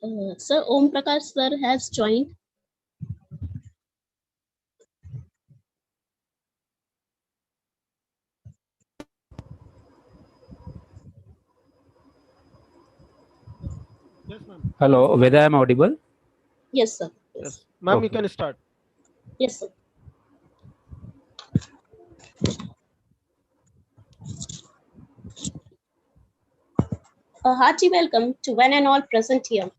Sir, Om Prakash sir has joined. Yes, ma'am. Hello, whether I am audible? Yes, sir. Yes, ma'am. Okay. You can start. Yes, sir. A hearty welcome to one and all present here.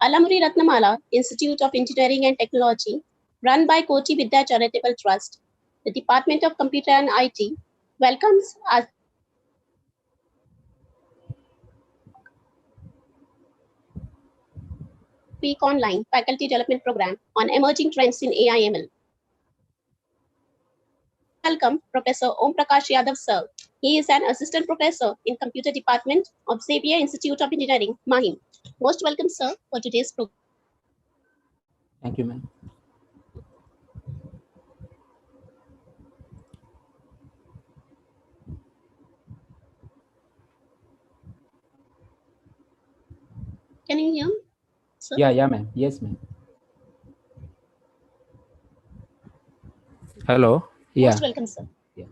Alamuri Ratnamala Institute of Engineering and Technology, run by Koti Vidya Charitable Trust, the Department of Computer and IT, welcomes our week online faculty development program on emerging trends in AIML. Welcome Professor Om Prakash Yadav sir. He is an assistant professor in computer department of Xavier Institute of Engineering, Mahim. Most welcome, sir, for today's program. Thank you, ma'am. Can you hear me, sir? Yeah, ma'am. Yes, ma'am. Hello. Yeah. Most welcome, sir. Yeah.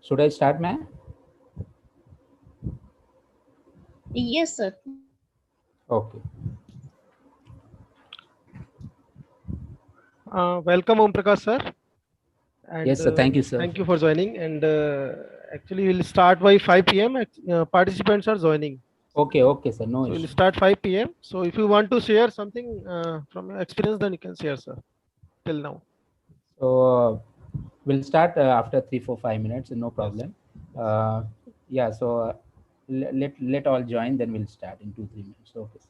Should I start, ma'am? Yes, sir. Okay. Welcome, Om Prakash sir. And, Yes, sir. Thank you, sir. Thank you for joining. And actually, we'll start by 5 p.m. Participants are joining. Okay, sir. No So issue. we'll start 5 p.m. So if you want to share something from your experience, then you can share, sir. Till now. So we'll start after 3, 4, 5 minutes. No problem. Yeah. So let all join. Then we'll start in 2, 3 minutes. Okay. Sir.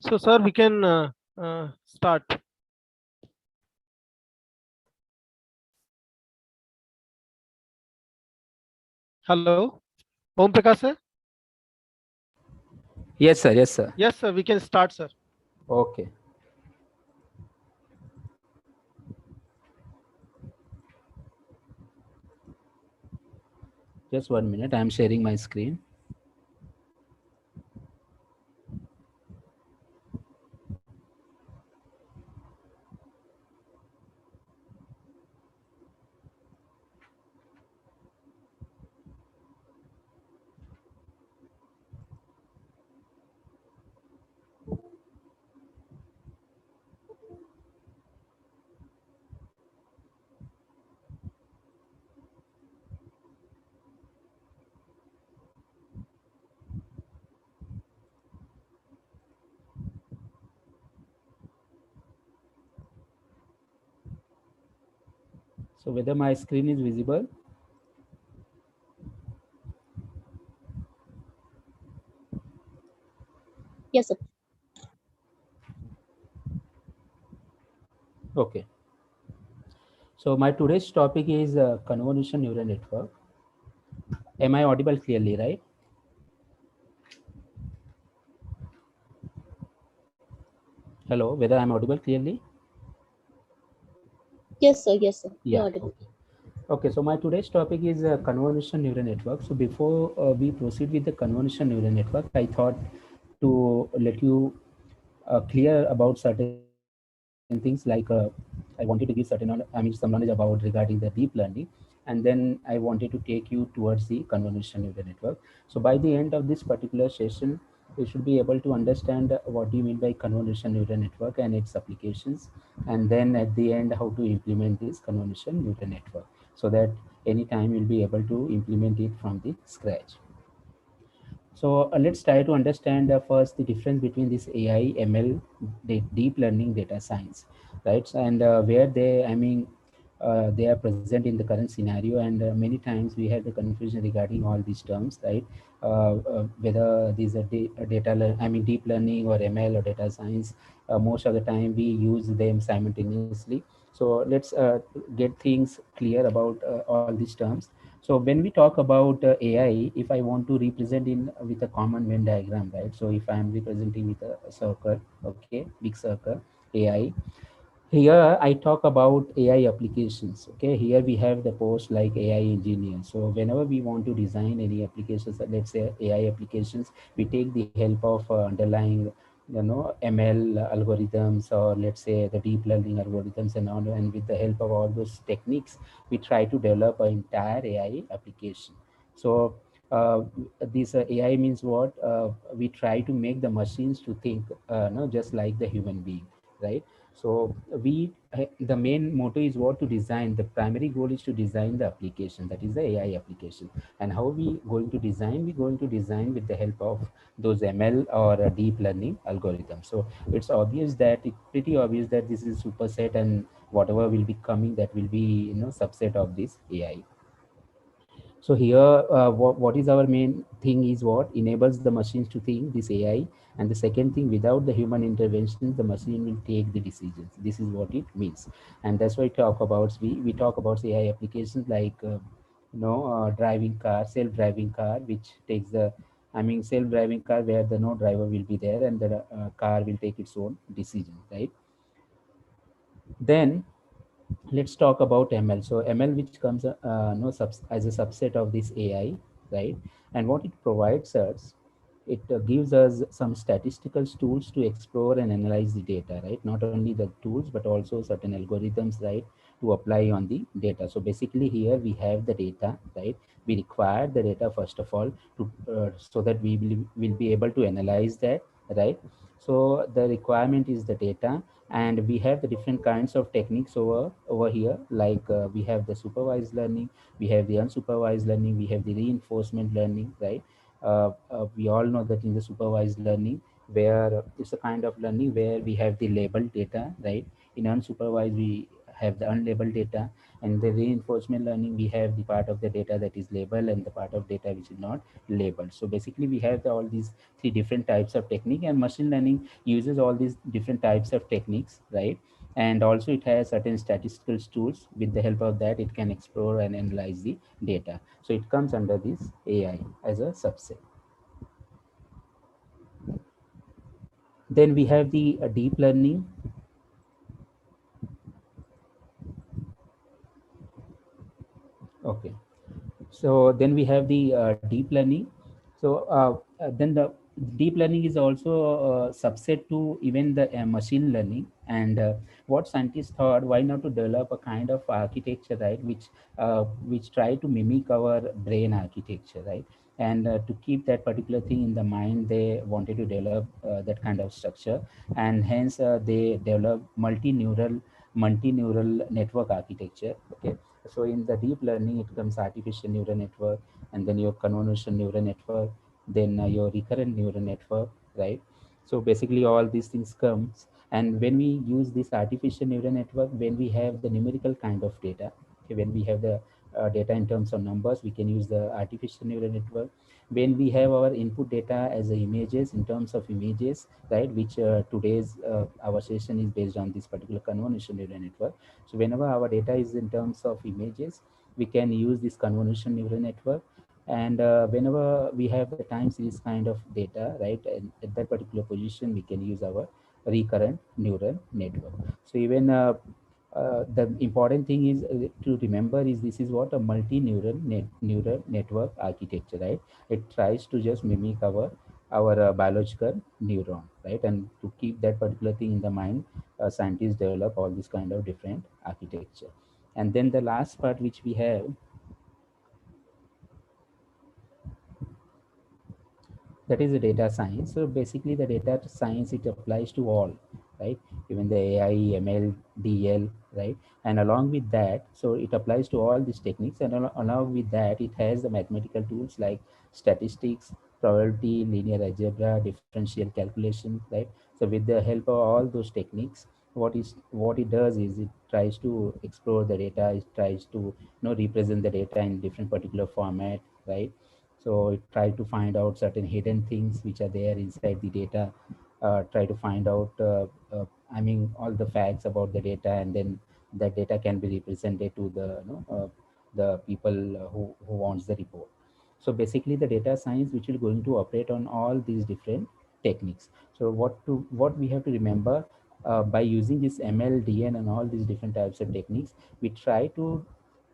So, sir, we can start. Hello, Om Prakash sir. Yes, sir. Yes, sir. Yes, sir. We can start, sir. Okay. Just 1 minute. I am sharing my screen. So whether my screen is visible? Yes, sir. Okay. So my today's topic is convolution neural network. Am I audible clearly, right? Hello, whether I'm audible clearly? Yes, sir. Yes, sir. You're Yeah. audible. Okay. Okay. So my today's topic is convolution neural network. So before we proceed with the convolution neural network, I thought to let you clear about certain things like I wanted to give certain some knowledge about regarding the deep learning, and then I wanted to take you towards the convolution neural network. So by the end of this particular session, you should be able to understand what do you mean by convolution neural network and its applications, and then at the end how to implement this convolution neural network, so that anytime you'll be able to implement it from the scratch. So let's try to understand first the difference between this AI, ML, deep learning, data science, right? And where they, I mean, they are present in the current scenario, and many times we have the confusion regarding all these terms, right? Whether these are I mean, deep learning or ML or data science. Most of the time we use them simultaneously. So let's get things clear about all these terms. So when we talk about AI, if I want to represent in with a common Venn diagram, right? So if I am representing with a circle, okay, big circle, AI. Here I talk about AI applications. Okay, here we have the post like AI engineer. So whenever we want to design any applications, let's say AI applications, we take the help of underlying, ML algorithms, or let's say the deep learning algorithms and all. And with the help of all those techniques, we try to develop an entire AI application. So this AI means what? We try to make the machines to think, no, just like the human being, right? So the main motto is what? To design. The primary goal is to design the application, that is the AI application. And how we going to design? We're going to design with the help of those ML or deep learning algorithms. So it's obvious that it's pretty obvious that this is superset, and whatever will be coming, that will be, subset of this AI. So here, what is our main thing is what enables the machines to think, this AI. And the second thing, without the human intervention, the machine will take the decisions. This is what it means. And that's why we talk about AI applications like, driving car, self-driving car, which takes the, I mean, self-driving car where the no driver will be there, and the car will take its own decision, right? Then let's talk about ML. So ML, which comes no as a subset of this AI, right? And what it provides us, it gives us some statistical tools to explore and analyze the data, right? Not only the tools, but also certain algorithms, right, to apply on the data. So basically here we have the data, right? We require the data first of all to so that will be able to analyze that, right? So the requirement is the data, and we have the different kinds of techniques over here, like we have the supervised learning, we have the unsupervised learning, we have the reinforcement learning, right? We all know that in the supervised learning, where it's a kind of learning where we have the labeled data, right? In unsupervised, we have the unlabeled data. And the reinforcement learning, we have the part of the data that is labeled and the part of data which is not labeled. So basically we have all these three different types of technique, and machine learning uses all these different types of techniques, right? And also it has certain statistical tools. With the help of that, it can explore and analyze the data. So it comes under this AI as a subset. Then we have the deep learning. Okay. So then we have the deep learning. So then the deep learning is also subset to even the machine learning. And what scientists thought, why not to develop a kind of architecture, right, which try to mimic our brain architecture, right? And to keep that particular thing in the mind, they wanted to develop that kind of structure, and hence they develop multi-neural network architecture. Okay. So in the deep learning, it comes artificial neural network, and then your convolutional neural network, then your recurrent neural network, right? So basically all these things comes. And when we use this artificial neural network, when we have the numerical kind of data, okay, when we have the data in terms of numbers, we can use the artificial neural network. When we have our input data as images, in terms of images, right, which today's our session is based on this particular convolutional neural network. So whenever our data is in terms of images, we can use this convolutional neural network. And whenever we have the time series kind of data, right, and at that particular position, we can use our recurrent neural network. So even the important thing is to remember is this is what a neural network architecture, right? It tries to just mimic our biological neuron, right? And to keep that particular thing in the mind, scientists develop all this kind of different architecture. And then the last part which we have, that is the data science. So basically the data science, it applies to all, right? Even the AI, ML, DL, right? And along with that, so it applies to all these techniques. And along with that, it has the mathematical tools like statistics, probability, linear algebra, differential calculation, right? So with the help of all those techniques, what it does is it tries to explore the data. It tries to represent the data in different particular format, right? So it try to find out certain hidden things which are there inside the data, try to find out I mean all the facts about the data, and then that data can be represented to the people who wants the report. So basically the data science which will going to operate on all these different techniques. So what we have to remember, by using this ML, DN and all these different types of techniques, we try to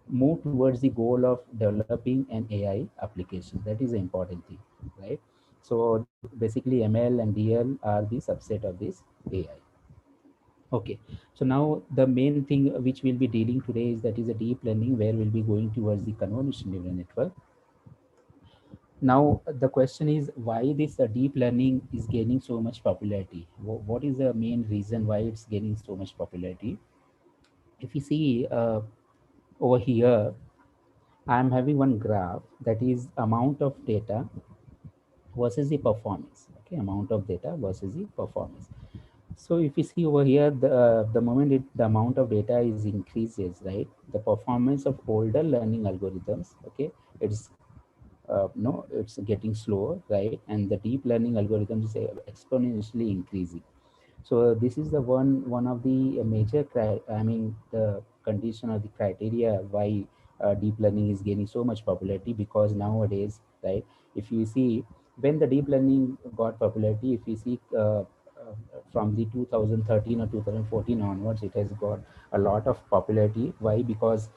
move towards the goal of developing an AI application. That is the important thing, right? So basically ML and DL are the subset of this AI. Okay, so now the main thing which we'll be dealing today is that is a deep learning, where we'll be going towards the convolutional neural network. Now the question is why this deep learning is gaining so much popularity. What is the main reason why it's gaining so much popularity? If you see over here, I'm having one graph that is amount of data versus the performance. Okay, amount of data versus the performance. So if you see over here, the moment the amount of data is increases, right, the performance of older learning algorithms, okay, it's no, it's getting slower, right, and the deep learning algorithms is exponentially increasing. So this is the one of the major the condition or the criteria why deep learning is gaining so much popularity, because nowadays, right, if you see when the deep learning got popularity, if you see from the 2013 or 2014 onwards, it has got a lot of popularity. Why? Because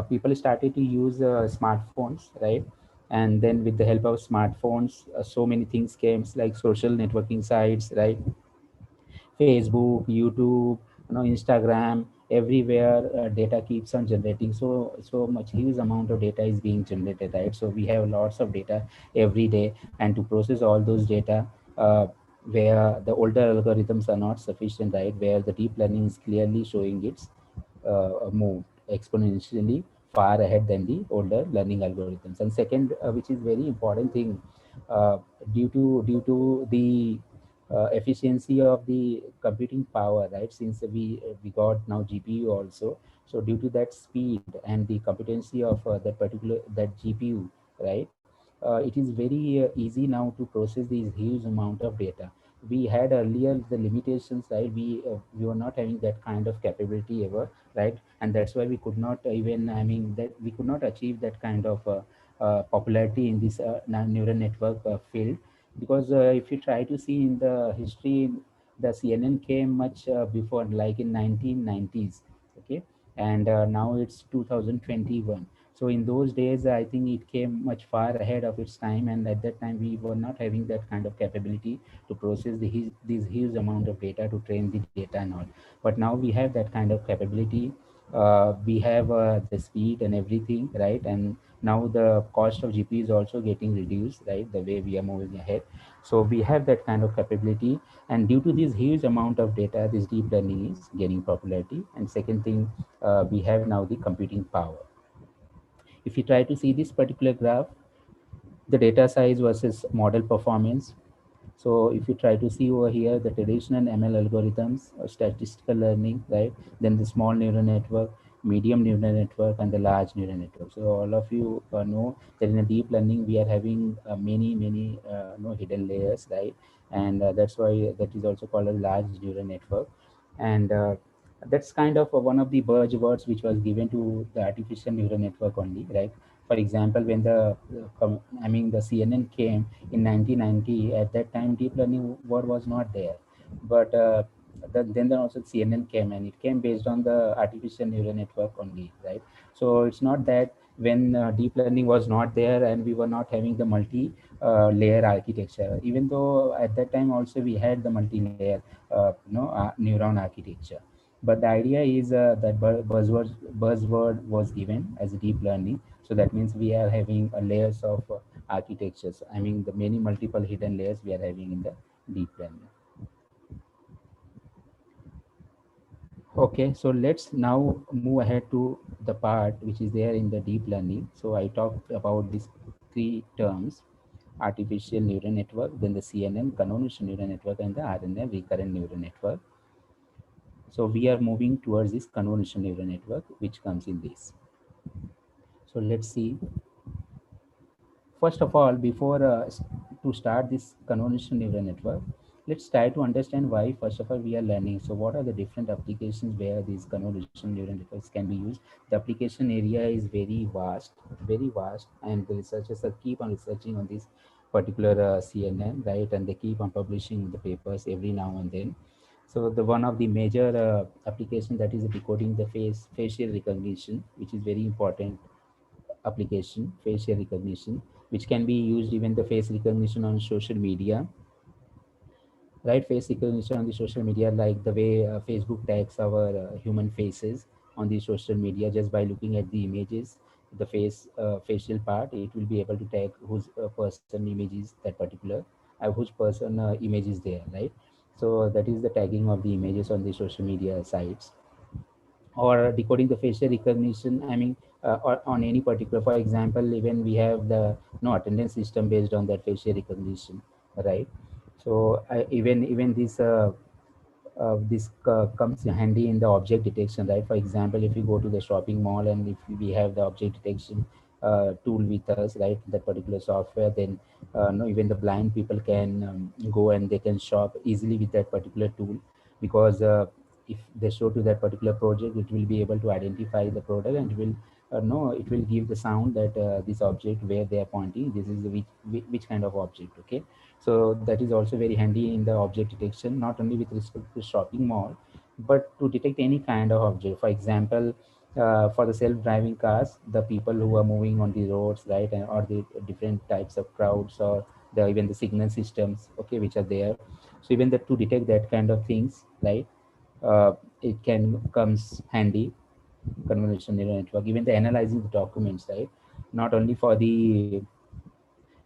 people started to use smartphones, right? And then with the help of smartphones, so many things came, like social networking sites, right? Facebook, YouTube, Instagram, everywhere data keeps on generating. So much huge amount of data is being generated, right? So we have lots of data every day, and to process all those data, where the older algorithms are not sufficient, right? Where the deep learning is clearly showing its move exponentially far ahead than the older learning algorithms. And second, which is very important thing, due to the efficiency of the computing power, right? Since we got now GPU also, so due to that speed and the competency of that GPU, right? It is very easy now to process these huge amount of data. We had earlier the limitations, right? We were not having that kind of capability ever, right? And that's why we could not even, I mean, that we could not achieve that kind of popularity in this neural network field, because if you try to see in the history, the CNN came much before, like in 1990s, okay, and now it's 2021. So in those days, I think it came much far ahead of its time, and at that time we were not having that kind of capability to process these huge amount of data to train the data and all. But now we have that kind of capability. We have the speed and everything, right? And now the cost of GPU is also getting reduced, right? The way we are moving ahead, so we have that kind of capability. And due to this huge amount of data, this deep learning is gaining popularity. And second thing, we have now the computing power. If you try to see this particular graph, the data size versus model performance. So if you try to see over here, the traditional ML algorithms, statistical learning, right? Then the small neural network, medium neural network, and the large neural network. So all of you know that in a deep learning, we are having many hidden layers, right? And that's why that is also called a large neural network. And that's kind of one of the buzzwords which was given to the artificial neural network only, right? For example, when the CNN came in 1990, at that time deep learning word was not there, but then also CNN came, and it came based on the artificial neural network only, right? So it's not that when deep learning was not there and we were not having the multi layer architecture, even though at that time also we had the multi layer neuron architecture. But the idea is that buzzword was given as deep learning. So that means we are having layers of architectures. I mean, the many multiple hidden layers we are having in the deep learning. Okay, so let's now move ahead to the part which is there in the deep learning. So I talked about these three terms: artificial neural network, then the CNN, convolutional neural network, and the RNN, recurrent neural network. So we are moving towards this convolutional neural network, which comes in this. So let's see. First of all, before to start this convolutional neural network, let's try to understand why, first of all, we are learning. So what are the different applications where these convolutional neural networks can be used? The application area is very vast, and the researchers are keep on researching on this particular CNN, right? And they keep on publishing the papers every now and then. So the one of the major application, that is decoding the facial recognition, which is very important application, facial recognition, which can be used, even the face recognition on social media, right? Face recognition on the social media, like the way Facebook tags our human faces on the social media. Just by looking at the images, the facial part, it will be able to tag whose person image is that particular, whose person image is there, right? So that is the tagging of the images on the social media sites. Or decoding the facial recognition, I mean, or on any particular, for example, even we have the no attendance system based on that facial recognition, right? So even this comes handy in the object detection, right? For example, if you go to the shopping mall and if we have the object detection tool with us, right, that particular software, then no, even the blind people can go and they can shop easily with that particular tool, because if they show to that particular project, it will be able to identify the product, and it will no, it will give the sound that this object where they are pointing, this is the which kind of object, okay? So that is also very handy in the object detection, not only with respect to shopping mall, but to detect any kind of object. For example, for the self-driving cars, the people who are moving on the roads, right, and or the different types of crowds, or even the signal systems, okay, which are there. So even that, to detect that kind of things, right, it can comes handy convolutional neural network. Even the analyzing the documents, right, not only for the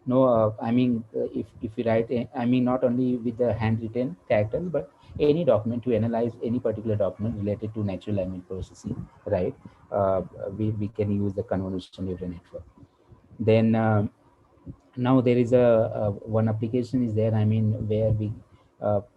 no I mean if you write I mean not only with the handwritten characters, but any document, to analyze any particular document related to natural language processing, right? uh, we can use the convolutional neural network. Then now there is a one application is there, I mean, where we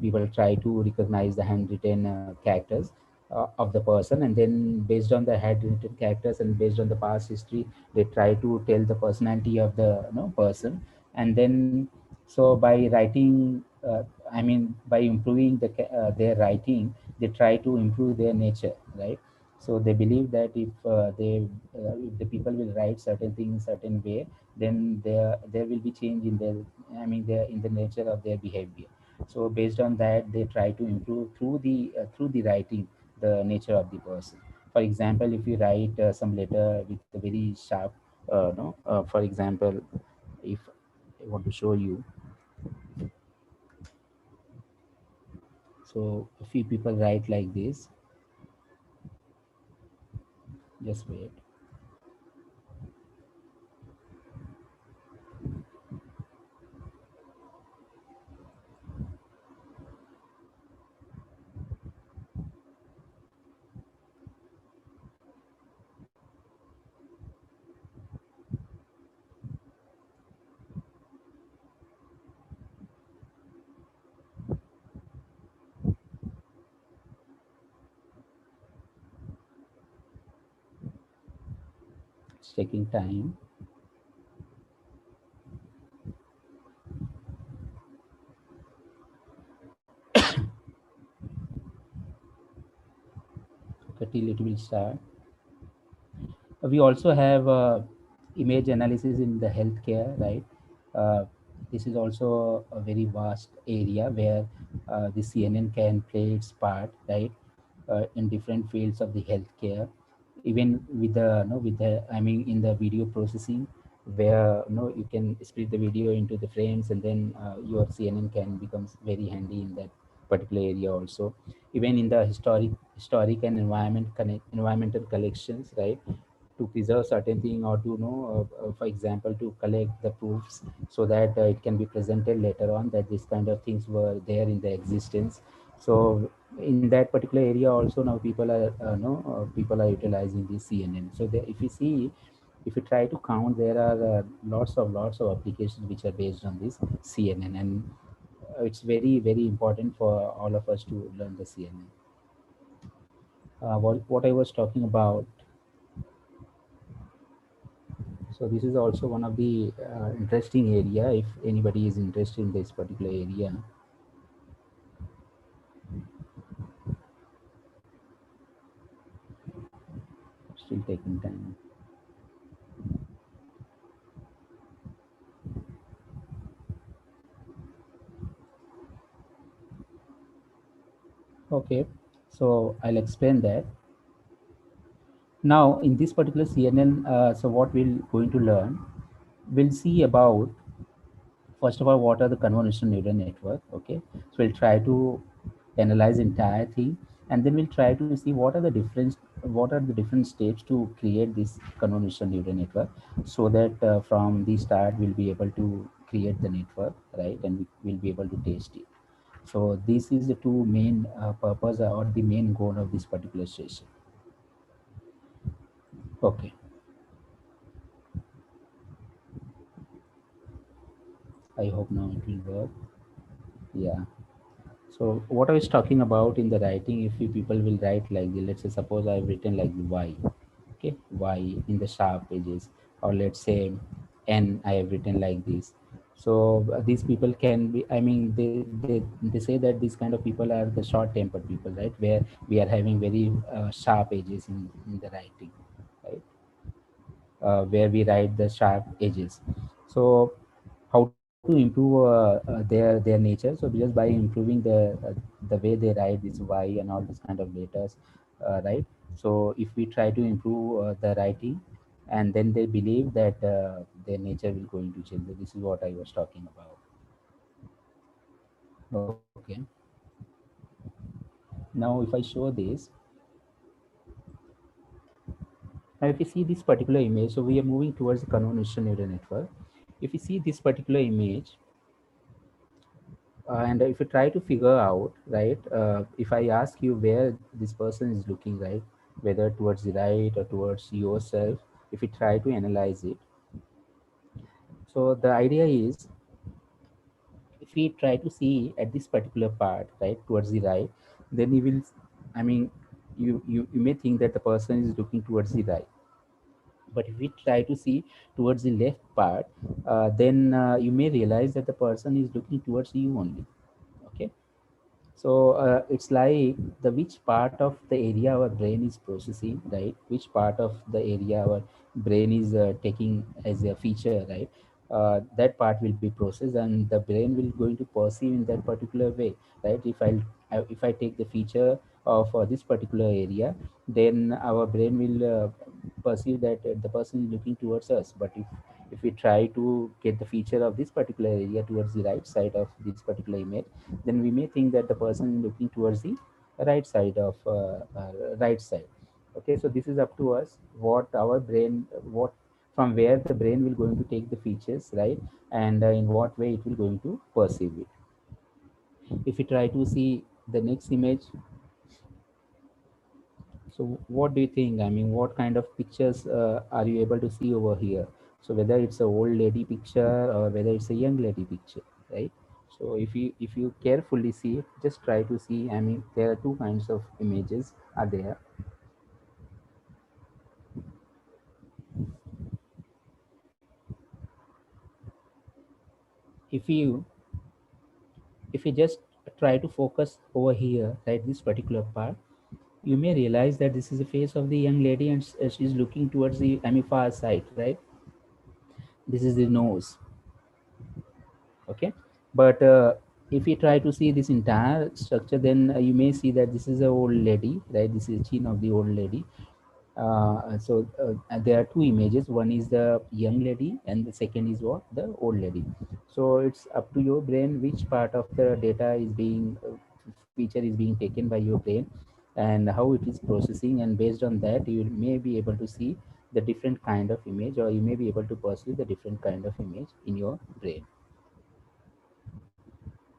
people try to recognize the handwritten characters of the person, and then based on the handwritten characters and based on the past history, they try to tell the personality of the person. And then so by writing, by improving their writing, they try to improve their nature, right? So they believe that if the people will write certain things certain way, then there will be change in their, their in the nature of their behavior. So based on that, they try to improve through the writing the nature of the person. For example, if you write some letter with a very sharp, no for example, if I want to show you, so a few people write like this. Just wait. It's taking time. Okay, till it will start. We also have image analysis in the healthcare, right? Uh, this is also a very vast area where the CNN can play its part, right? In different fields of the healthcare, even with the with the in the video processing, where you can split the video into the frames, and then your CNN can becomes very handy in that particular area also. Even in the historic and environmental collections, right? To preserve certain thing, or to for example, to collect the proofs, so that it can be presented later on that this kind of things were there in the existence. So in that particular area also, now people are utilizing the CNN. So there, if you see, if you try to count, there are lots of applications which are based on this CNN, and it's very very important for all of us to learn the CNN. What I was talking about. So this is also one of the interesting area. If anybody is interested in this particular area, still taking time. Okay, so I'll explain that. Now in this particular CNN, so what we're going to learn, we'll see about, first of all, what are the convolutional neural network. Okay, so we'll try to analyze entire thing, and then we'll try to see what are the different steps to create this convolutional neural network, so that from the start we'll be able to create the network, right? And we'll be able to test it. So this is the two main purpose, or the main goal of this particular session. Okay, I hope now it will work. Yeah. So what I was talking about in the writing, if you people will write like the, let's say, suppose I've written like the Y, okay, Y in the sharp edges, or let's say N, I have written like this. So these people can be, they say that these kind of people are the short tempered people, right? Where we are having very sharp edges in the writing, right? Where we write the sharp edges. So how to improve their nature? So just by improving the way they write this Y and all this kind of letters, right? So if we try to improve the writing, and then they believe that their nature will going to change. This is what I was talking about. Okay. Now if I show this, now if you see this particular image, so we are moving towards the convolutional neural network. If you see this particular image, and if you try to figure out, right, if I ask you where this person is looking, right, whether towards the right or towards yourself, if you try to analyze it, so the idea is, if we try to see at this particular part, right, towards the right, then you will, I mean, you may think that the person is looking towards the right. But if we try to see towards the left part, then you may realize that the person is looking towards you only. Okay. So it's like the which part of the area our brain is processing, right? Which part of the area our brain is taking as a feature, right? That part will be processed, and the brain will going to perceive in that particular way, right? If I take the feature of this particular area, then our brain will perceive that the person is looking towards us. But if we try to get the feature of this particular area towards the right side of this particular image, then we may think that the person is looking towards the right side of right side. Okay, so this is up to us what our brain, what from where the brain will going to take the features, right? And in what way it will going to perceive it. If we try to see the next image, so what do you think? I mean, what kind of pictures are you able to see over here? So whether it's a old lady picture or whether it's a young lady picture, right? So if you carefully see it, just try to see. I mean, there are two kinds of images are there. If you if you just try to focus over here, right, this particular part, you may realize that this is the face of the young lady, and she's looking towards the, I mean, far side, right? This is the nose. Okay, but if you try to see this entire structure, then you may see that this is a old lady, right? This is the chin of the old lady. And there are two images. One is the young lady and the second is what, the old lady. So it's up to your brain which part of the data is being feature is being taken by your brain and how it is processing, and based on that you may be able to see the different kind of image, or you may be able to perceive the different kind of image in your brain.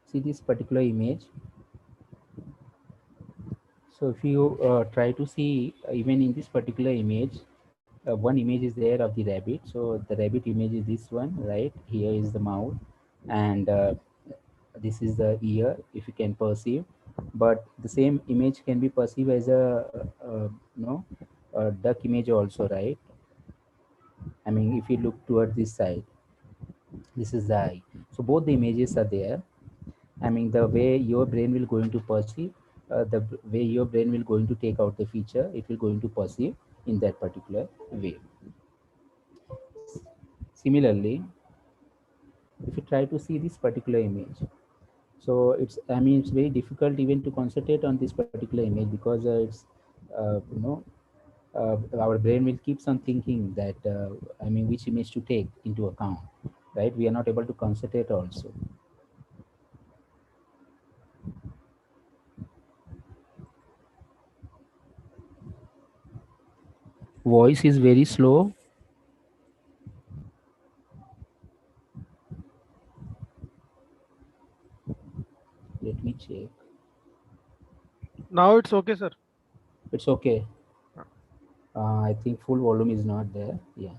See this particular image. So if you try to see even in this particular image, one image is there of the rabbit. So the rabbit image is this one, right? Here is the mouth, and this is the ear, if you can perceive. But the same image can be perceived as a duck image also, right? I mean, if you look toward this side, this is the eye. So both the images are there. I mean, the way your brain will going to perceive, way your brain will going to take out the feature, it will going to perceive in that particular way. Similarly, if you try to see this particular image, so it's, I mean, it's very difficult even to concentrate on this particular image, because it's uh, you know our brain will keeps on thinking that I mean, which image to take into account, right? We are not able to concentrate also. Voice is very slow. Let me check. Now it's okay, sir. It's okay. I think full volume is not there. Yeah.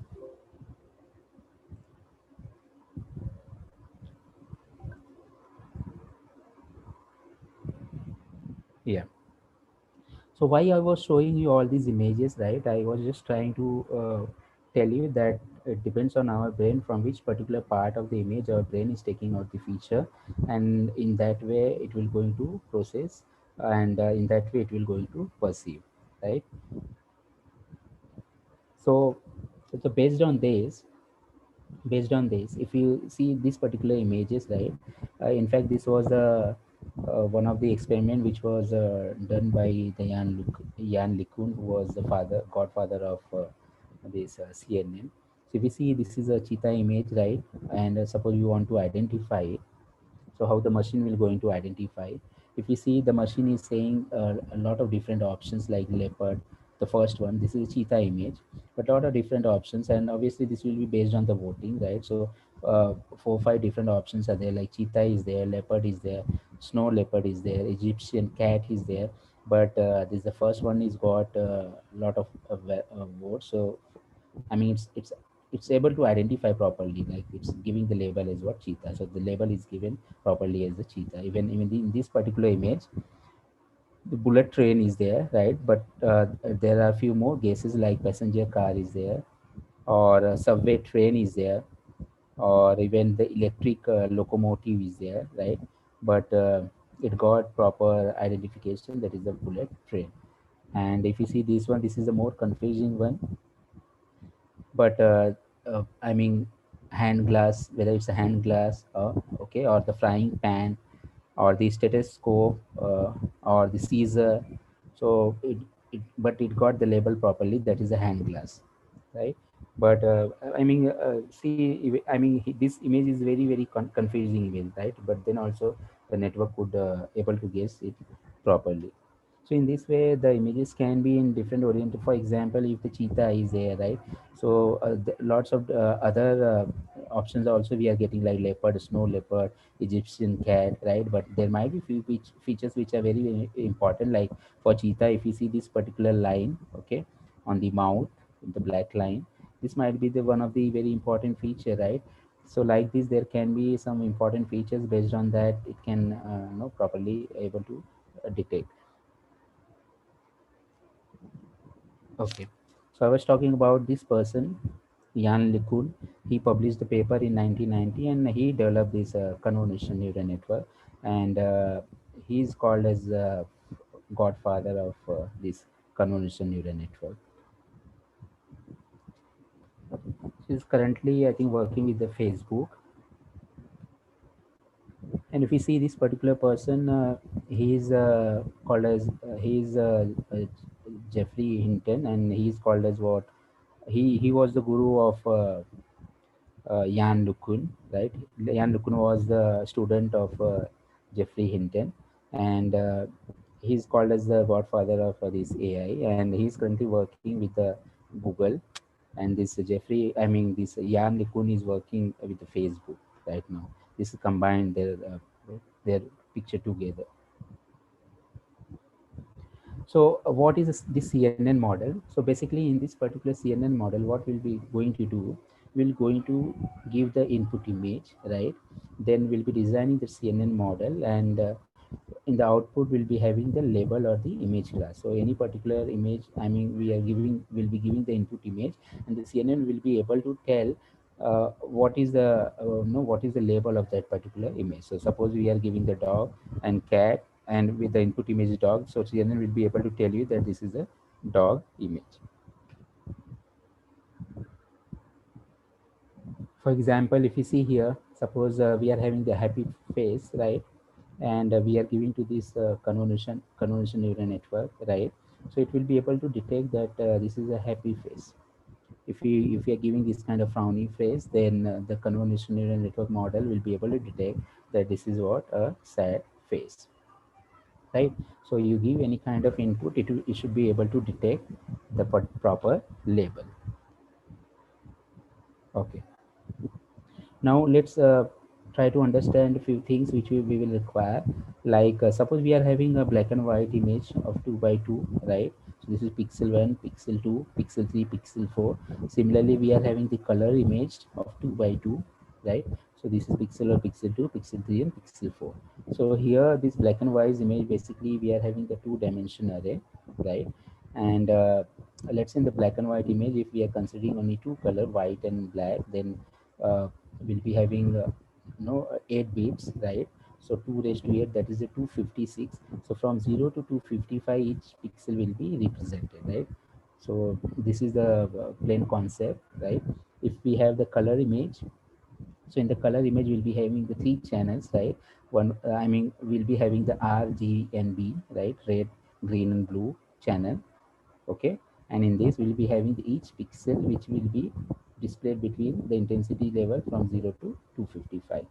Yeah. So why I was showing you all these images, right? I was just trying to tell you that it depends on our brain from which particular part of the image our brain is taking out the feature, and in that way it will going to process, and in that way it will going to perceive, right? So, so based on this, if you see these particular images, right, in fact this was one of the experiment which was done by the Jan LeCun, who was the godfather of this CNN. So if you see, this is a cheetah image, right? And suppose you want to identify it, so how the machine will going to identify, if you see, the machine is saying a lot of different options like leopard, the first one, this is a cheetah image, but a lot of different options, and obviously this will be based on the voting, right? So 4 5 different options are there, like cheetah is there, leopard is there, snow leopard is there, Egyptian cat is there. But this the first one is got a lot of votes. So I mean, it's it's able to identify properly, like it's giving the label as what cheetah. So the label is given properly as the cheetah. Even in this particular image, the bullet train is there, right? But there are a few more cases like passenger car is there, or a subway train is there, or even the electric locomotive is there, right? But it got proper identification, that is the bullet train. And if you see this one, this is a more confusing one. But I mean, hand glass, whether it's a hand glass, okay, or the frying pan, or the stethoscope, or the Caesar. So but it got the label properly, that is a hand glass, right? But I mean, I mean, this image is very very confusing image, right? But then also the network could able to guess it properly. So in this way, the images can be in different orient. For example, if the cheetah is there, right? So lots of other options also we are getting, like leopard, snow leopard, Egyptian cat, right? But there might be few features which are very, very important. Like for cheetah, if you see this particular line, okay, on the mouth, the black line, this might be the one of the very important feature, right? So like this, there can be some important features based on that it can properly able to detect. Okay, so I was talking about this person, Jan LeCun. He published the paper in 1990, and he developed this convolutional neural network, and he is called as godfather of this convolutional neural network. He is currently, I think, working with the Facebook. And if you see this particular person, he is called as Jeffrey Hinton, and he is called as what, he was the guru of Jan LeCun, right? Jan LeCun was the student of Jeffrey Hinton, and he's called as the godfather of this AI, and he's currently working with Google. And this Jeffrey, I mean, this Jan LeCun is working with the Facebook right now. This is combined their picture together. So what is this CNN model? So basically in this particular CNN model, what we'll be going to do, we're going to give the input image, right? Then we'll be designing the CNN model, and in the output we'll be having the label or the image class. So any particular image, I mean, we'll be giving the input image, and the CNN will be able to tell what is the what is the label of that particular image. So suppose we are giving the dog and cat, and with the input image dog, so CNN will be able to tell you that this is a dog image. For example, if you see here, suppose we are having the happy face, right? And we are giving to this convolution neural network, right? So it will be able to detect that this is a happy face. If you are giving this kind of frowny face, then the convolution neural network model will be able to detect that this is what a sad face, right? So you give any kind of input, it should be able to detect the proper label. Okay, now let's try to understand a few things which we will require. Like suppose we are having a black and white image of 2 by 2, right? So this is pixel 1, pixel 2, pixel 3, pixel 4. Similarly, we are having the color image of 2 by 2, right? So this is pixel 1, pixel 2, pixel 3, and pixel 4. So here this black and white image, basically we are having the 2-dimension array, right? And let's say in the black and white image, if we are considering only two color, white and black, then uh, we'll be having 8 bits, right? So 2 raised to 8, that is a 256. So from 0 to 255, each pixel will be represented, right? So this is the plain concept, right? If we have the color image, so in the color image we'll be having the 3 channels, right? One, I mean, we'll be having the R, G, and B, right? Red, green, and blue channel. Okay, and in this we'll be having each pixel which will be displayed between the intensity level from 0 to 255.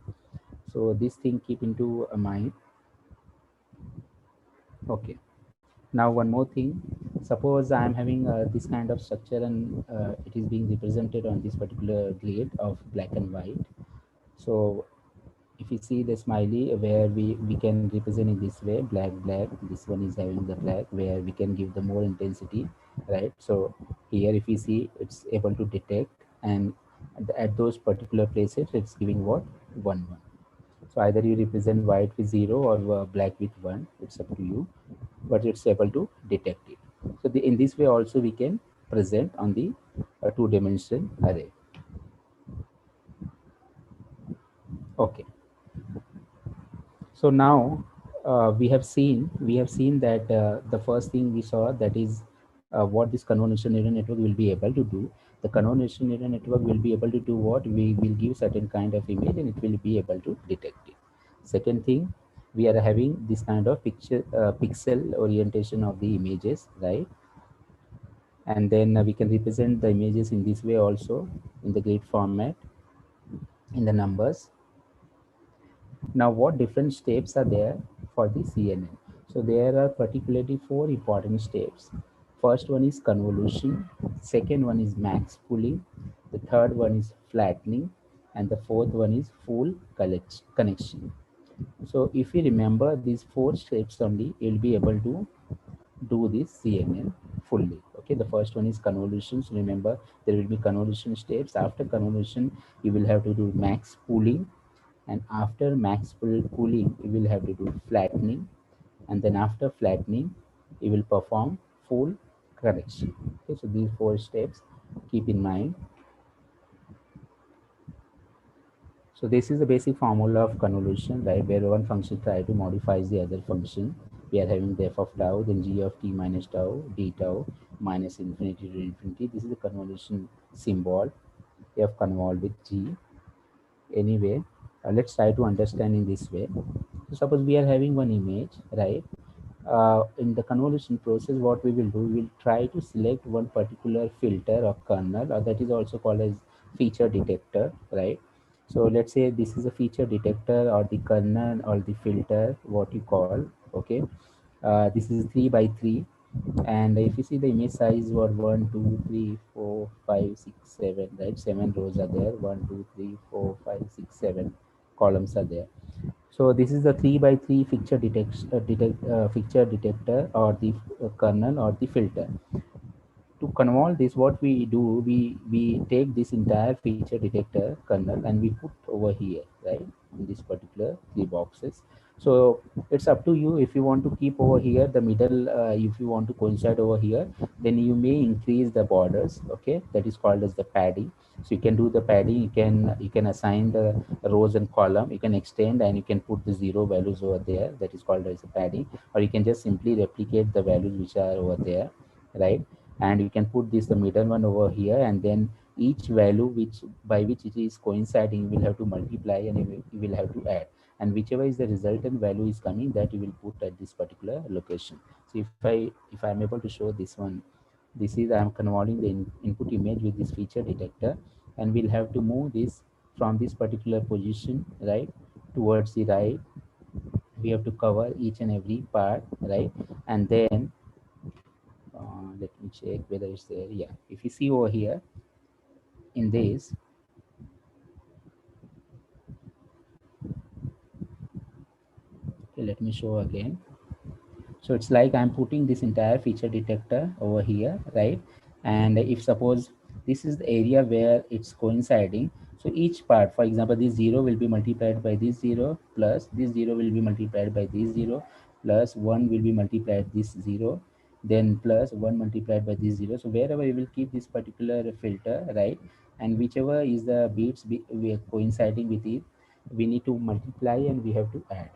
So this thing keep into mind. Okay, now one more thing. Suppose I'm having this kind of structure, and it is being represented on this particular grid of black and white. So if you see the smiley, where we can represent in this way, black black, this one is having the black, where we can give the more intensity, right? So here if you see, it's able to detect, and at those particular places, it's giving what? 1 1. So either you represent white with 0 or black with 1, it's up to you, but it's able to detect it. So in this way also we can present on the two-dimensional array. Okay. So now we have seen that the first thing we saw, that is what this convolutional neural network will be able to do. The convolutional neural network will be able to do what? We will give certain kind of image and it will be able to detect it. Second thing, we are having this kind of pixel orientation of the images, right? And then we can represent the images in this way also, in the grid format, in the numbers. Now, what different steps are there for the CNN? So there are particularly 4 important steps. First one is convolution, second one is max pooling, the third one is flattening, and the fourth one is full connection. So if you remember these 4 steps only, you'll be able to do this CNN fully. Okay, the first one is convolutions. Remember, there will be convolution steps. After convolution, you will have to do max pooling, and after max pooling you will have to do flattening, and then after flattening you will perform full correction. Okay, so these 4 steps, keep in mind. So this is the basic formula of convolution, right, where one function try to modify the other function. We are having the f of tau, then g of t minus tau, d tau minus infinity to infinity. This is the convolution symbol, f convolved with g. Anyway, let's try to understand in this way. So suppose we are having one image, right? In the convolution process, what we will do, we will try to select one particular filter or kernel, or that is also called as feature detector, right? So let's say this is a feature detector or the kernel or the filter, what you call, okay? This is 3 by 3, and if you see the image size, what, 1 2 3 4 5 6 7, right? 7 rows are there. 1 2 3 4 5 6 7 columns are there. So this is the 3 by 3 fixture detector or the kernel or the filter. To convolve this, what we do, we take this entire feature detector kernel and we put over here, right, in this particular 3 boxes. So it's up to you. If you want to keep over here the middle, if you want to coincide over here, then you may increase the borders. Okay, that is called as the padding. So you can do the padding, you can assign the rows and column, you can extend and you can put the 0 values over there, that is called as a padding. Or you can just simply replicate the values which are over there, right? And you can put this the middle one over here, and then each value which by which it is coinciding, you will have to multiply and you will have to add, and whichever is the resultant value is coming, that you will put at this particular location. So if I'm able to show this one, this is, I'm convolving the input image with this feature detector, and we'll have to move this from this particular position, right, towards the right. We have to cover each and every part, right? And then let me check whether it's there. Yeah, if you see over here in this, okay, let me show again. So it's like I'm putting this entire feature detector over here, right? And if suppose this is the area where it's coinciding, so each part, for example, this 0 will be multiplied by this 0, plus this 0 will be multiplied by this 0, plus 1 will be multiplied this 0, then plus 1 multiplied by this 0. So wherever you will keep this particular filter, right, and whichever is the bits we are coinciding with it, we need to multiply and we have to add.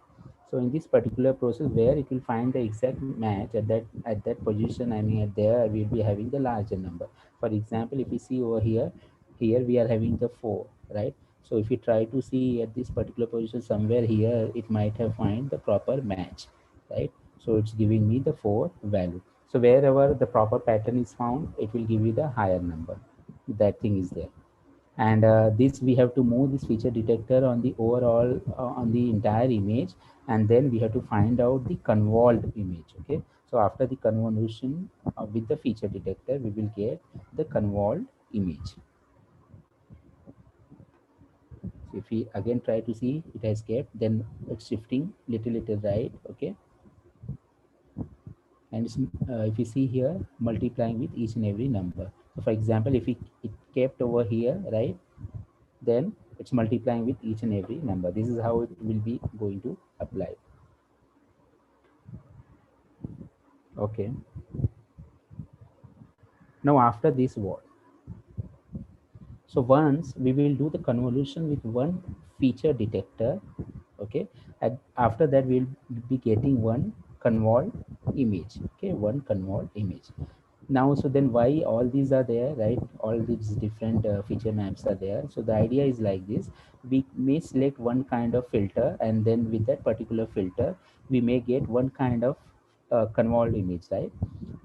So in this particular process, where it will find the exact match at that position, I mean at there we'll be having the larger number. For example, if we see over here, we are having the 4, right? So if you try to see at this particular position, somewhere here it might have find the proper match, right? So it's giving me the 4 value. So wherever the proper pattern is found, it will give you the higher number. That thing is there. And this we have to move this feature detector on the overall on the entire image, and then we have to find out the convolved image. Okay, so after the convolution with the feature detector, we will get the convolved image. So if we again try to see, it has kept, then it's shifting little right. Okay, and if you see here, multiplying with each and every number. So for example, if it kept over here, right, then it's multiplying with each and every number. This is how it will be going to apply. Okay, now after this what? So once we will do the convolution with one feature detector, okay, and after that we'll be getting one convol image, okay, one convol image. Now, so then why all these are there, right? All these different feature maps are there. So the idea is like this: we may select one kind of filter, and then with that particular filter we may get one kind of convolved image, right?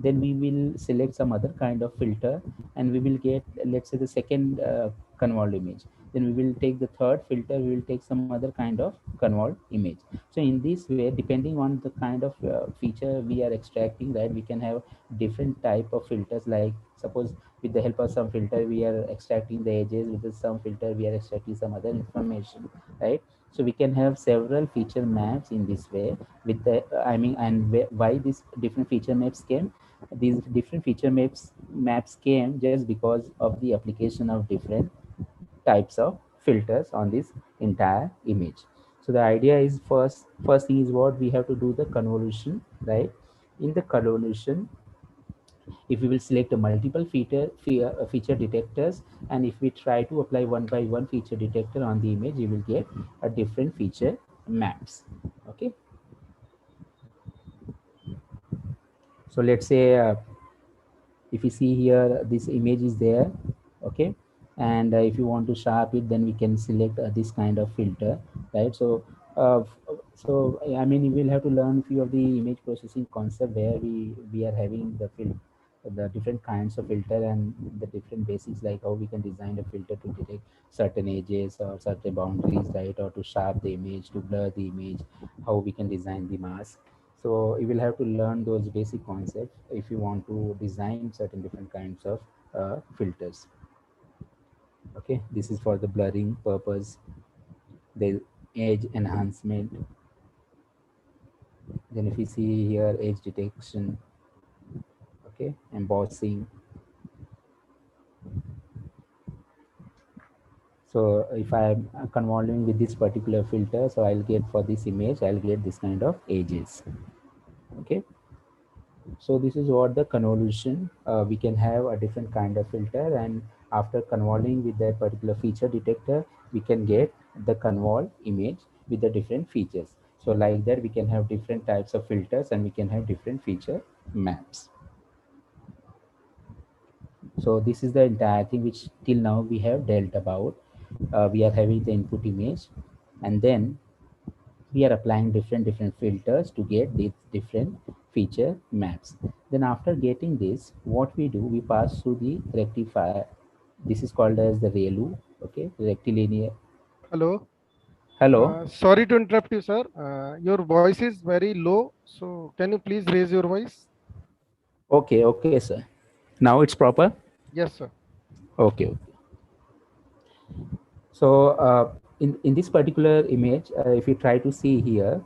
Then we will select some other kind of filter and we will get, let's say, the second convolved image. Then we will take the third filter, we will take some other kind of convolved image. So in this way, depending on the kind of feature we are extracting, right, we can have different type of filters. Like suppose with the help of some filter we are extracting the edges, with some filter we are extracting some other information, right? So we can have several feature maps in this way. With the and why these different feature maps came? These different feature maps came just because of the application of different types of filters on this entire image. So the idea is, first thing is what we have to do, the convolution, right? In the convolution, if we will select a multiple feature detectors, and if we try to apply one by one feature detector on the image, you will get a different feature maps. Okay, so let's say if you see here, this image is there, okay, and if you want to sharp it, then we can select this kind of filter, right? So I mean, you will have to learn few of the image processing concept, where we are having the different kinds of filter and the different basics, like how we can design a filter to detect certain edges or certain boundaries, right, or to sharp the image, to blur the image, how we can design the mask. So you will have to learn those basic concepts if you want to design certain different kinds of filters. Okay, this is for the blurring purpose, the edge enhancement. Then if you see here, edge detection, okay, embossing. So if I am convolving with this particular filter, so I'll get, for this image, I'll get this kind of edges. Okay, so this is what the convolution, we can have a different kind of filter, and after convolving with that particular feature detector, we can get the convolved image with the different features. So like that, we can have different types of filters and we can have different feature maps. So this is the entire thing which till now we have dealt about. We are having the input image, and then we are applying different filters to get these different feature maps. Then after getting this, what we do, we pass through the rectifier. This is called as the ReLU, okay, rectilinear. Hello. Hello. Sorry to interrupt you, sir. Your voice is very low. So can you please raise your voice? Okay, sir. Now it's proper. Yes, sir. Okay. So in this particular image, if you try to see here,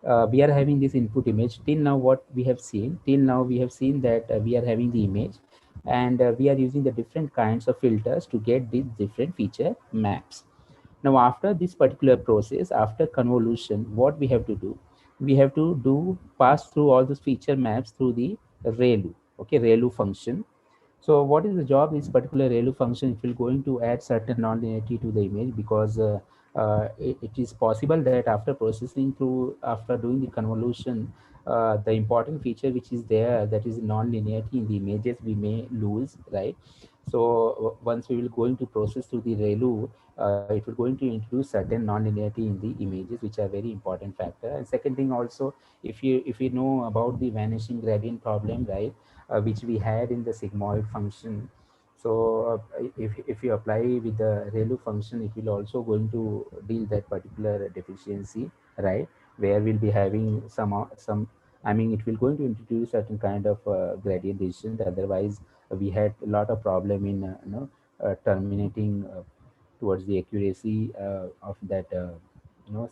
we are having this input image. Till now, what we have seen, that we are having the image, and we are using the different kinds of filters to get these different feature maps. Now after this particular process, after convolution, what we have to do, we have to do pass through all those feature maps through the ReLU, okay, ReLU function. So what is the job this particular ReLU function? It will going to add certain nonlinearity to the image, because it is possible that after processing through, after doing the convolution, the important feature which is there, that is nonlinearity in the images, we may lose, right? So once we will going to process through the ReLU, it will going to introduce certain nonlinearity in the images, which are very important factor. And second thing also, if you know about the vanishing gradient problem, right, which we had in the sigmoid function. So if you apply with the ReLU function, it will also going to deal that particular deficiency, right? Where we'll be having some. I mean, it will going to introduce certain kind of gradient descent. Otherwise, we had a lot of problem in terminating towards the accuracy of that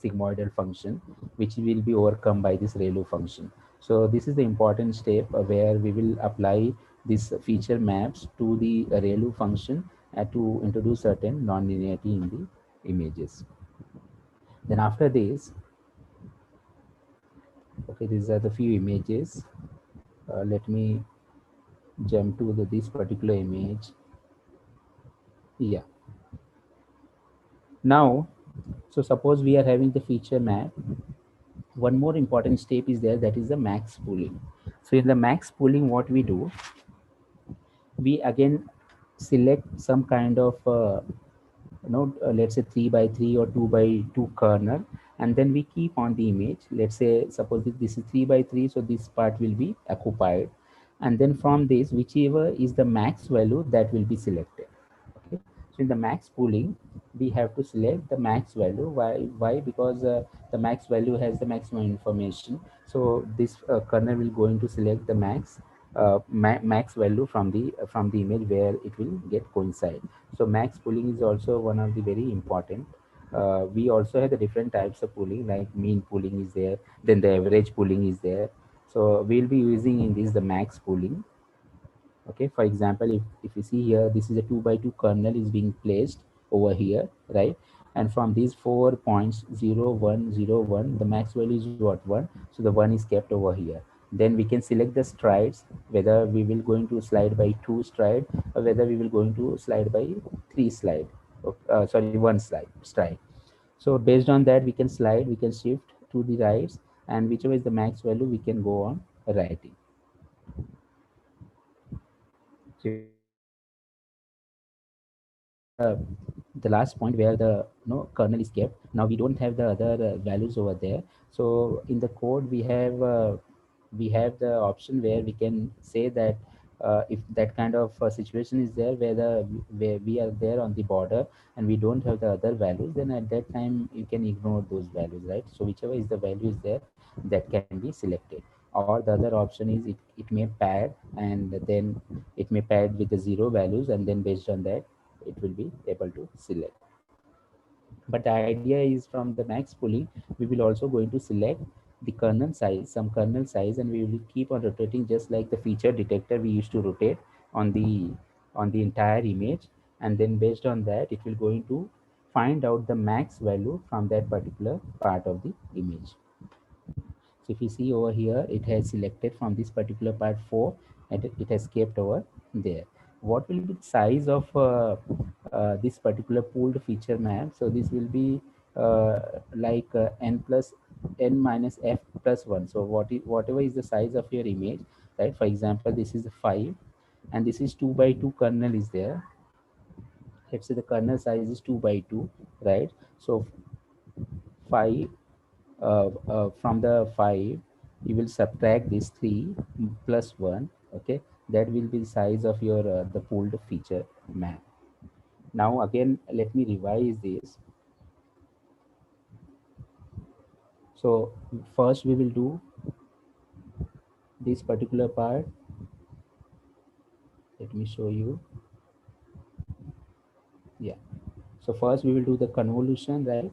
sigmoidal function, which will be overcome by this ReLU function. So this is the important step where we will apply these feature maps to the ReLU function, to introduce certain non-linearity in the images. Then after this, okay, these are the few images. Let me jump to this particular image. Yeah. Now, so suppose we are having the feature map. One more important step is there, that is the max pooling. So in the max pooling, what we do, we again select some kind of let's say 3 by 3 or 2 by 2 kernel, and then we keep on the image. Let's say suppose this is 3 by 3, so this part will be occupied, and then from this, whichever is the max value, that will be selected. Okay, so in the max pooling, we have to select the max value. Why? Because the max value has the maximum information, so this kernel will going to select the max value from the image where it will get coincide. So max pooling is also one of the very important. We also have the different types of pooling, like mean pooling is there, then the average pooling is there. So we'll be using in this the max pooling. Okay, for example, if you see here, this is a 2 by 2 kernel is being placed over here, right? And from these 4 points, 0 1 0 1, the max value is what? 1. So the 1 is kept over here. Then we can select the strides, whether we will going to slide by 2 stride, or whether we will going to slide by 3 slide, sorry, 1 stride. So based on that, we can slide, we can shift to the rights, and whichever is the max value, we can go on writing. So if you see here, this is the last point where the kernel is kept. Now we don't have the other values over there. So in the code, we have the option where we can say that if that kind of situation is there, where we are there on the border and we don't have the other values, then at that time you can ignore those values, right? So whichever is the value is there, that can be selected. Or the other option is it may pad, and then it may pad with the 0 values, and then based on that, it will be able to select. But the idea is, from the max pooling, we will also going to select the kernel size, some kernel size, and we will keep on rotating just like the feature detector we used to rotate on the entire image. And then based on that, it will going to find out the max value from that particular part of the image. So if you see over here, it has selected from this particular part 4, and it has kept over there. What will be the size of this particular pooled feature map? So this will be like n minus f plus 1. So whatever is the size of your image, right? For example, this is 5, and this is 2 by 2 kernel is there. Let's say the kernel size is 2 by 2, right? So 5, from the 5, you will subtract this 3 plus 1. Okay, that will be the size of your the pooled feature map. Now again, let me revise this. So first we will do this particular part. Let me show you. Yeah, so first we will do the convolution, right?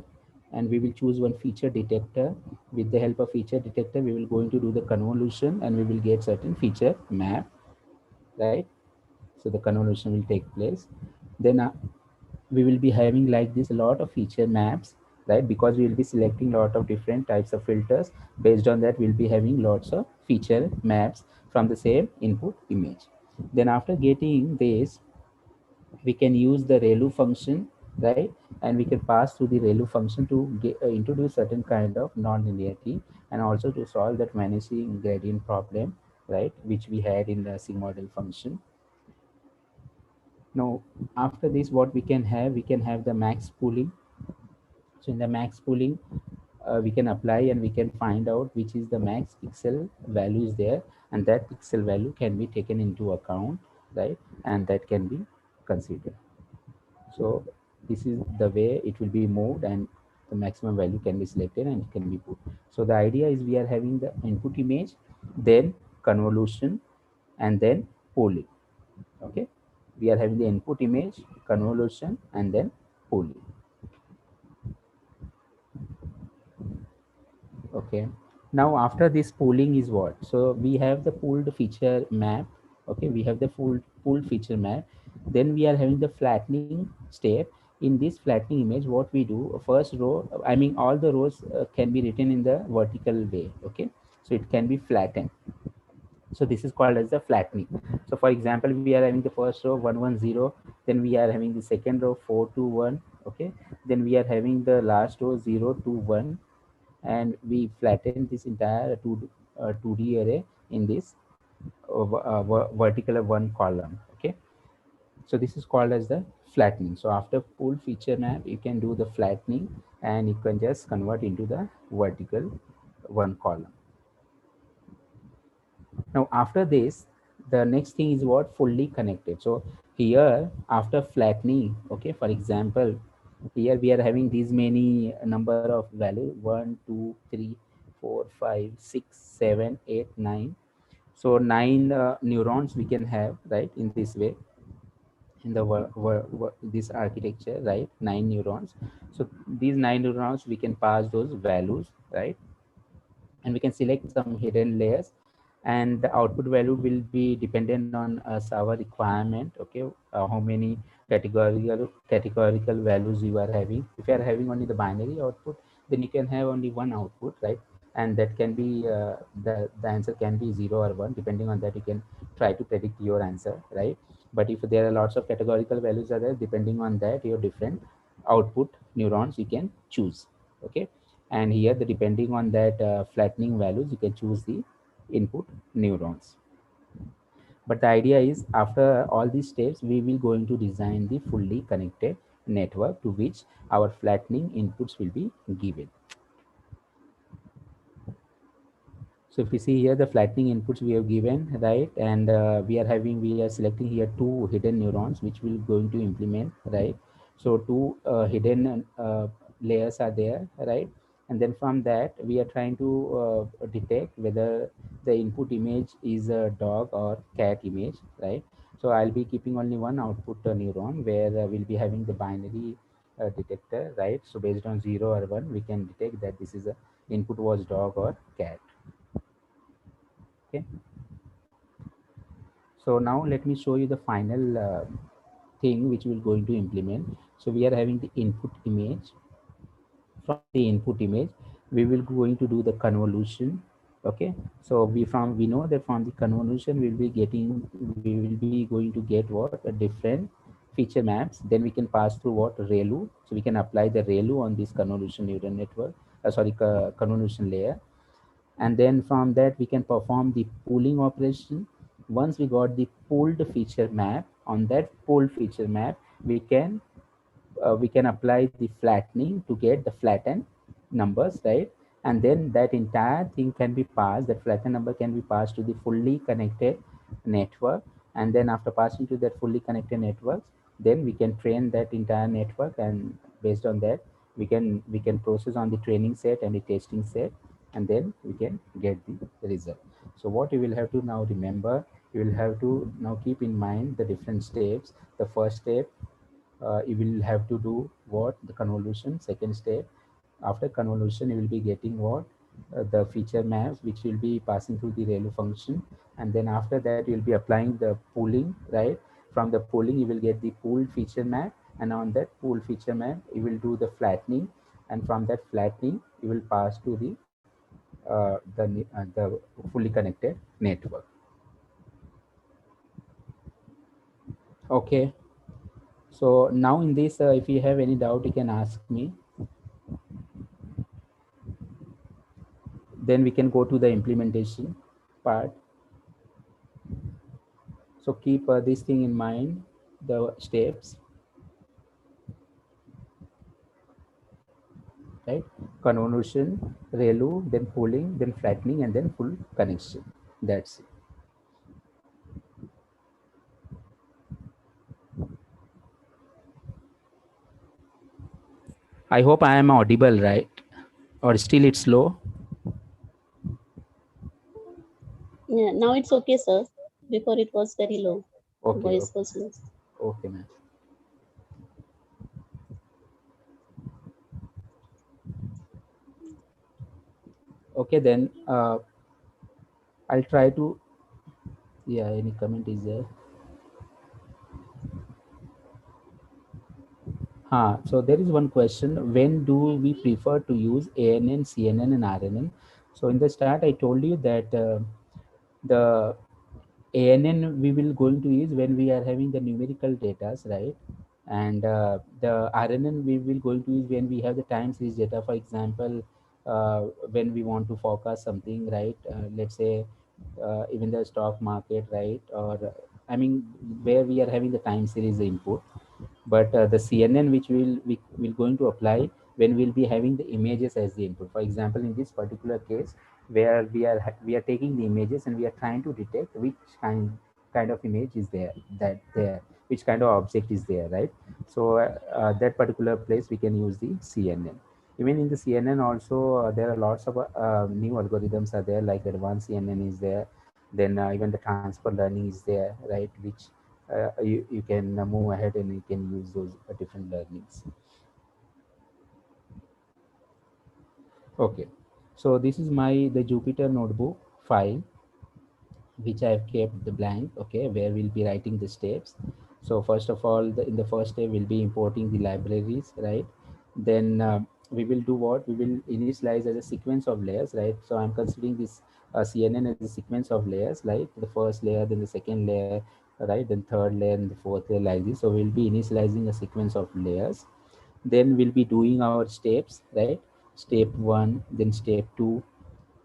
And we will choose one feature detector. With the help of feature detector, we will going to do the convolution, and we will get certain feature map, right? So the convolution will take place. Then we will be having like this a lot of feature maps, right? Because we will be selecting a lot of different types of filters. Based on that, we'll be having lots of feature maps from the same input image. Then after getting this, we can use the ReLU function, right? And we can pass through the ReLU function to introduce certain kind of non-linearity, and also to solve that vanishing gradient problem, right, which we had in the sigmoidal function. Now after this, what we can have the max pooling. So in the max pooling, we can apply, and we can find out which is the max pixel value is there, and that pixel value can be taken into account, right? And that can be considered. So this is the way it will be moved, and the maximum value can be selected and it can be put. So the idea is, we are having the input image, then convolution, and then pooling. Okay, we are having the input image, convolution, and then pooling. Okay, now after this pooling is what? So we have the pooled feature map. Okay, we have the full pooled feature map. Then we are having the flattening step. In this flattening image, what we do, first row, I mean all the rows can be written in the vertical way. Okay, so it can be flattened. So this is called as the flattening. So for example, we are having the first row 110, then we are having the second row 421. Okay, then we are having the last row 021, and we flatten this entire 2D array in this vertical one column. Okay, so this is called as the flattening. So after full feature map, you can do the flattening, and you can just convert into the vertical one column. Now after this, the next thing is what? Fully connected. So here after flattening, okay, for example, here we are having these many number of value 1 2 3 4 5 6 7 8 9. So 9 neurons we can have, right, in this way, in the this architecture, right? 9 neurons. So these 9 neurons we can pass those values, right? And we can select some hidden layers, and the output value will be dependent on our requirement. Okay, how many categorical values you are having. If you are having only the binary output, then you can have only one output, right? And that can be the answer can be 0 or 1. Depending on that, you can try to predict your answer, right? But if there are lots of categorical values are there, depending on that, your different output neurons you can choose. Okay, and here the depending on that flattening values, you can choose the input neurons. But the idea is, after all these steps, we will going to design the fully connected network to which our flattening inputs will be given. So if you see here, the flattening inputs we have given, right? And we are selecting here 2 hidden neurons, which we're going to implement, right? So 2 hidden layers are there, right? And then from that, we are trying to detect whether the input image is a dog or cat image, right? So I'll be keeping only one output neuron, where we'll be having the binary detector, right? So based on 0 or 1, we can detect that this is a input was dog or cat. Okay, so now let me show you the final thing which we're going to implement. So we are having the input image. From the input image, we will going to do the convolution. Okay, so we know that from the convolution we will be going to get what? A different feature maps. Then we can pass through what? ReLU. So we can apply the ReLU on this convolution neural network, convolution layer. And then from that, we can perform the pooling operation. Once we got the pooled feature map, on that pooled feature map, we can apply the flattening to get the flattened numbers, right? And then that entire thing can be passed, that flattened number can be passed to the fully connected network. And then after passing to that fully connected networks, then we can train that entire network, and based on that, we can process on the training set and the testing set, and then we can get the result. So what you will have to now remember, you will have to now keep in mind the different steps. The first step, you will have to do what? The convolution. Second step, after convolution, you will be getting what? The feature maps, which will be passing through the ReLU function. And then after that, you will be applying the pooling, right? From the pooling, you will get the pooled feature map, and on that pooled feature map, you will do the flattening, and from that flattening, you will pass to the fully connected network. Okay, so now in this, if you have any doubt, you can ask me. Then we can go to the implementation part. So keep this thing in mind, the steps, right? Convolution, ReLU, then pooling, then flattening, and then full connection. That's it. I hope I am audible, right? Or still it's low? Yeah, now it's okay, sir. Before it was very low. Okay, Voice okay, was low. okay, ma'am. Okay, then I'll try to. Yeah, any comment is there? So there is one question: when do we prefer to use ANN, CNN, and RNN? So in the start, I told you that the ANN we will going to use when we are having the numerical data, right? And the RNN we will going to use when we have the time series data. For example, when we want to forecast something, right? Let's say even the stock market, right? Or I mean, where we are having the time series input. But the CNN which we will going to apply when we'll be having the images as the input. For example, in this particular case, where we are taking the images and we are trying to detect which kind of image is there, that there, which kind of object is there, right? So that particular place we can use the CNN. Even in the CNN also, there are lots of new algorithms are there, like advanced CNN is there. Then even the transfer learning is there, right? Which you can move ahead and you can use those different learnings. Okay, so this is the Jupyter notebook file which I have kept the blank, okay, where we'll be writing the steps. So first of all, in the first step, we'll be importing the libraries, right? Then we will do what? We will initialize as a sequence of layers, right? So I'm considering this CNN as a sequence of layers, like the first layer, then the second layer, right? Then third layer and the fourth layer, like this. So we'll be initializing a sequence of layers. Then we'll be doing our steps, right? Step one, then step two.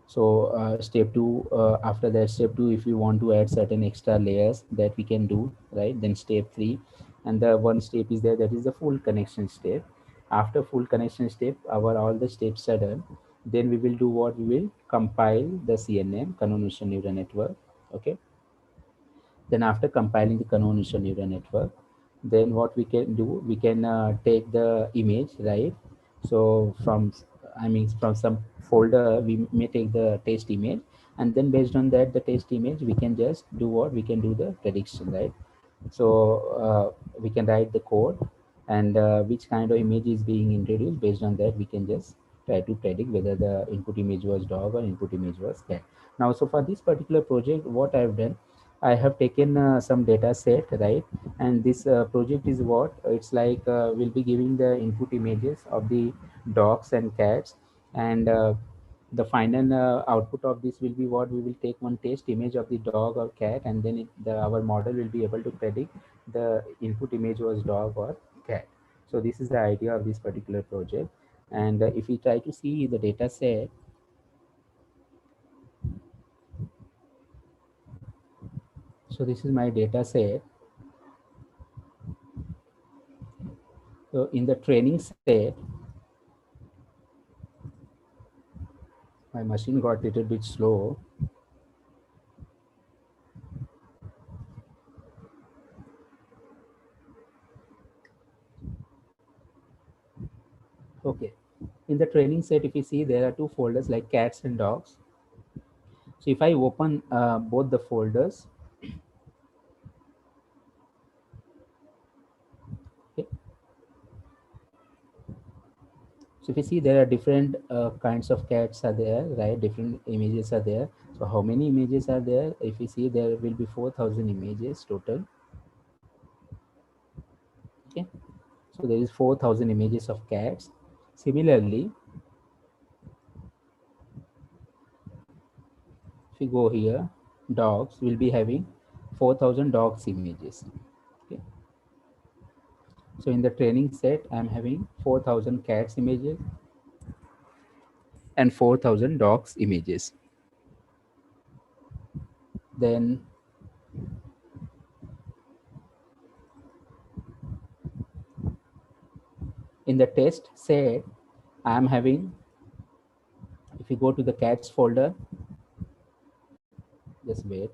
So step two, after that step two, if you want to add certain extra layers, that we can do, right? Then step three, and the one step is there, that is the full connection step. After full connection step, our all the steps are done. Then we will do what? We will compile the CNN, convolutional neural network. Okay. Then after compiling the convolutional neural network, then what we can do, we can take the image, right? So from some folder, we may take the test image, and then based on that, the test image, we can just do what? We can do the prediction, right? So we can write the code, and which kind of image is being introduced. Based on that, we can just try to predict whether the input image was dog or input image was cat. Now, so for this particular project, what I've done, I have taken some data set, right? And this project is what? It's like we'll be giving the input images of the dogs and cats, and the final output of this will be what? We will take one test image of the dog or cat, and then our model will be able to predict the input image was dog or cat. So this is the idea of this particular project. And if we try to see the data set, so this is my data set. So in the training set, my machine got a little bit slow. Okay. In the training set, if you see, there are two folders like cats and dogs. So if I open both the folders, okay. So if you see, there are different kinds of cats are there, right? Different images are there. So how many images are there? If you see, there will be 4,000 images total. Okay. So there is 4,000 images of cats. Similarly, if you go here, dogs will be having 4,000 dogs images. Okay. So in the training set, I'm having 4,000 cats images and 4,000 dogs images. Then in the test set, I'm having, if you go to the cats folder, just wait.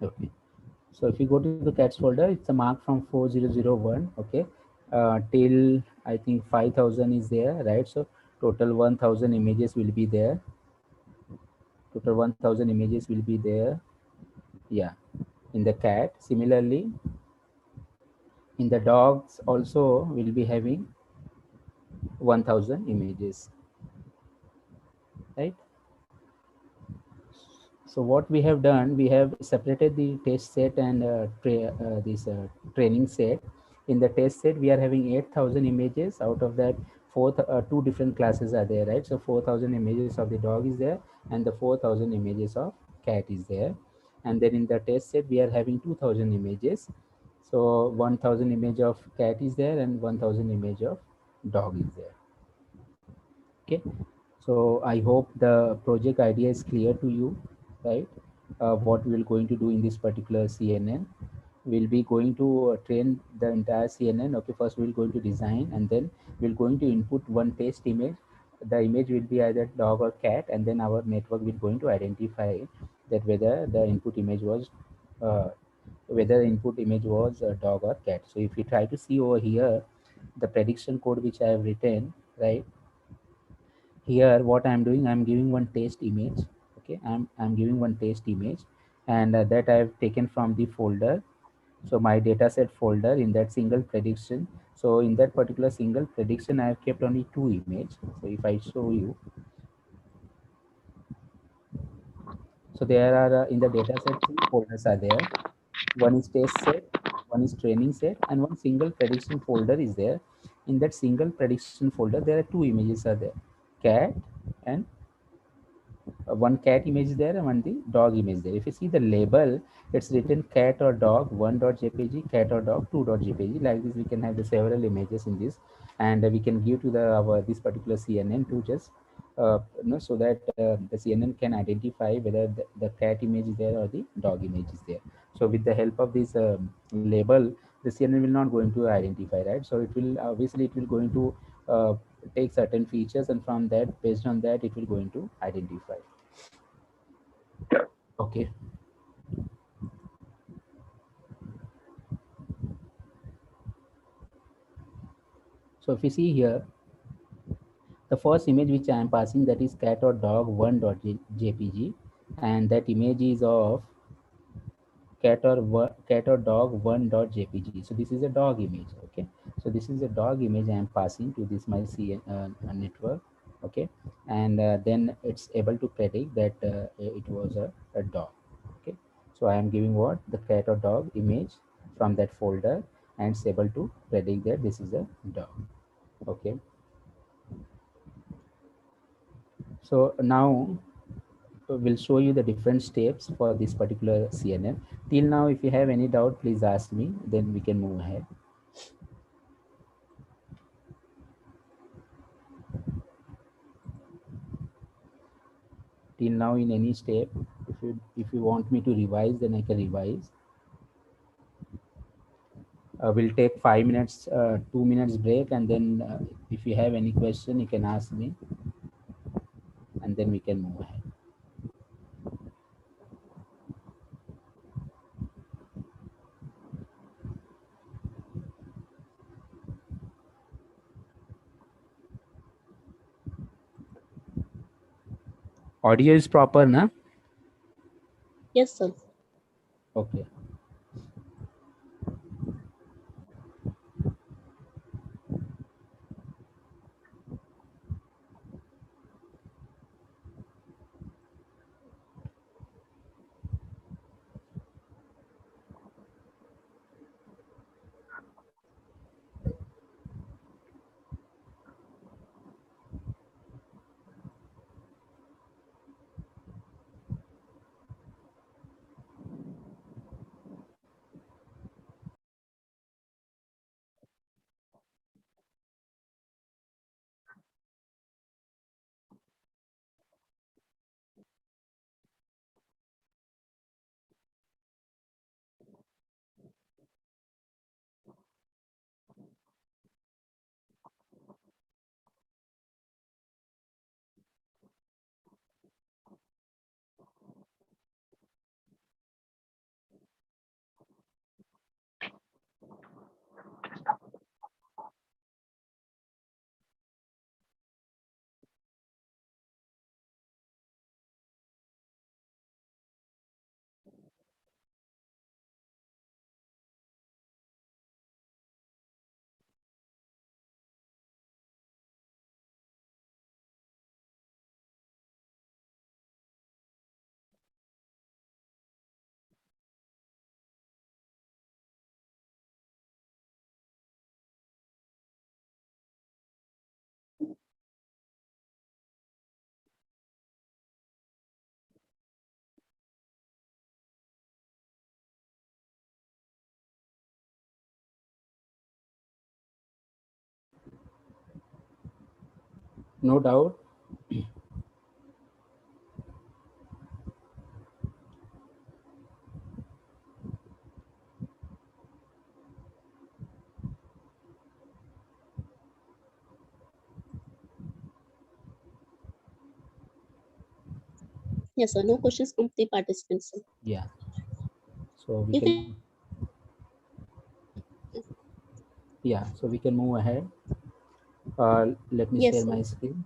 Okay. So if you go to the cats folder, it's a mark from 4001. Okay. Till I think 5,000 is there, right? So total 1,000 images will be there. Total 1,000 images will be there. Yeah. In the cat. Similarly, in the dogs also will be having 1,000 images, right? So what we have done, we have separated the test set and this training set. In the test set, we are having 8,000 images. Out of that, two different classes are there, right? So 4,000 images of the dog is there, and the 4,000 images of cat is there. And then in the test set, we are having 2,000 images. So 1,000 image of cat is there, and 1,000 image of dog is there. Okay, so I hope the project idea is clear to you, right? What we will going to do in this particular CNN, we'll be going to train the entire CNN. Okay, first we're going to design, and then we're going to input one test image. The image will be either dog or cat, and then our network will going to identify that whether the input image was uh, dog or cat. So if you try to see over here, the prediction code which I have written, right? Here what I'm doing, I'm giving one test image. Okay, I'm giving one test image, and that I've taken from the folder. So my dataset folder, in that single prediction, so in that particular single prediction, I have kept only two images. So if I show you, so there are in the dataset two folders are there. One is test set, one is training set, and one single prediction folder is there. In that single prediction folder, there are two images are there, cat and one cat image there and one the dog image there. If you see the label, it's written cat or dog 1.jpg, cat or dog 2.jpg. Like this, we can have the several images in this, and we can give to the our this particular CNN to just so that the CNN can identify whether the cat image is there or the dog image is there. So with the help of this label, the CNN will not going to identify, right? So it will obviously it will going to take certain features, and from that, based on that, it will going to identify. Okay, so if you see here, the first image which I am passing, that is cat or dog 1.jpg, and that image is of cat or dog 1.jpg. So this is a dog image. Okay, so this is a dog image I am passing to this my network. Okay, and then it's able to predict that it was a dog. Okay, so I am giving what the cat or dog image from that folder, and it's able to predict that this is a dog. Okay, so now we'll show you the different steps for this particular CNN. Till now, if you have any doubt, please ask me, then we can move ahead. Till now, in any step, if you want me to revise, then I can revise. We'll take 5 minutes, 2 minutes break, and then if you have any question, you can ask me, and then we can move ahead. Audio is proper, na? Yes, sir. Okay. No doubt. Yes, sir. No questions from the participants, sir. Yeah. So we If can, it, yeah, so we can move ahead. Let me yes, share sir. my screen.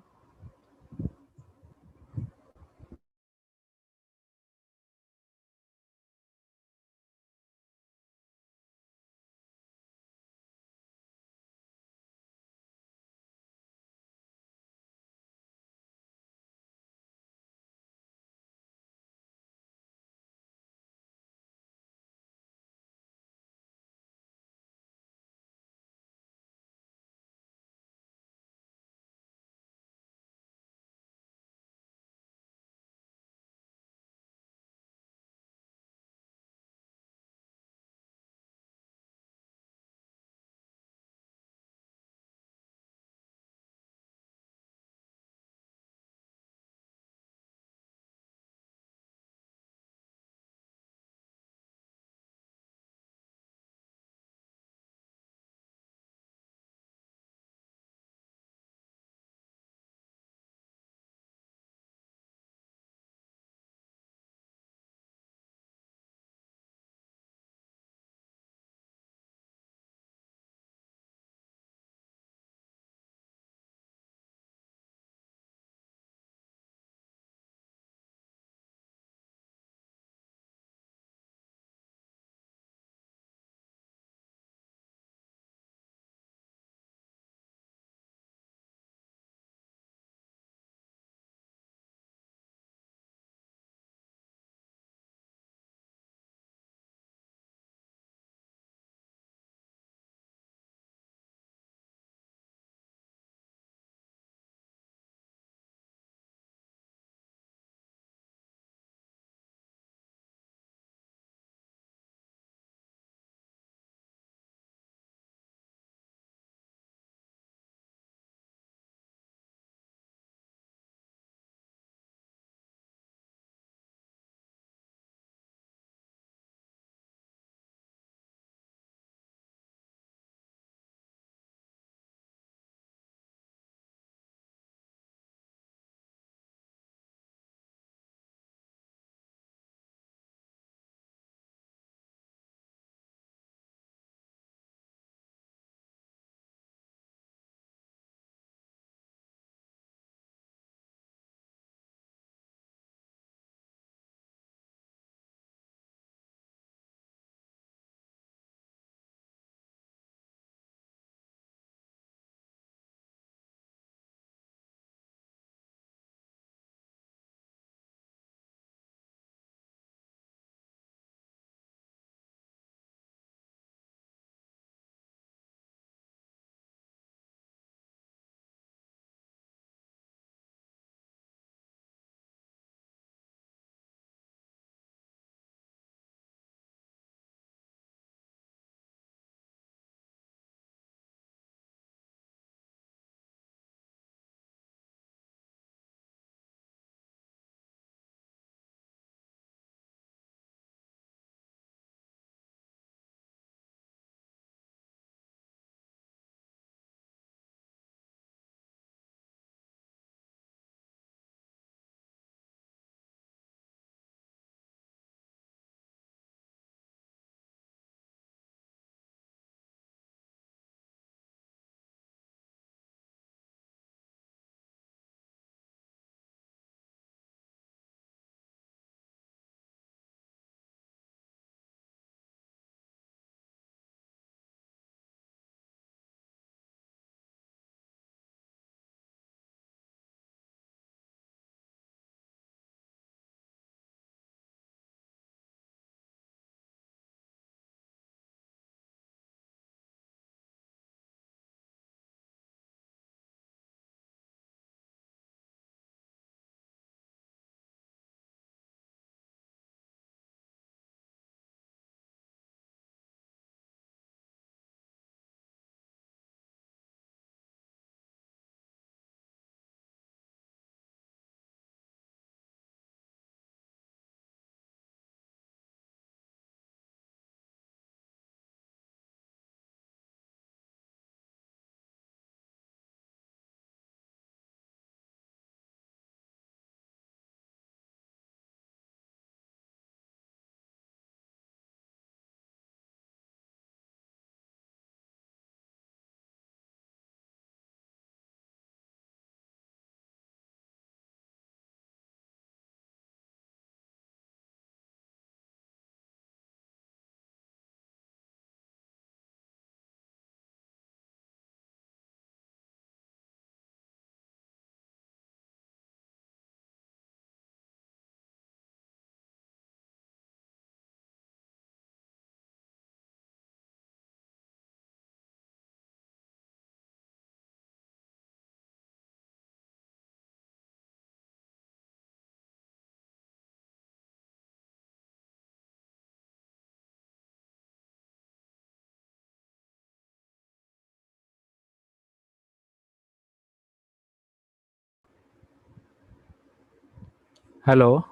Hello.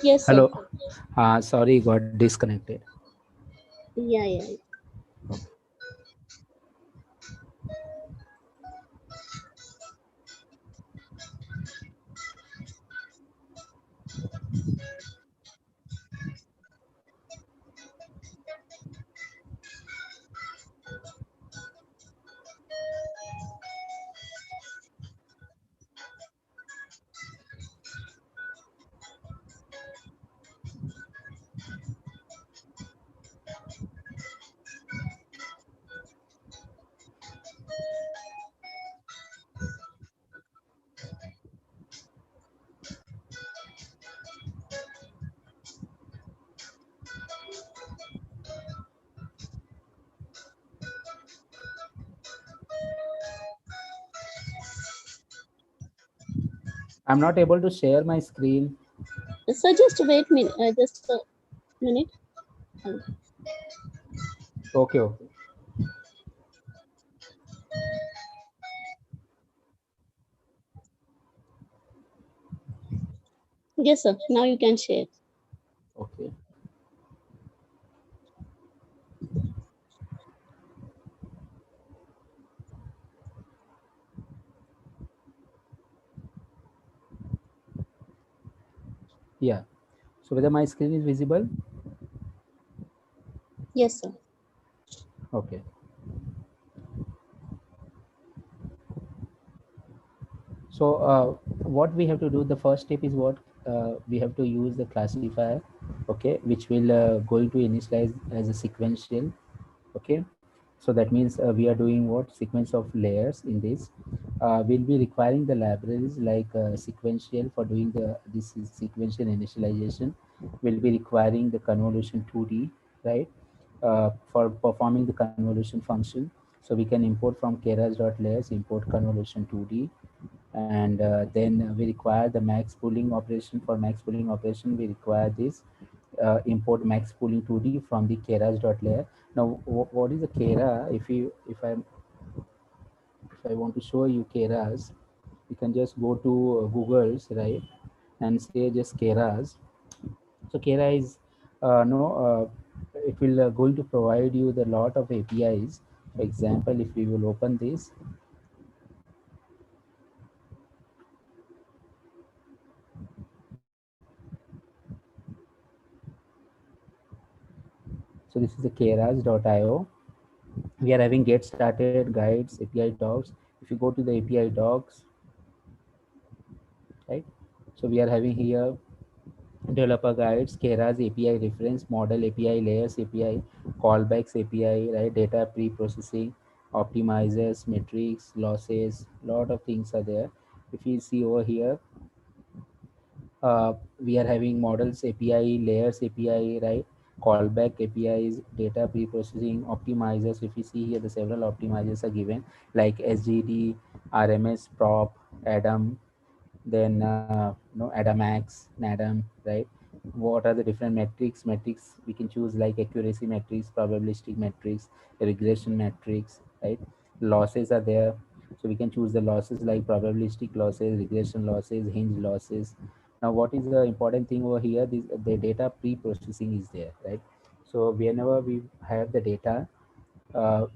Yes, sir. Hello. Sorry, got disconnected. Yeah, yeah. I'm not able to share my screen. So just wait just a minute. Okay, okay. Yes, sir. Now you can share. Okay. Yeah. So whether my screen is visible? Yes, sir. Okay. So what we have to do, the first step is what we have to use the classifier, okay, which will going to initialize as a sequential, okay. So that means we are doing what sequence of layers in this. We'll be requiring the libraries like sequential for doing the this is sequential initialization. We'll be requiring the convolution 2D, right, for performing the convolution function. So we can import from keras.layers, import convolution 2D, and then we require the max pooling operation. For max pooling operation, we require this import max pooling 2D from the keras.layer. Now what is a kera? If I want to show you keras, you can just go to Google's, right, and say just keras. So kera is no it will going to provide you the lot of APIs. For example, if we will open this, so this is the keras.io. We are having get started guides, API docs. If you go to the API docs, right, so we are having here developer guides, keras API reference, model API, layers API, callbacks API, right, data pre-processing, optimizers, metrics, losses, lot of things are there. If you see over here, we are having models API, layers API, right? Callback APIs, data pre-processing, optimizers. If you see here, the several optimizers are given like SGD, RMS, prop, Adam, then no ADAMAX, NADAM, right? What are the different metrics we can choose, like accuracy metrics, probabilistic metrics, regression metrics, right? Losses are there, so we can choose the losses like probabilistic losses, regression losses, hinge losses. Now what is the important thing over here, this the data pre-processing is there, right? So whenever we have the data,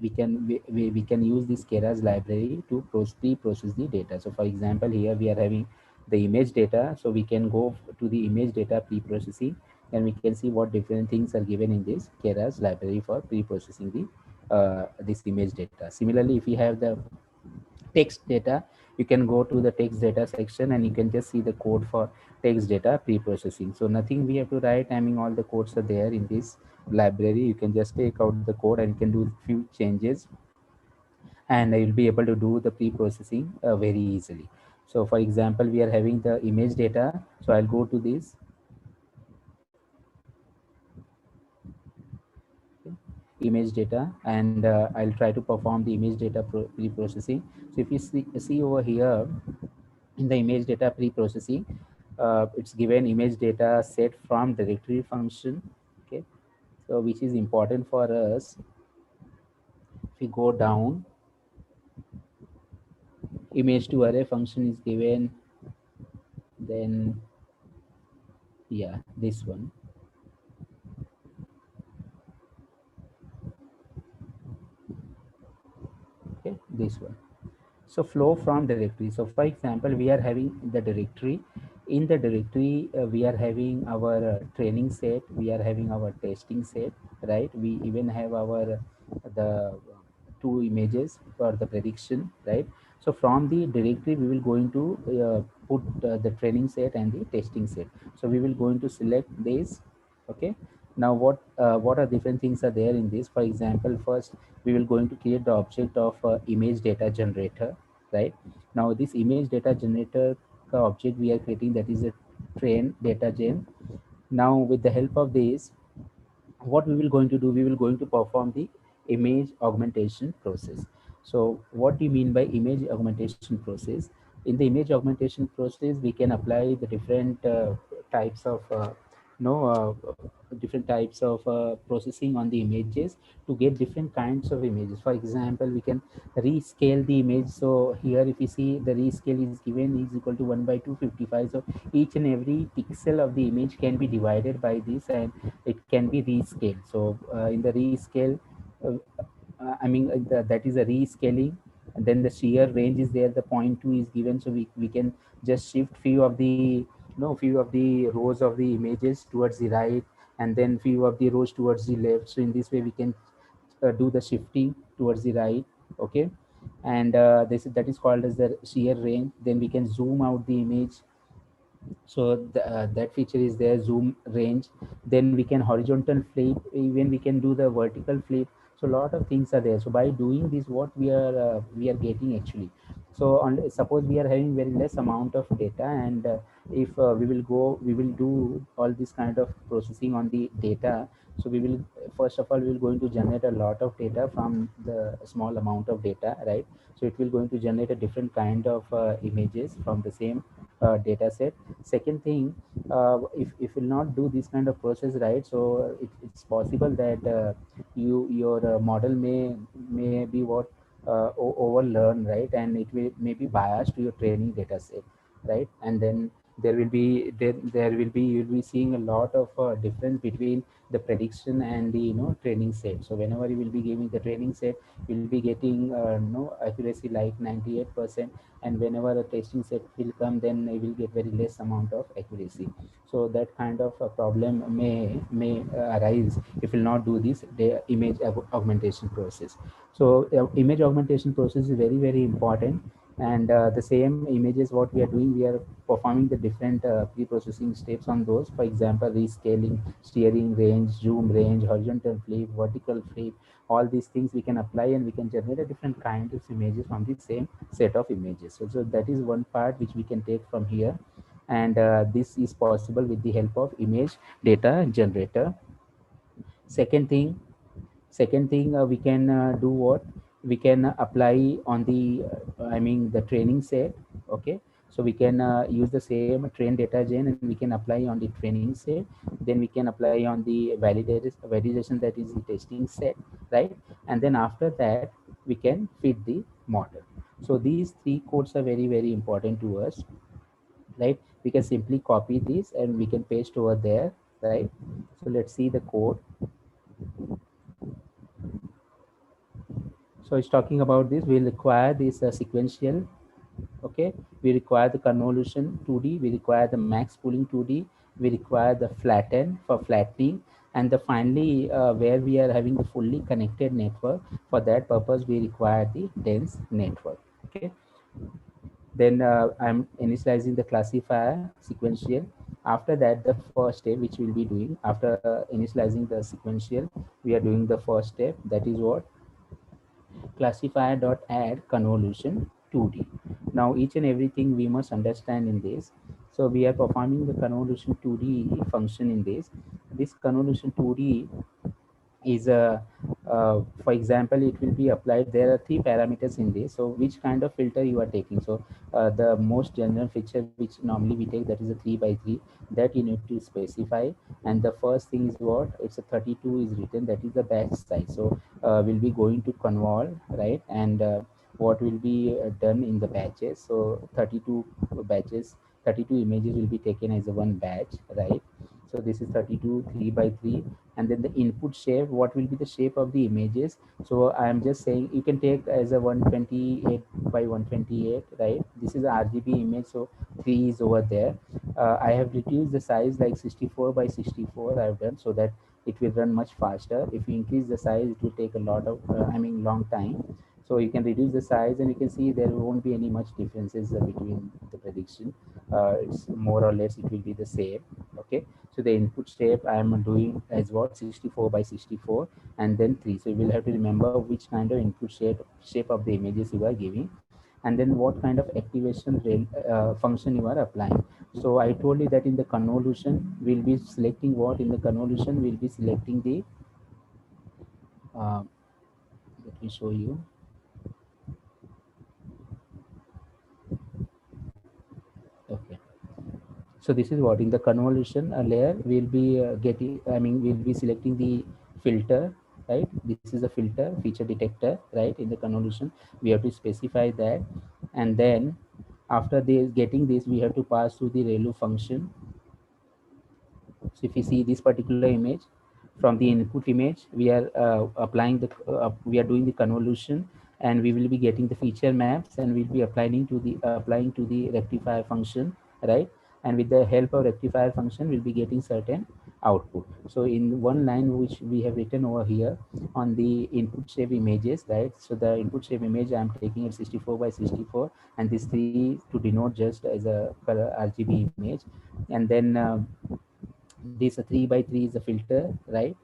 we can use this keras library to pre-process the data. So for example, here we are having the image data, so we can go to the image data pre-processing, and we can see what different things are given in this keras library for pre-processing the this image data. Similarly, if you have the text data, you can go to the text data section and you can just see the code for text data pre-processing. So nothing we have to write, I mean all the codes are there in this library. You can just take out the code and you can do few changes, and you'll be able to do the pre-processing very easily. So for example, we are having the image data, so I'll go to this, okay, image data, and I'll try to perform the image data pre-processing. So if you see over here in the image data pre-processing, it's given image data set from directory function, okay. So which is important for us. If we go down, image to array function is given, Then yeah, this one. Okay, this one. So flow from directory. So for example, we are having the directory. In the directory, we are having our training set, we are having our testing set, right? We even have our the two images for the prediction, right? So from the directory we will going to put the training set and the testing set. So we will going to select this. Okay, now what are different things are there in this? For example, first we will going to create the object of image data generator, right? Now this image data generator object we are creating, that is a train data gen. Now with the help of this, what we will going to do, we will going to perform the image augmentation process. So what do you mean by image augmentation process? In the image augmentation process we can apply the different types of no different types of processing on the images to get different kinds of images. For example, we can rescale the image. So here if you see, the rescale is given is equal to 1 by 255. So each and every pixel of the image can be divided by this and it can be rescaled. So in the rescale, uh, that is a rescaling. And then the shear range is there, the 0.2 is given, so we can just shift few of the few of the rows of the images towards the right, and then few of the rows towards the left. So in this way we can do the shifting towards the right. Okay, and that is called as the shear range. Then we can zoom out the image. So that feature is there, zoom range. Then we can horizontal flip, even we can do the vertical flip. So a lot of things are there. So by doing this, what we are getting actually, so suppose we are having very less amount of data, and if we will do all this kind of processing on the data. So we will, first of all, we will going to generate a lot of data from the small amount of data, right? So it will going to generate a different kind of images from the same data set. Second thing, if will not do this kind of process, right? So it's possible that your model may be what overlearn, right? And it will may be biased to your training data set, right? And then there will be, you'll be seeing a lot of difference between the prediction and the training set. So whenever you will be giving the training set, you'll be getting no accuracy like 98%, and whenever a testing set will come, then it will get very less amount of accuracy. So that kind of a problem may arise if you will not do this the image augmentation process. So image augmentation process is very very important. And the same images what we are doing, we are performing the different pre-processing steps on those. For example, rescaling, steering range, zoom range, horizontal flip, vertical flip, all these things we can apply, and we can generate a different kind of images from the same set of images. So that is one part which we can take from here. And this is possible with the help of image data generator. Second thing second thing we can do what we can apply on the the training set. Okay, so we can use the same train data gen, and we can apply on the training set. Then we can apply on the validation, that is the testing set, right? And then after that we can feed the model. So these three codes are very very important to us, right? We can simply copy this and we can paste over there, right? So let's see the code. So it's talking about this. We'll require this sequential. Okay, we require the convolution 2D. We require the max pooling 2D. We require the flatten for flattening, and the finally where we are having the fully connected network. For that purpose, we require the dense network. Okay. Then I'm initializing the classifier sequential. After that, the first step which we'll be doing after initializing the sequential, we are doing the first step. That is what classifier.add convolution 2D. Now each and everything we must understand in this. So we are performing the convolution 2D function in this. This convolution 2D is a for example, it will be applied. There are three parameters in this. So which kind of filter you are taking? So the most general feature which normally we take, that is a 3 by 3, that you need to specify. And the first thing is what, it's a 32 is written, that is the batch size. So we'll be going to convol, right? And what will be done in the batches. So 32 batches, 32 images will be taken as a one batch, right? So this is 32 3 by 3, and then the input shape, what will be the shape of the images. So I am just saying you can take as a 128 by 128, right? This is a RGB image, so 3 is over there. I have reduced the size like 64 by 64 I have done, so that it will run much faster. If you increase the size, it will take a lot of long time. So you can reduce the size, and you can see there won't be any much differences between the prediction. It's more or less it will be the same. Okay, so the input shape I am doing as what, 64 by 64, and then 3. So you will have to remember which kind of input shape of the images you are giving, and then what kind of activation function you are applying. So I told you that in the convolution we'll be selecting what, in the convolution we'll be selecting the uh, let me show you. Okay, so this is what, in the convolution layer we'll be getting, we'll be selecting the filter, right? This is a filter feature detector, right? In the convolution we have to specify that, and then after this, getting this, we have to pass through the ReLU function. So if you see this particular image, from the input image, we are we are doing the convolution, and we will be getting the feature maps, and we'll be applying to the rectifier function, right? And with the help of rectifier function, we'll be getting certain output. So in one line which we have written over here on the input shape images, right? So the input shape image I'm taking at 64 by 64, and this 3 to denote just as a color RGB image, and then this 3 by 3 is a filter, right?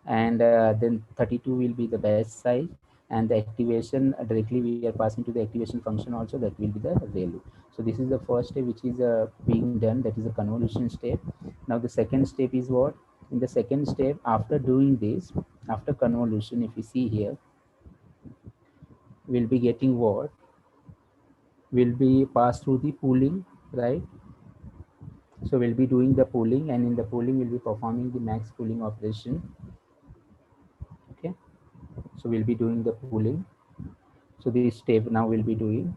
And then 32 will be the best size, and the activation directly we are passing to the activation function also, that will be the ReLU. So this is the first step which is being done, that is a convolution step. Now the second step is what, in the second step after doing this, after convolution, if you see here, we'll be getting what, will be passed through the pooling, right? So we'll be doing the pooling, and in the pooling we'll be performing the max pooling operation. Okay, so we'll be doing the pooling. So this step now we'll be doing.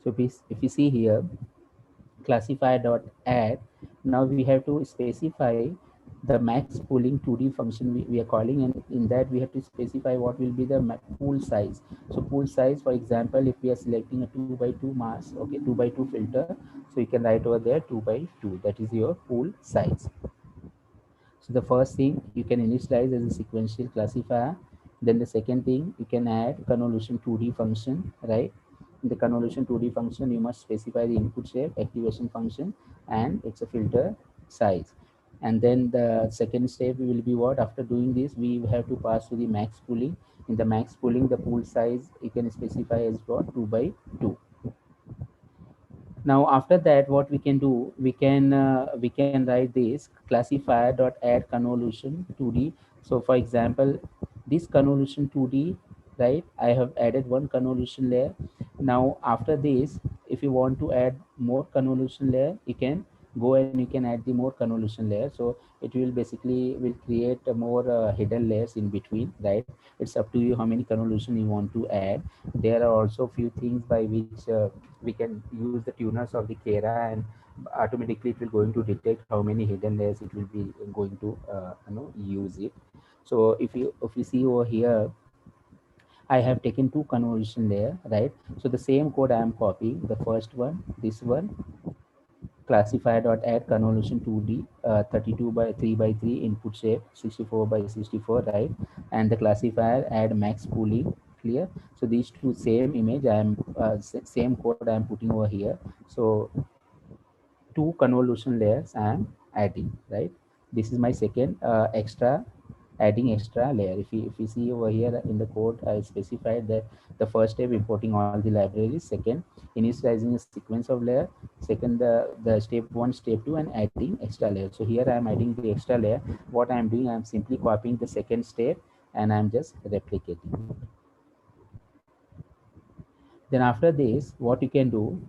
So if you see here, classifier dot add, now we have to specify the max pooling 2D function we are calling, and in that we have to specify what will be the pool size. So pool size, for example, if we are selecting a 2 by 2 mask, okay, 2 by 2 filter, so you can write over there 2 by 2, that is your pool size. So the first thing you can initialize as a sequential classifier. Then the second thing, you can add convolution 2D function, right? In the convolution 2D function, you must specify the input shape, activation function, and it's a filter size. And then the second step will be what? After doing this, we have to pass to the max pooling. In the max pooling, the pool size you can specify as what? 2 by 2. Now after that, what we can do, we can write this classifier dot add convolution 2D. So for example, this convolution 2D, right? I have added one convolution layer. Now after this, if you want to add more convolution layer, you can go and you can add the more convolution layer. So it will basically will create a more hidden layers in between, right? It's up to you how many convolution you want to add. There are also few things by which we can use the tuners of the Kera, and automatically it will going to detect how many hidden layers it will be going to use it. So if you see over here, I have taken two convolution layer, right? So the same code I am copying, the first one, this one, classifier dot add convolution 2D, 32 by 3 by 3 input shape, 64 by 64, right? And the classifier add max pooling, clear? So these two same image I am same code I am putting over here. So two convolution layers I am adding, right? This is my second extra, adding extra layer. If you see over here in the code, I specified that the first step importing all the libraries, second initializing a sequence of layer, second the step 1, step 2, and adding extra layer. So here I am adding the extra layer. What I am doing, I am simply copying the second step and I am just replicating. Then after this, what you can do,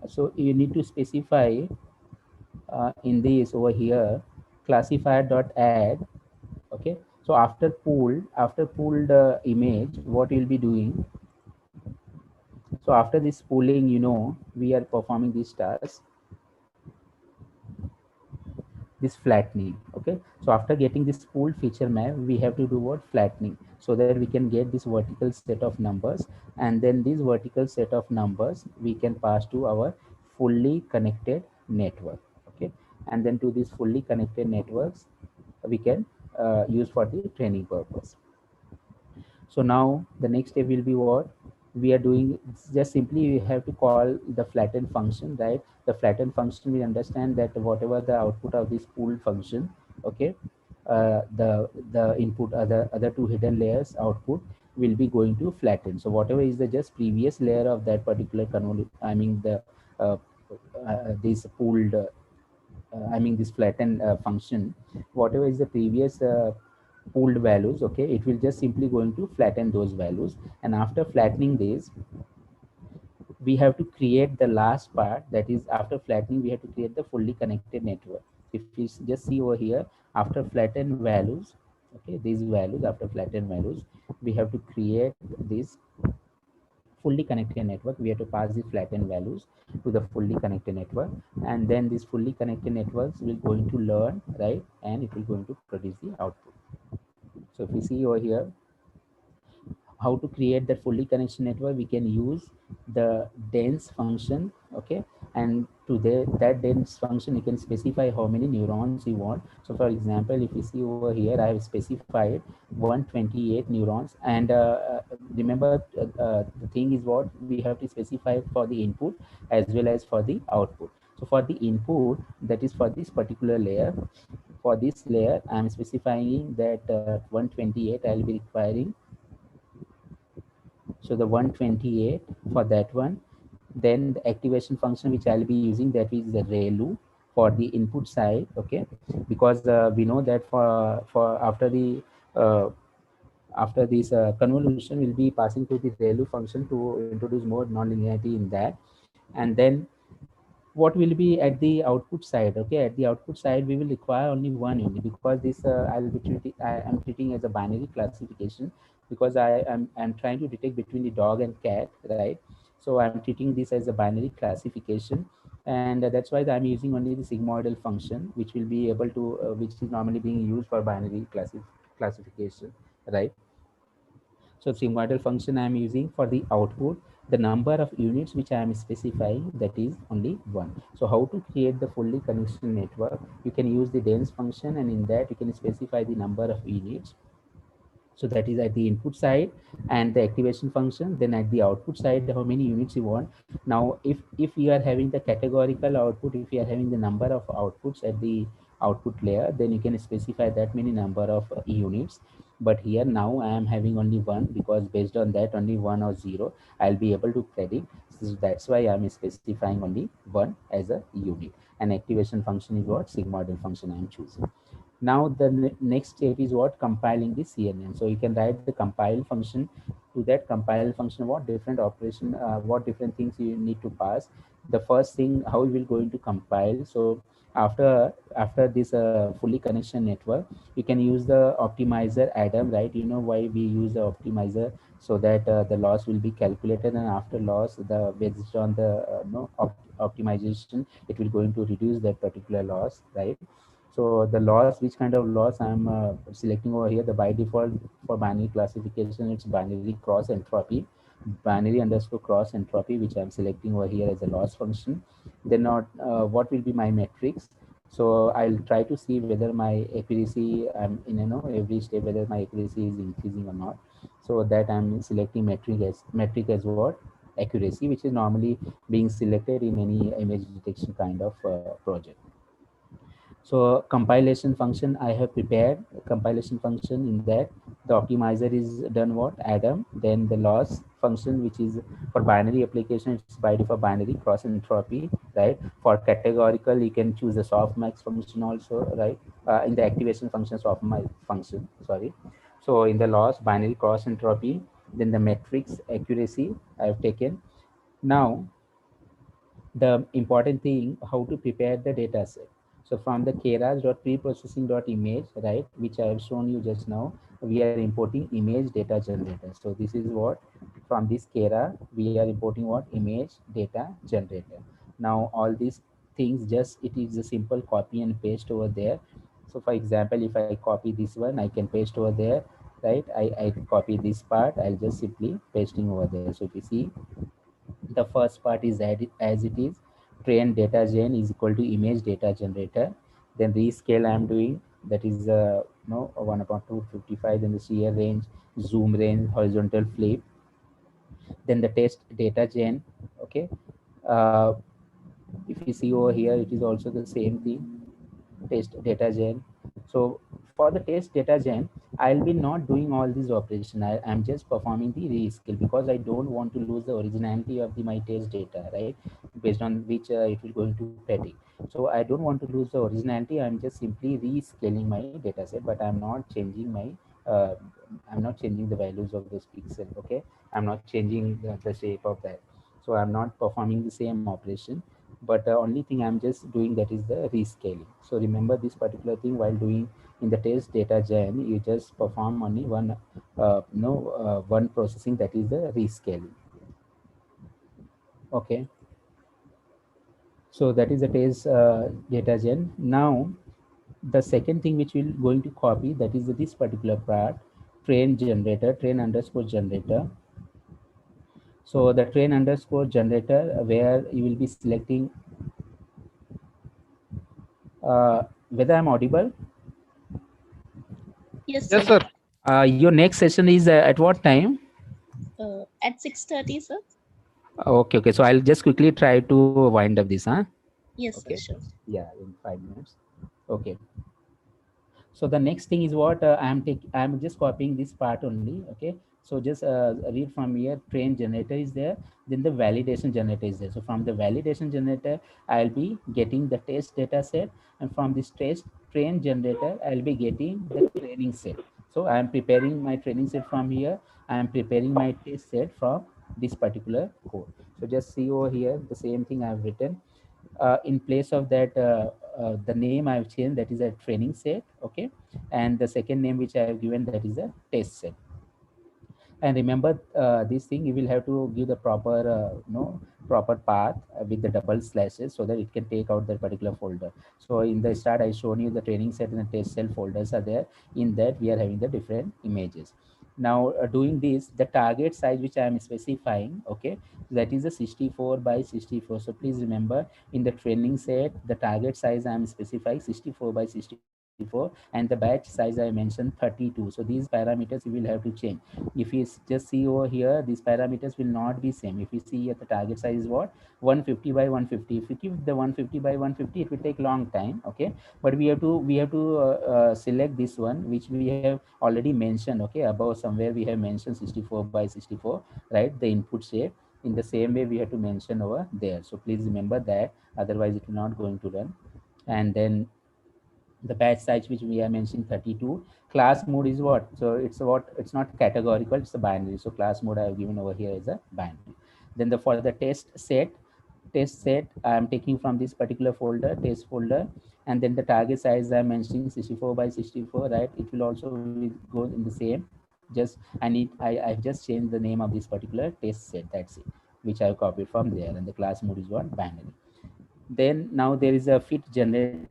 so you need to specify in this over here, classifier dot add. Okay, so after pooled image, what you'll be doing, so after this pooling, we are performing this task. this flattening. Okay, so after getting this pooled feature map, we have to do what? Flattening, so that we can get this vertical set of numbers, and then this vertical set of numbers we can pass to our fully connected network. Okay, and then to these fully connected networks we can use for the training purpose. So now the next step will be what we are doing. It's just simply we have to call the flatten function, right? The flatten function, we understand that whatever the output of this pooled function, okay, the input, other two hidden layers output will be going to flatten. So whatever is the just previous layer of that particular convol, I mean the this pooled I mean this flatten function, whatever is the previous pooled values, okay, it will just simply going to flatten those values. And after flattening this, we have to create the last part, that is after flattening we have to create the fully connected network. If you just see over here, after flatten values, okay, these values, after flatten values, we have to create this fully connected network. We have to pass the flattened values to the fully connected network, and then these fully connected networks will going to learn, right, and it will going to produce the output. So if you see over here how to create that fully connection network, we can use the dense function. Okay, and to that dense function you can specify how many neurons you want. So for example, if you see over here, I have specified 128 neurons, and remember the thing is what we have to specify for the input as well as for the output. So for the input, that is for this particular layer, for this layer I'm specifying that 128 I'll be requiring. So the 128 for that one, then the activation function which I'll be using, that is the ReLU for the input side. Okay, because we know that for uh, after this convolution will be passing to the ReLU function to introduce more nonlinearity in that. And then what will be at the output side? Okay, at the output side we will require only one unit, because this I am treating as a binary classification, because I'm trying to detect between the dog and cat, right? So I'm treating this as a binary classification, and that's why I'm using only the sigmoidal function, which will be able to which is normally being used for binary classification, right? So sigmoidal function I am using for the output. The number of units which I am specifying, that is only one. So how to create the fully connection network? You can use the dense function, and in that you can specify the number of units. So that is at the input side, and the activation function. Then at the output side, how many units you want. Now if you are having the categorical output, if you are having the number of outputs at the output layer, then you can specify that many number of units. But here now I am having only one, because based on that only one or zero I'll be able to predict. So that's why I'm specifying only one as a unit. And activation function is what? Sigmoidal function I'm choosing. Now the next step is what? Compiling the CNN. So you can write the compile function. To that compile function, what different operation, what different things you need to pass. The first thing, how you will going to compile. So after this fully connection network, you can use the optimizer Adam, right? You know why we use the optimizer? So that the loss will be calculated, and after loss, the based on the no optimization, it will going to reduce that particular loss, right? So the loss, which kind of loss I'm selecting over here, the by default for binary classification, it's binary cross entropy, binary underscore cross entropy, which I'm selecting over here as a loss function. Then not what will be my metrics. So I'll try to see whether my accuracy, in every step, whether my accuracy is increasing or not. So that I'm selecting metric as what? Accuracy, which is normally being selected in any image detection kind of project. So compilation function I have prepared a compilation function. In that the optimizer is done what? Adam. Then the loss function, which is for binary application, it's by default binary cross entropy, right? For categorical you can choose the softmax function also, right? In the activation function, softmax function, sorry. So in the loss, binary cross entropy, then the metrics accuracy I have taken. Now the important thing, how to prepare the data set. So from the keras.preprocessing.image, right, which I have shown you just now, we are importing image data generator. So this is what, from this kera we are importing what? Image data generator. Now all these things, just it is a simple copy and paste over there. So for example, if I copy this one, I can paste over there, right? I copy this part, I'll just simply pasting over there. So if you see, the first part is as it is, train data gen is equal to image data generator. Then rescale I'm doing, that is no 1 upon 255. Then the shear range, zoom range, horizontal flip. Then the test data gen. Okay, uh, if you see over here, it is also the same thing, test data gen. So for the test data gen, I'll be not doing all these operation. I'm just performing the rescale because I don't want to lose the originality of my test data, right? Based on which it will going to predict. So I don't want to lose the originality. I'm just simply rescaling my data set, but uh, I'm not changing the values of those pixels. Okay, I'm not changing the shape of that. So I'm not performing the same operation, but the only thing I'm just doing, that is the rescaling. So remember this particular thing while doing in the test data gen, you just perform only one no one processing, that is the rescaling. Okay, so that is the test data gen. Now the second thing which we're going to copy, that is this particular part, train generator, train underscore generator. So the train underscore generator, where you will be selecting whether I'm audible. Yes, Yes, sir. sir. Your next session is at what time? At 6:30, sir. Okay, okay. So I'll just quickly try to wind up this, huh? Yes, sir. Okay. Sure. Yeah, in 5 minutes. Okay. So the next thing is what I'm just copying this part only. Okay. So just read from here. Train generator is there. Then the validation generator is there. So from the validation generator, I'll be getting the test data set, and from this test train generator, I'll be getting the training set. So I'm preparing my training set from here. I'm preparing my test set from this particular code. So just see over here the same thing I've written. In place of that, the name I've changed, that is a training set. Okay, and the second name which I have given, that is a test set. And remember this thing, you will have to give the proper proper path with the double slashes, so that it can take out that particular folder. So in the start I shown you the training set and the test cell folders are there. In that we are having the different images. Now doing this, the target size which I am specifying, okay, that is a 64 by 64. So please remember, in the training set the target size I am specifying 64 by 64, and the batch size I mentioned 32. So these parameters you will have to change. If you just see over here, these parameters will not be same. If you see at the target size is what, 150 by 150. If you keep the 150 by 150, it will take long time. Okay, but we have to select this one which we have already mentioned. Okay, above somewhere we have mentioned 64 by 64, right? The input shape, in the same way we have to mention over there. So please remember that, otherwise it will not going to run. And then the batch size which we are mentioning 32. Class mode is what, so it's not categorical, it's a binary. So class mode I have given over here is a binary. Then the for the test set I am taking from this particular folder, test folder. And then the target size I am mentioning 64 by 64, right? It will also go in the same. Just I've just changed the name of this particular test set, that's it, which I have copied from there. And the class mode is what, binary. Then now there is a fit generator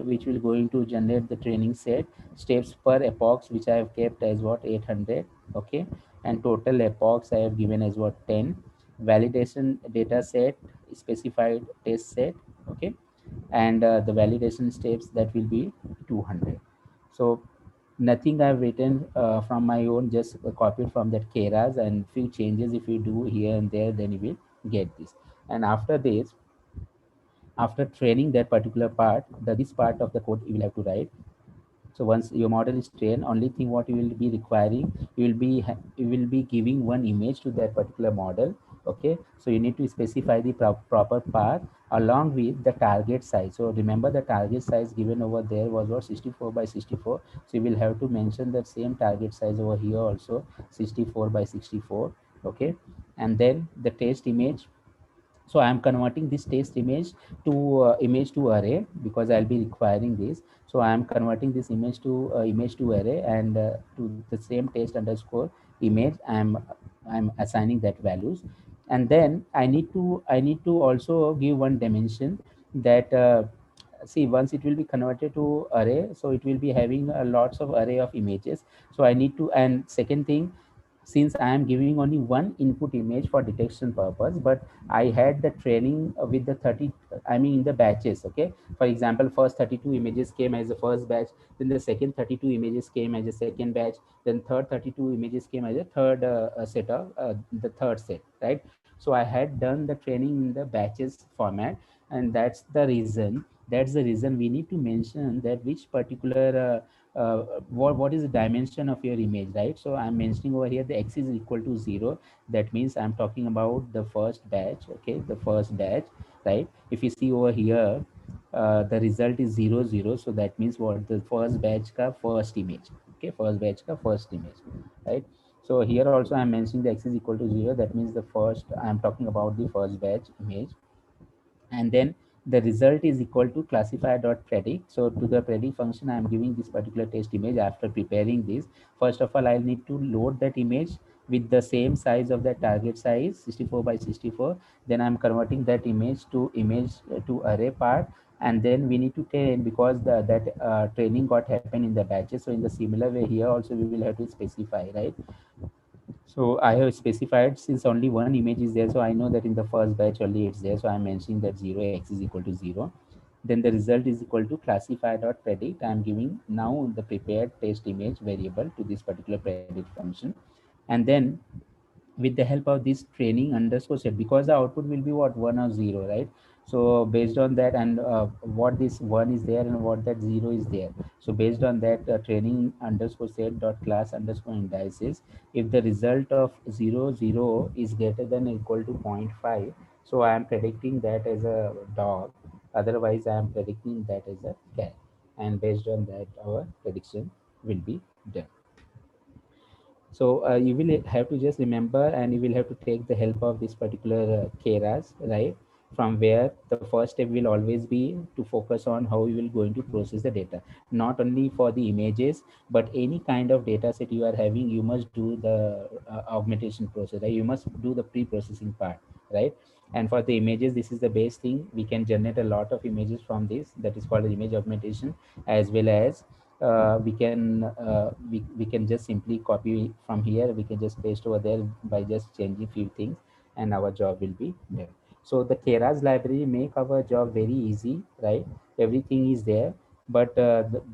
which will going to generate the training set. Steps per epochs which I have kept as what, 800. Okay, and total epochs I have given as what, 10. Validation data set, specified test set. Okay, and the validation steps, that will be 200. So nothing I've written from my own, just copied from that keras, and few changes if you do here and there, then you will get this. And after this, after training that particular part, this part of the code you will have to write. So once your model is trained, only thing what you will be requiring, you will be giving one image to that particular model. Okay, so you need to specify the proper path along with the target size. So remember the target size given over there was what, 64 by 64. So you will have to mention that same target size over here also, 64 by 64. Okay, and then the test image. So I am converting this test image to array, because I'll be requiring this. So I am converting this image to array, and to the same test underscore image I'm assigning that values. And then I need to also give one dimension. that see, once it will be converted to array, so it will be having lots of array of images. So I need to, and second thing, since I am giving only one input image for detection purpose, but I had the training with the 30, I mean in the batches. Okay, for example, first 32 images came as the first batch, then the second 32 images came as a second batch, then third 32 images came as a third set of the third set, right? So I had done the training in the batches format, and that's the reason we need to mention that which particular what is the dimension of your image, right? So I'm mentioning over here the x is equal to 0. That means I'm talking about the first batch. Okay, the first batch, right? If you see over here, the result is 0 0, so that means what, the first batch ka first image. Okay, first batch ka first image, right? So here also I'm mentioning the x is equal to 0. That means the first, I'm talking about the first batch image. And then the result is equal to classifier.predict. So to the predict function, I am giving this particular test image. After preparing this, first of all, I'll need to load that image with the same size of the target size, 64 by 64. Then I'm converting that image to array part. And then we need to train, because that training got happened in the batches. So in the similar way here also we will have to specify, right? So I have specified, since only one image is there, so I know that in the first batch only it's there. So I'm mentioning that 0x is equal to 0. Then the result is equal to classifier.predict. I'm giving now the prepared test image variable to this particular predict function. And then with the help of this training underscore set, because the output will be what, 1 or 0, right? So based on that, and what this 1 is there and what that 0 is there, so based on that, training underscore set dot class underscore indices, if the result of 0 0 is greater than or equal to 0.5, so I am predicting that as a dog, otherwise I am predicting that as a cat, and based on that our prediction will be done. So you will have to just remember, and you will have to take the help of this particular keras, right? From where the first step will always be to focus on how you will going to process the data, not only for the images, but any kind of data set you are having, you must do the augmentation process, right? You must do the pre-processing part, right? And for the images, this is the base thing. We can generate a lot of images from this, that is called image augmentation, as well as we can just simply copy from here, we can just paste over there by just changing few things, and our job will be done. So the keras library make our job very easy, right? Everything is there, but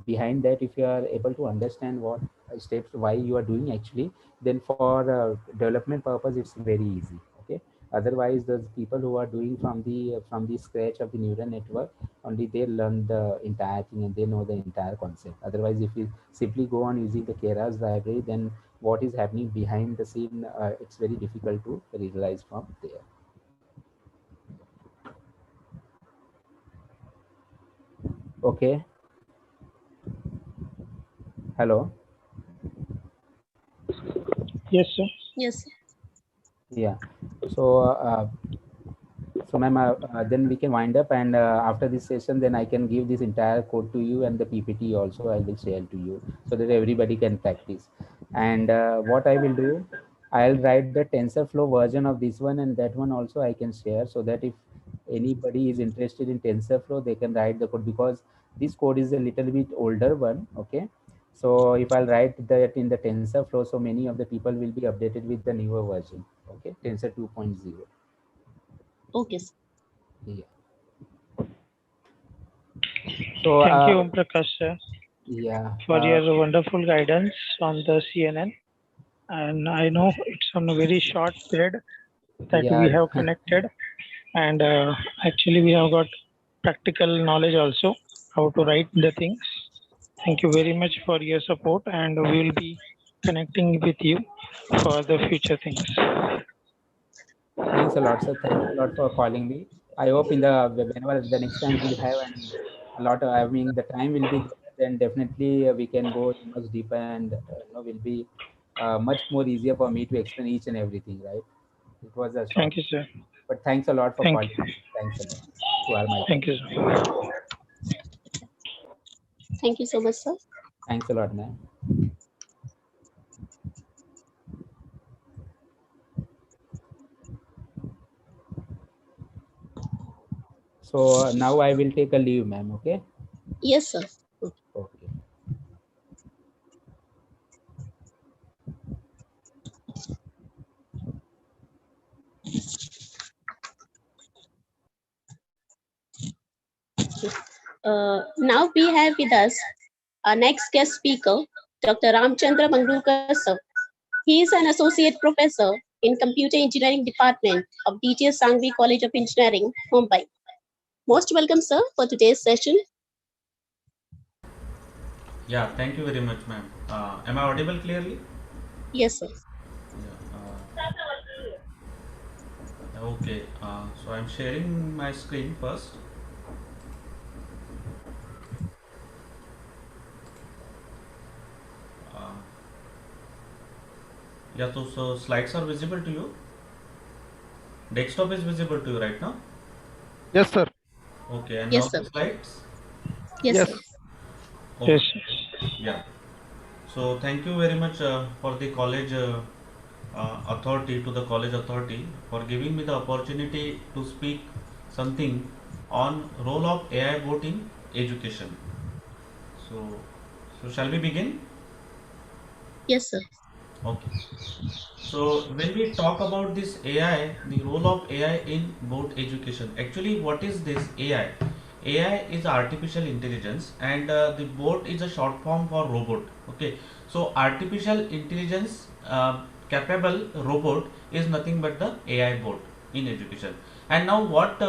behind that, if you are able to understand what steps why you are doing actually, then for development purpose it's very easy. Okay, otherwise the people who are doing from the scratch of the neural network, only they learn the entire thing and they know the entire concept. Otherwise, if you simply go on using the keras library, then what is happening behind the scene, it's very difficult to realize from there. Okay, hello. Yes, sir. Yes. Yeah, so so ma'am, then we can wind up, and after this session, then I can give this entire code to you, and the PPT also I will share to you, so that everybody can practice. And what I will do, I'll write the TensorFlow version of this one, and that one also I can share, so that if anybody is interested in TensorFlow, they can write the code, because this code is a little bit older one. Okay, so if I'll write that in the TensorFlow, so many of the people will be updated with the newer version. Okay, Tensor 2.0. Okay, sir. Yeah. So, Thank you, Om Prakash, sir, yeah, for your wonderful guidance on the CNN. And I know it's on a very short period that we yeah, have connected, and actually we have got practical knowledge also how to write the things. Thank you very much for your support, and we will be connecting with you for the future things. thanks a lot, sir. Thanks a lot for calling me. I hope in the whenever the next time we'll have a lot of, I mean, the time will be there, then definitely we can go much deeper, and will be much more easier for me to explain each and everything, right? It was a short, Thank you, sir. but thanks a lot for Thank calling. you. Thanks a lot to all my Thank friends. you, sir. Thank you so much, sir. Thanks a lot, man. So now I will take a leave, ma'am. Okay. Yes, sir. Okay. Now we have with us our next guest speaker, Dr. Ramchandra Mangrulkar, sir. He is an associate professor in Computer Engineering Department of DTS Sangvi College of Engineering, Mumbai. Most welcome, sir, for today's session. Yeah, thank you very much, ma'am. Am I audible clearly? Yes, sir. Yeah. Okay. So I'm sharing my screen first. Uh, yeah. So slides are visible to you. Desktop is visible to you right now. Yes, sir. Okay. And now Yes, the sir. slides. Yes, Yes. sir. Okay. Yes. Yeah. So thank you very much for the college authority to the college authority for giving me the opportunity to speak something on role of AI bot in education. So, so shall we begin? Yes, sir. Okay. So when we talk about this AI, the role of AI in both education, actually what is this AI? AI is artificial intelligence and the bot is a short form for robot. Okay. So artificial intelligence capable robot is nothing but the AI bot in education. And now what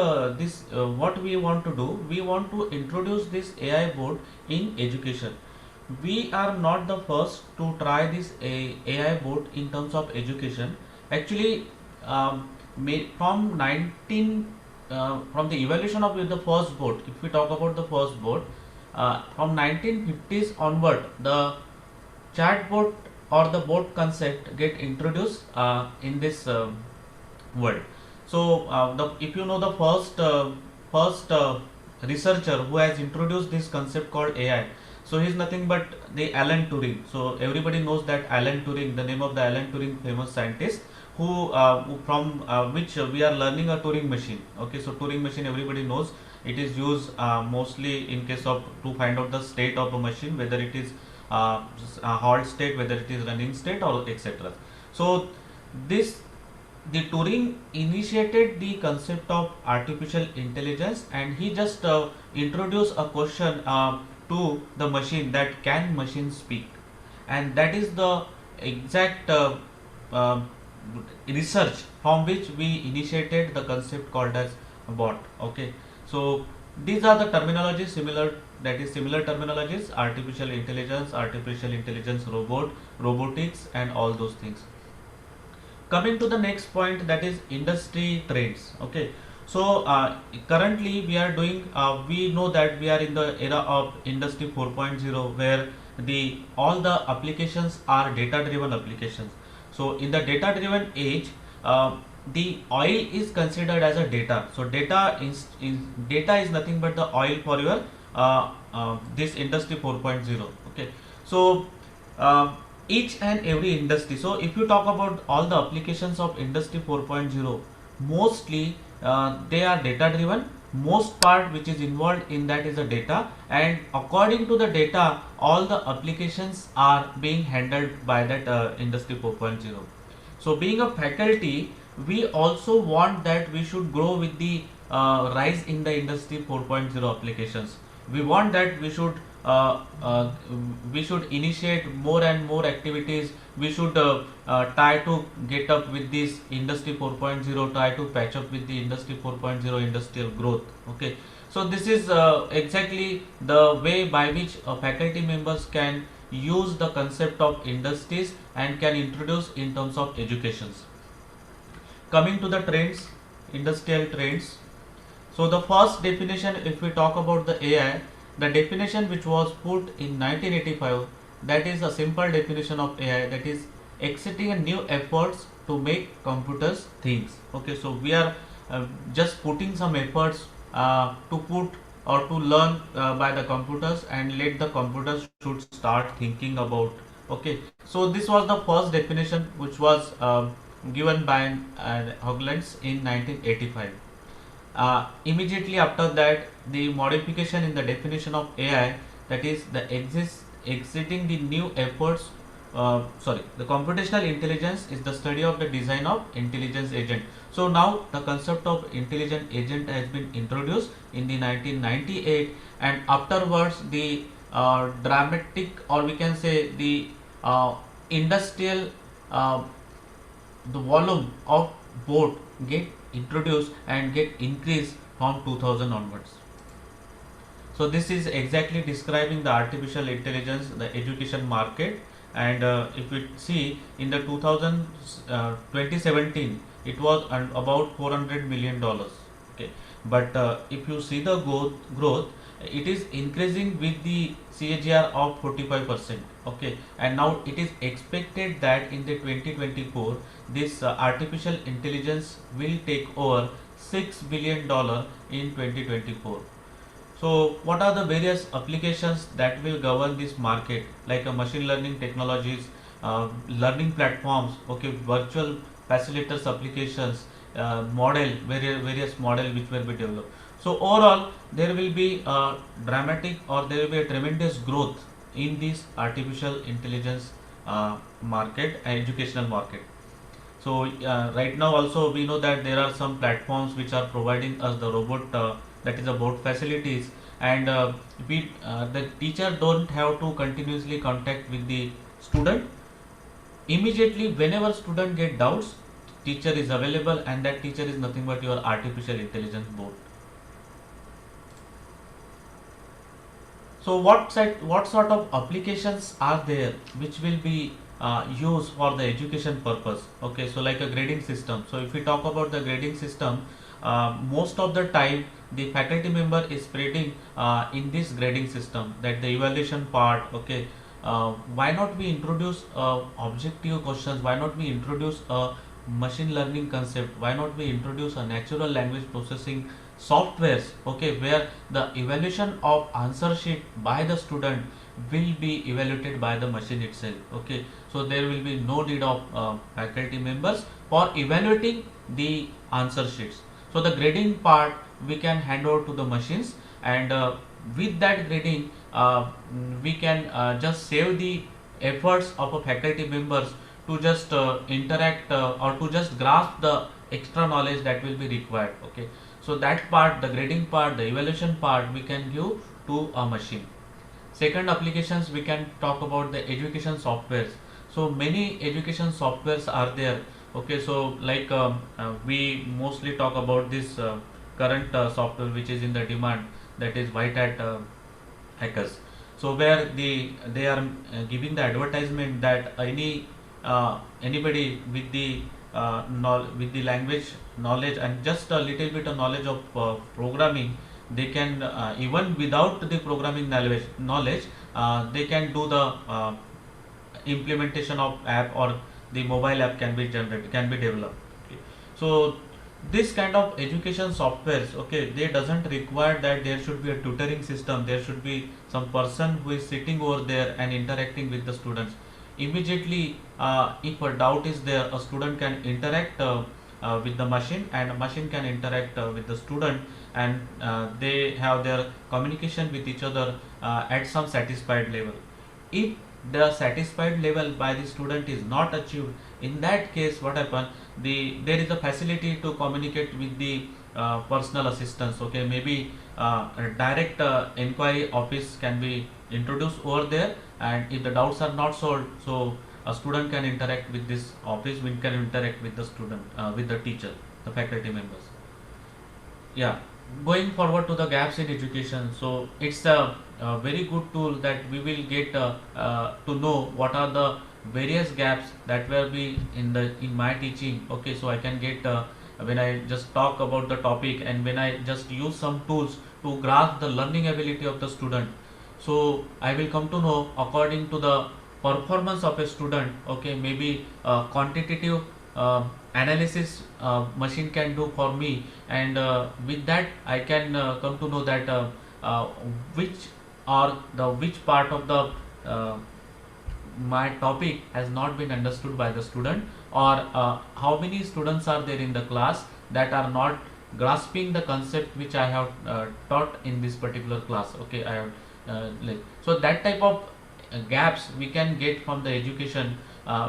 we want to do? We want to introduce this AI bot in education. We are not the first to try this AI board in terms of education. Actually, from 19 from the evaluation of the first board, if we talk about the first board, from 1950s onward, the chatbot or the bot concept get introduced in this world. So, if you know the first researcher who has introduced this concept called AI, so he's nothing but the Alan Turing. So everybody knows that Alan Turing, the name of the Alan Turing, famous scientist, who from which we are learning a Turing machine. Okay, so Turing machine everybody knows it is used mostly in case of to find out the state of a machine, whether it is a halt state, whether it is running state, or etc. So this the Turing initiated the concept of artificial intelligence, and he just introduced a question to the machine, that can machine speak, and that is the exact uh, research from which we initiated the concept called as bot. Okay, so these are the terminologies similar, that is similar terminologies: artificial intelligence robot, robotics, and all those things. Coming to the next point, that is industry trends. Okay, so currently we are doing we know that we are in the era of industry 4.0, where the all the applications are data driven applications. So in the data driven age, the oil is considered as a data. So data is nothing but the oil for your this industry 4.0. Okay, so uh, each and every industry, so if you talk about all the applications of industry 4.0, mostly they are data driven. Most part which is involved in that is the data, and according to the data all the applications are being handled by that industry 4.0. So being a faculty, we also want that we should grow with the rise in the industry 4.0 applications. We want that we should initiate more and more activities. We should try to get up with this industry 4.0, try to patch up with the industry 4.0 industrial growth. Okay, so this is exactly the way by which faculty members can use the concept of industries and can introduce in terms of educations. Coming to the trends, industrial trends. So the first definition, if we talk about the AI, the definition which was put in 1985, that is a simple definition of AI, that is exciting a new efforts to make computers things. Okay, so we are just putting some efforts to put or to learn by the computers, and let the computers should start thinking about. Okay, so this was the first definition which was given by Hoglands in 1985. Immediately after that, the modification in the definition of AI, that is the exiting the new efforts. The computational intelligence is the study of the design of intelligence agent. So now the concept of intelligent agent has been introduced in the 1998, and afterwards the dramatic, or we can say the industrial, uh, the volume of board get introduced and get increased from 2000 onwards. So this is exactly describing the artificial intelligence, the education market. And if we see in the 2017, it was about $400 million. Okay, but if you see the growth, it is increasing with the CAGR of 45%. Okay, and now it is expected that in the 2024, this artificial intelligence will take over $6 billion in 2024. So, what are the various applications that will govern this market, like machine learning technologies, learning platforms, okay, virtual facilitators applications, various model which will be developed. So, overall, there will be a dramatic, or there will be a tremendous growth in this artificial intelligence market, educational market. So right now also we know that there are some platforms which are providing us the robot, that is about facilities, and the teacher don't have to continuously contact with the student. Immediately whenever student get doubts, teacher is available, and that teacher is nothing but your artificial intelligence bot. So what sort of applications are there which will be used for the education purpose? Okay, so like a grading system. So if we talk about the grading system, most of the time the faculty member is spreading in this grading system, that the evaluation part. Okay, why not we introduce objective questions? Why not we introduce a machine learning concept? Why not we introduce a natural language processing softwares, okay, where the evaluation of answer sheet by the student will be evaluated by the machine itself. Okay, so there will be no need of faculty members for evaluating the answer sheets. So the grading part we can hand over to the machines, and with that grading we can just save the efforts of a faculty members to just interact or to just grasp the extra knowledge that will be required. Okay, so that part, the grading part, the evaluation part, we can give to a machine. Second applications, we can talk about the education softwares. So many education softwares are there. Okay, so like we mostly talk about this current software which is in the demand, that is white hat hackers. So where they are giving the advertisement that anybody with the with the language knowledge and just a little bit of knowledge of programming, they can even without the programming knowledge, they can do the implementation of app, or the mobile app can be generated, can be developed. Okay. So this kind of education softwares, okay, they doesn't require that there should be a tutoring system, there should be some person who is sitting over there and interacting with the students. Immediately if a doubt is there, a student can interact with the machine, and a machine can interact with the student, and they have their communication with each other at some satisfied level. If the satisfied level by the student is not achieved, in that case what happen, there is a facility to communicate with the personal assistance. Okay, maybe a direct inquiry office can be introduced over there, and if the doubts are not solved, so a student can interact with this office, we can interact with the student, with the teacher, the faculty members. Yeah, going forward to the gaps in education, so it's a very good tool that we will get to know what are the various gaps that will be in my teaching. Okay, so I can get when I just talk about the topic, and when I just use some tools to grasp the learning ability of the student, so I will come to know according to the performance of a student. Okay, maybe quantitative analysis machine can do for me, and with that I can come to know that which which part of the my topic has not been understood by the student, or how many students are there in the class that are not grasping the concept which I have taught in this particular class. Okay, I have like, so that type of gaps we can get from the education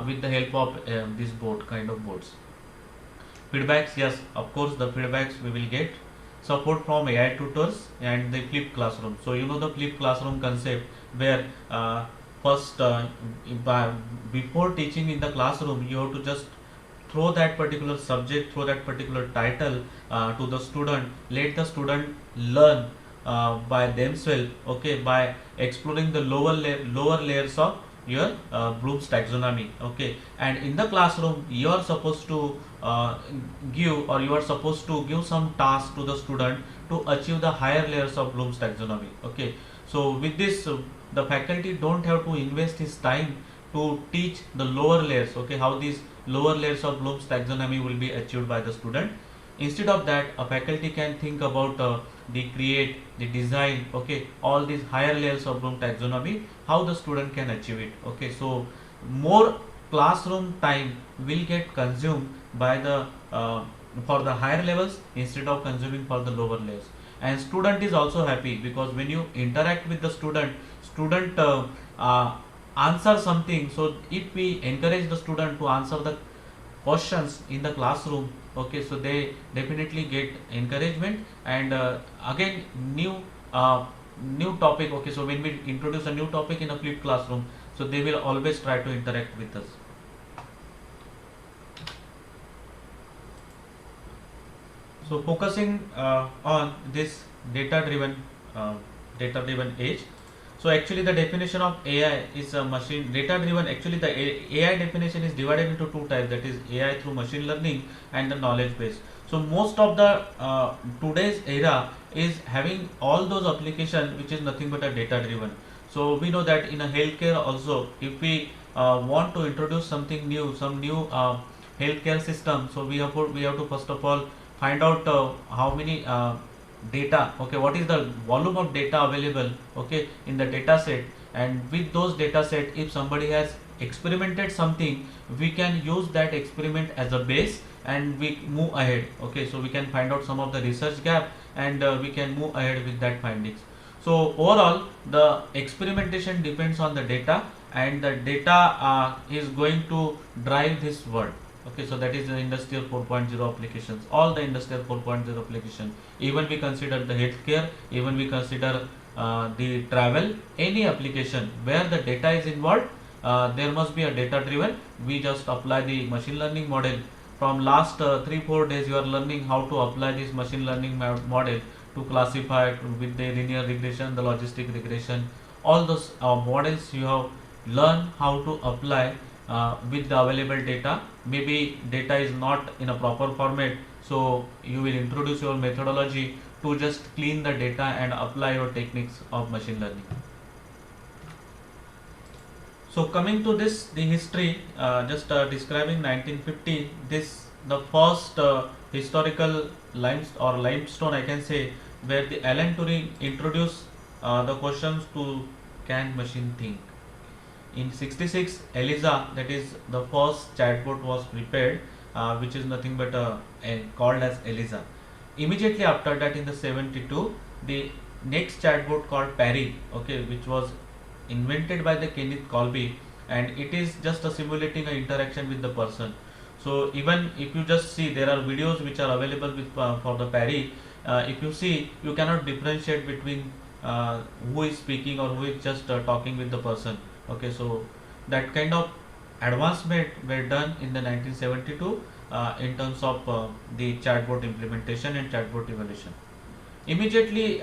with the help of this board kind of boards. Feedbacks, yes, of course, the feedbacks we will get. Support from AI tutors and the flipped classroom. So you know the flipped classroom concept where first before teaching in the classroom, you have to just throw that particular subject, throw that particular title to the student. Let the student learn by themselves. Okay, by exploring the lower layers of your Bloom's taxonomy. Okay, and in the classroom you are supposed to give, or you are supposed to give some task to the student to achieve the higher layers of Bloom's taxonomy. Okay, so with this the faculty don't have to invest his time to teach the lower layers. Okay, how these lower layers of Bloom's taxonomy will be achieved by the student. Instead of that, a faculty can think about the create, the design, okay, all these higher layers of Bloom taxonomy, how the student can achieve it. Okay, so more classroom time will get consumed by the for the higher levels instead of consuming for the lower layers. And student is also happy because when you interact with the student answer something. So if we encourage the student to answer the questions in the classroom, okay, so they definitely get encouragement. And again, new topic. Okay, so when we introduce a new topic in a flipped classroom, so they will always try to interact with us. So focusing on this data driven age. So actually the definition of AI is a machine data driven. Actually the AI definition is divided into two types, that is AI through machine learning and the knowledge base. So most of the today's era is having all those applications which is nothing but a data driven. So we know that in a healthcare also, if we want to introduce something new, some new healthcare system, so we have to first of all find out how many data, okay, what is the volume of data available, okay, in the data set. And with those data set, if somebody has experimented something, we can use that experiment as a base and we move ahead. Okay, so we can find out some of the research gap and we can move ahead with that findings. So overall the experimentation depends on the data, and the data is going to drive this world. Okay, so that is the industrial 4.0 applications, all the industrial 4.0 application. Even we consider the healthcare, even we consider the travel, any application where the data is involved, there must be a data driven. We just apply the machine learning model. From last 3-4 days you are learning how to apply this machine learning model to classify with the linear regression, the logistic regression, all those models you have learned how to apply with the available data. Maybe data is not in a proper format, so you will introduce your methodology to just clean the data and apply your techniques of machine learning. So coming to this, the history, just describing 1950, this the first historical limestone I can say, where the Alan Turing introduced the questions to can machine think. In 66, ELIZA, that is the first chatbot was prepared, which is nothing but called as ELIZA. Immediately after that, in the 72, the next chatbot called Parry, okay, which was invented by the Kenneth Colby, and it is just a simulating an interaction with the person. So even if you just see, there are videos which are available with for the Parry. If you see, you cannot differentiate between who is speaking or who is just talking with the person. Okay, so that kind of advancement were done in the 1972 in terms of the chatbot implementation and chatbot evolution. Immediately,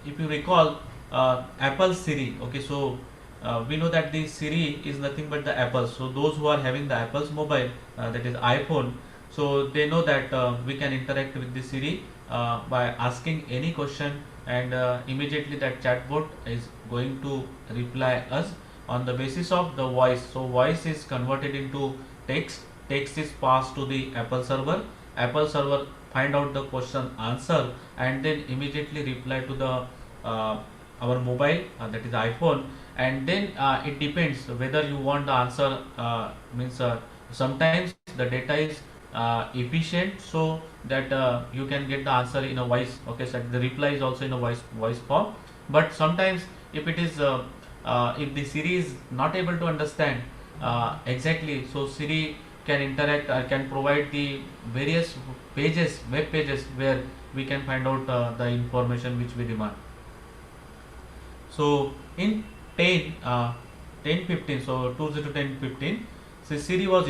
if you recall, Apple Siri. Okay, so we know that the Siri is nothing but the Apple. So those who are having the Apple's mobile, that is iPhone, so they know that we can interact with the Siri by asking any question, and immediately that chatbot is going to reply us on the basis of the voice. So voice is converted into text, text is passed to the Apple server, Apple server find out the question answer and then immediately reply to the our mobile, that is iPhone. And then it depends whether you want the answer, means sometimes the data is efficient, so that you can get the answer in a voice. Okay, so the reply is also in a voice form. But sometimes if it is if the Siri is not able to understand exactly, so Siri can interact or can provide the various pages, web pages, where we can find out the information which we demand. So in 10 1015, so 2010-15, so Siri was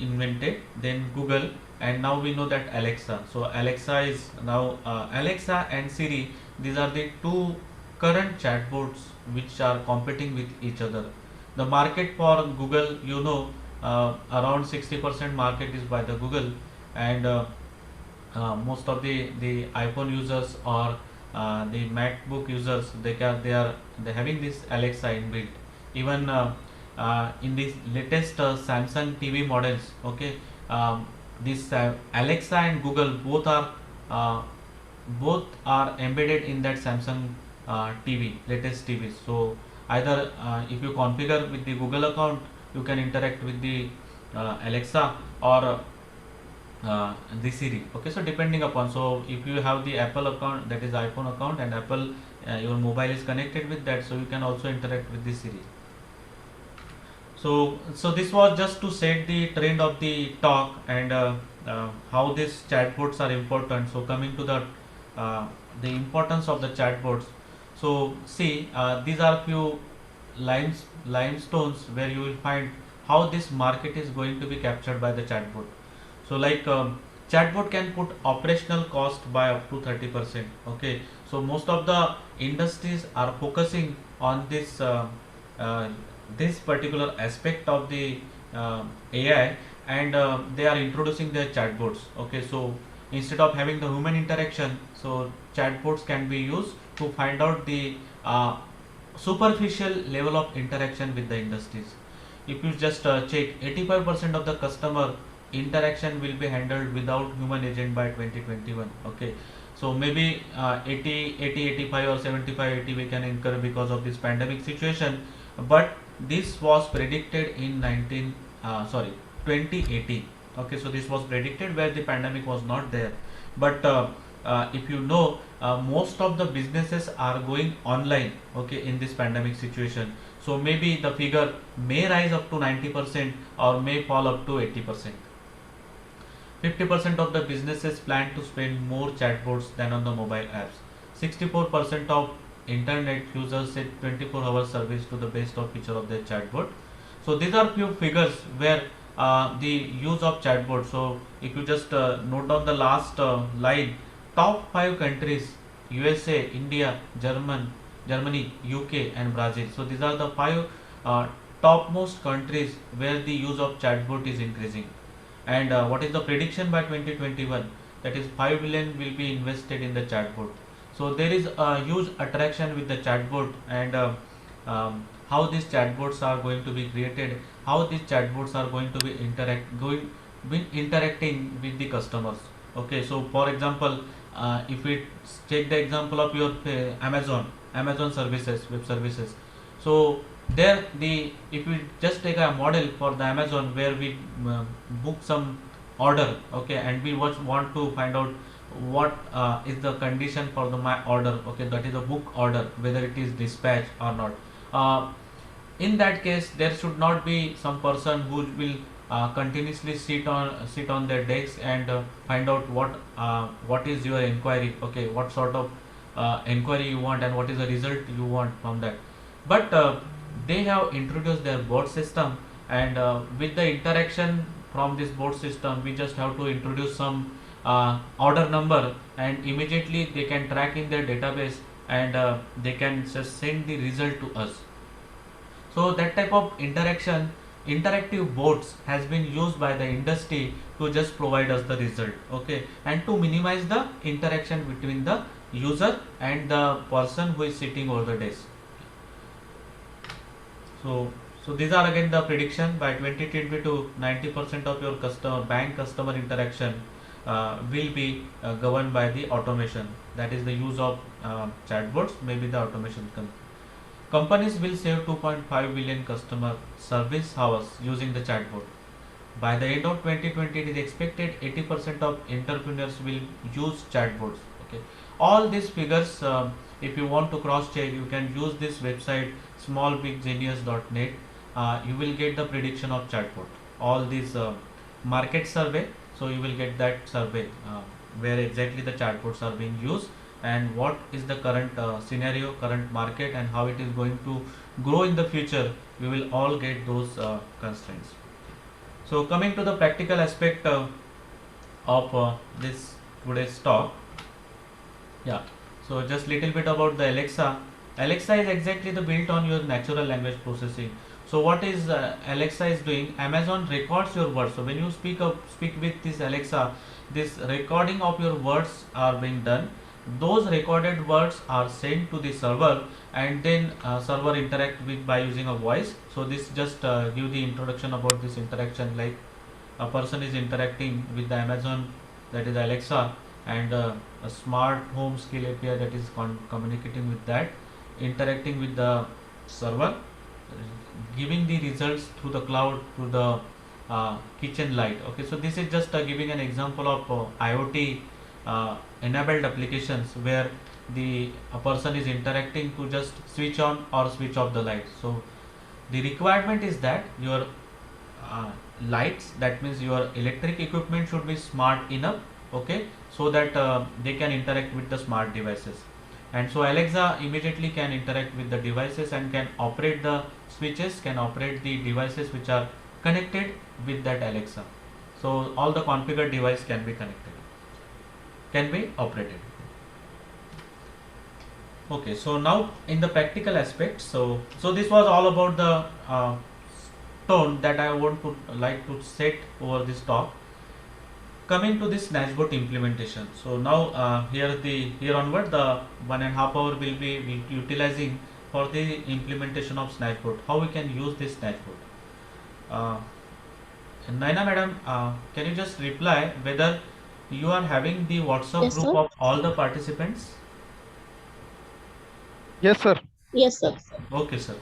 invented, then Google, and now we know that Alexa. So Alexa is now Alexa and Siri, these are the two current chatbots which are competing with each other. The market for Google, around 60% market is by the Google, and most of the iPhone users or the MacBook users, they having this Alexa inbuilt. Even in these latest Samsung TV models, okay, this Alexa and Google uh, both are embedded in that Samsung TV, latest TVs. So either if you configure with the Google account, you can interact with the Alexa, or the Siri. Okay, so depending upon, so if you have the Apple account, that is iPhone account, and Apple your mobile is connected with that, so you can also interact with the Siri. So this was just to set the trend of the talk, and how these chatbots are important. So coming to the importance of the chatbots. So see, these are few limestones where you will find how this market is going to be captured by the chatbot. So like chatbot can put operational cost by up to 30%. Okay, so most of the industries are focusing on uh, this particular aspect of the AI, and they are introducing their chatbots. Okay, so instead of having the human interaction, so chatbots can be used to find out the superficial level of interaction with the industries. If you just check, 85% of the customer interaction will be handled without human agent by 2021. Okay, so maybe 80 85 or 75 80 we can incur because of this pandemic situation, but this was predicted in 2018. Okay, so this was predicted where the pandemic was not there. But if you know, most of the businesses are going online, okay, in this pandemic situation. So maybe the figure may rise up to 90% or may fall up to 80%. 50% of the businesses plan to spend more chatbots than on the mobile apps. 64% of internet users set 24-hour service to the best of feature of their chatbot. So these are few figures where the use of chatbot. So if you just note down the last line, top 5 countries: USA, India, Germany, UK, and Brazil. So these are the 5 topmost countries where the use of chatbot is increasing. And what is the prediction by 2021? That is 5 billion will be invested in the chatbot. So there is a huge attraction with the chatbot, and how these chatbots are going to be created, how these chatbots are going to be interacting with the customers. Okay, so for example, if we take the example of your Amazon services, web services. So there, the if we just take a model for the Amazon, where we book some order, okay, and we want to find out what is the condition for my order. Okay, that is a book order, whether it is dispatched or not. uh, in that case, there should not be some person who will continuously sit on their desk and find out what is your inquiry. Okay, what sort of inquiry you want and what is the result you want from that. But they have introduced their board system, and with the interaction from this board system, we just have to introduce some order number, and immediately they can track in their database, and they can just send the result to us. So that type of interactive boards has been used by the industry to just provide us the result. Okay, and to minimize the interaction between the user and the person who is sitting over the desk. So these are again the prediction. By 2022, 90% of your customer interaction will be governed by the automation. That is the use of chatbots, maybe the automation. Companies will save 2.5 billion customer service hours using the chatbot. By the end of 2020, it is expected 80% of entrepreneurs will use chatbots. Okay, all these figures, if you want to cross check, you can use this website smallbiggenius.net. You will get the prediction of chatbot. All these market survey, so you will get that survey where exactly the chatbots are being used and what is the current scenario, current market, and how it is going to grow in the future. We will all get those constraints. So coming to the practical aspect of this today's talk, yeah. So just little bit about the Alexa. Alexa is exactly the built on your natural language processing. So what is Alexa is doing? Amazon records your words. So when you speak with this Alexa, this recording of your words are being done. Those recorded words are sent to the server, and then server interact with by using a voice. So this just give the introduction about this interaction, like a person is interacting with the Amazon, that is Alexa, and a smart home skill API that is communicating with that, interacting with the server, giving the results through the cloud to the kitchen light. Okay, so this is just giving an example of IoT enabled applications where the a person is interacting to just switch on or switch off the light. So the requirement is that your uh, lights, that means your electric equipment should be smart enough, okay, so that they can interact with the smart devices. And so Alexa immediately can interact with the devices and can operate the switches, can operate the devices which are connected with that Alexa. So all the configured device can be connected, can be operated. Okay, so now in the practical aspect, so this was all about the tone that I want to like to set over this talk. Coming to this dashboard implementation, so now here onward the 1.5 hour will be utilizing for the implementation of dashboard. How we can use this dashboard? Uh, Naina madam, can you just reply whether you are having the WhatsApp Yes, group sir. of all the participants? Yes, sir. Yes, sir. Okay, sir.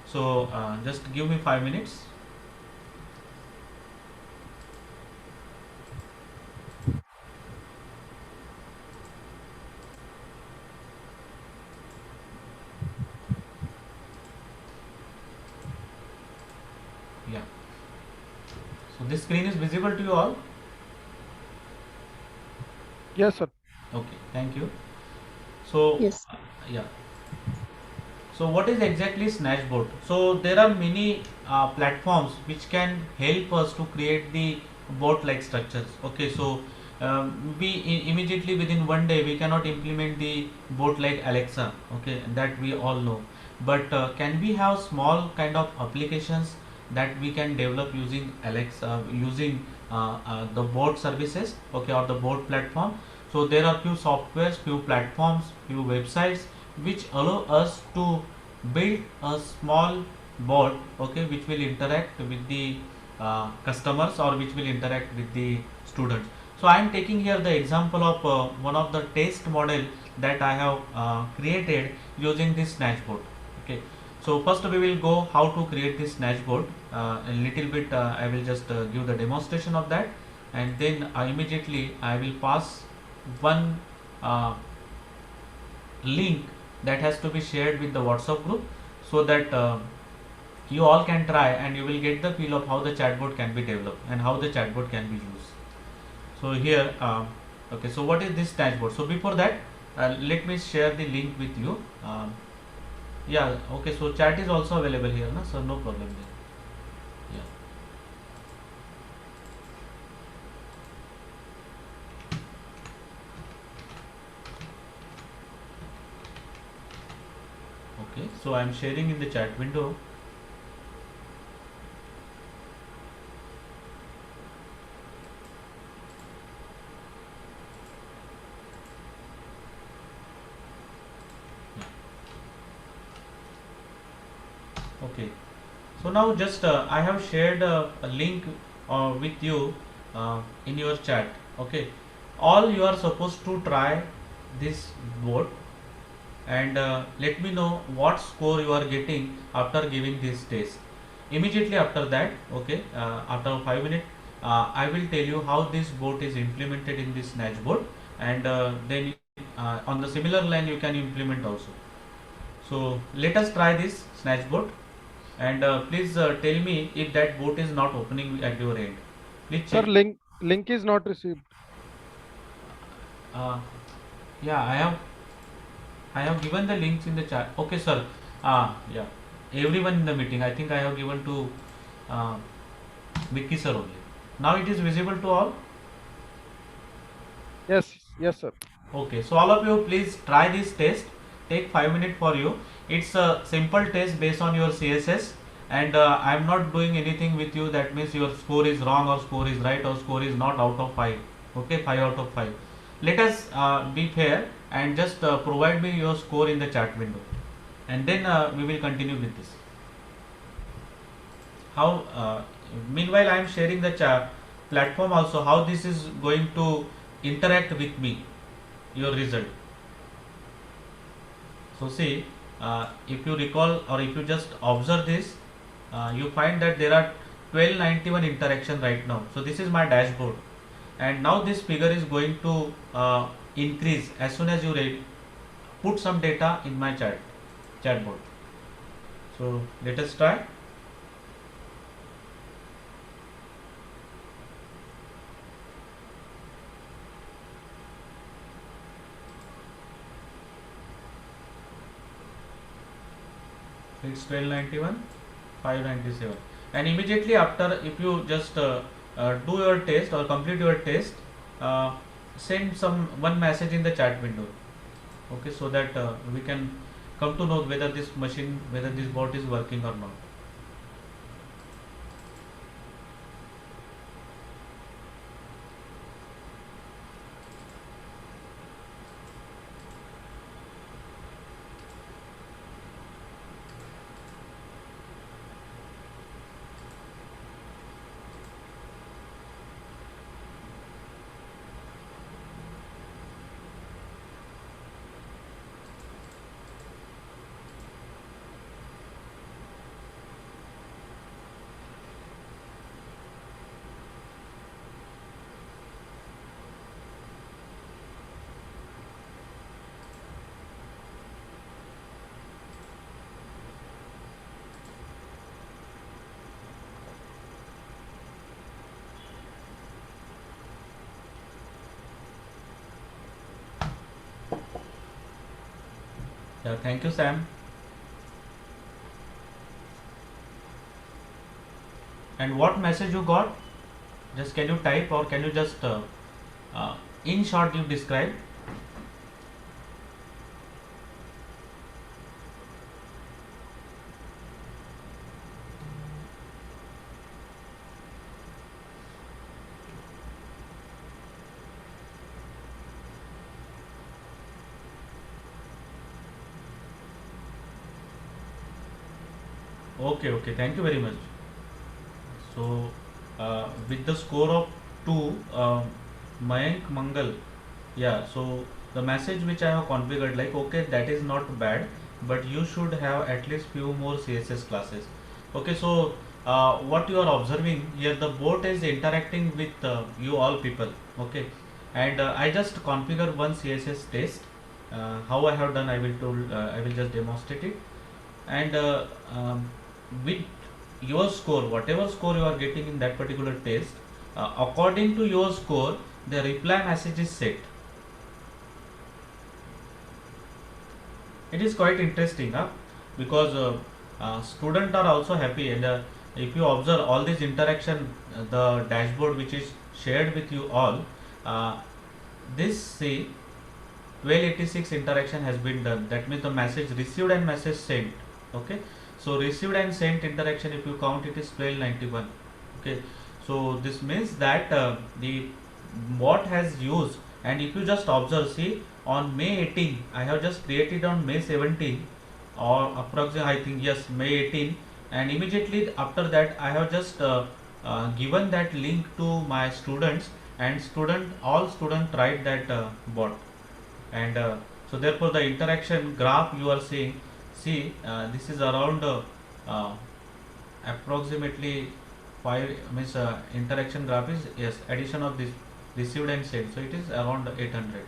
So just give me 5 minutes. Yeah. So this screen is visible to you all. Yes, sir. Okay, thank you. So Yes. yeah. So what is exactly Snatchboard? So there are many platforms which can help us to create the bot-like structures. Okay, so immediately within one day we cannot implement the bot like Alexa. Okay, that we all know. But can we have small kind of applications that we can develop using Alexa, using the bot services? Okay, or the bot platform. So there are few softwares, few platforms, few websites which allow us to build a small bot, okay, which will interact with the customers or which will interact with the students. So I am taking here the example of one of the test model that I have created using this snatchboard. Okay, so first we will go how to create this snatchboard. A little bit I will just give the demonstration of that, and then immediately I will pass one link that has to be shared with the WhatsApp group, so that you all can try and you will get the feel of how the chatbot can be developed and how the chatbot can be used. So here, okay, so what is this dashboard? So before that, let me share the link with you. Yeah, okay, so chat is also available here, na? So no problem there. Yeah. Okay, so I am sharing in the chat window. Okay, so now just I have shared a link with you in your chat. Okay, all you are supposed to try this board and let me know what score you are getting after giving this test. Immediately after that, okay, after 5 minutes, I will tell you how this bot is implemented in this dashboard, and then on the similar line you can implement also. So let us try this snatchbot, and please tell me if that bot is not opening at your end. Please Sir, check. link is not received. Uh, yeah, I have given the links in the chat. Okay, sir. Yeah. Everyone in the meeting. I think I have given to uh, Vicky sir only. Now it is visible to all. Yes, sir. Okay, so all of you please try this test. Take 5 minutes for you. It's a simple test based on your CSS, and I am not doing anything with you. That means your score is wrong or score is right or score is not out of 5. Okay, 5 out of 5. Let us be fair and just provide me your score in the chat window, and then we will continue with this. How? Meanwhile, I am sharing the platform also. How this is going to interact with me, your result. So see, if you recall or if you just observe this, you find that there are 1291 interaction right now. So this is my dashboard, and now this figure is going to increase as soon as you put some data in my chatbot. So let us try. It's 1291, 597, and immediately after, if you just do your test or complete your test, uh, send one message in the chat window. Okay, so that we can come to know whether this bot is working or not. Yeah, thank you, Sam. And what message you got? Just can you type, or can you just uh, in short you describe? Okay, thank you very much. So, with the score of 2, Mayank Mangal, yeah, so the message which I have configured, like, okay, that is not bad, but you should have at least few more CSS classes. Okay, so what you are observing here, the bot is interacting with you all people. Okay, and I just configure one CSS test. How I have done, I will just demonstrate it, and with your score, whatever score you are getting in that particular test, according to your score, the reply message is set. It is quite interesting, because students are also happy, and if you observe all this interaction, the dashboard which is shared with you all, this see 1286 interaction has been done. That means the message received and message sent. Okay, so received and sent interaction, if you count, it is 1291. Okay, so this means that the bot has used, and if you just observe, see, on May 18 I have just created on May 17, or approximately, I think, yes, May 18, and immediately after that I have just given that link to my students, and all students tried that bot, and so therefore the interaction graph you are seeing, see, this is around approximately 5 means interaction graph is, yes, addition of this received and sent, so it is around 800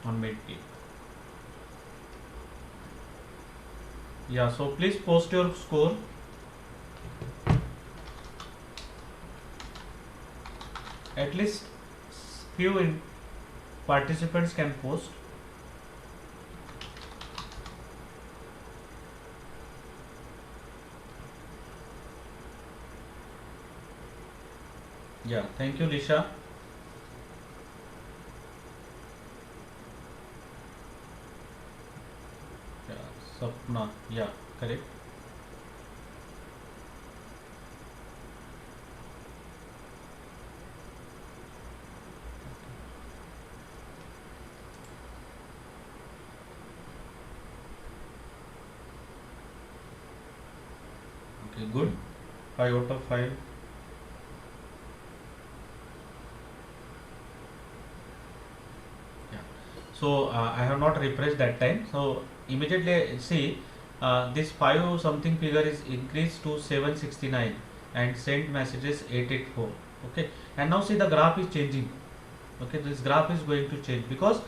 on Medkey. Yeah, so please post your score. At least few participants can post. Yeah, thank you, Lisha. Yeah, Sapna, yeah, correct. Okay, good. 5 out of 5. Yeah. So I have not refreshed that time. So immediately see this 5 something figure is increased to 769 and sent messages 884. Okay. And now see the graph is changing. Okay, this graph is going to change because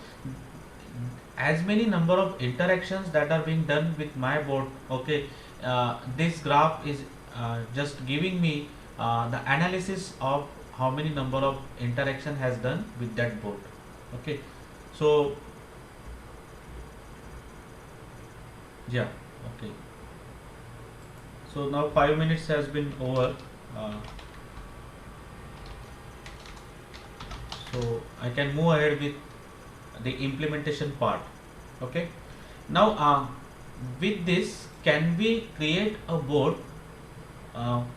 as many number of interactions that are being done with my bot. Okay, this graph is just giving me the analysis of how many number of interaction has done with that bot. Okay, so yeah, okay, so now 5 minutes has been over, uh, so I can move ahead with the implementation part. Okay, now with this can we create a board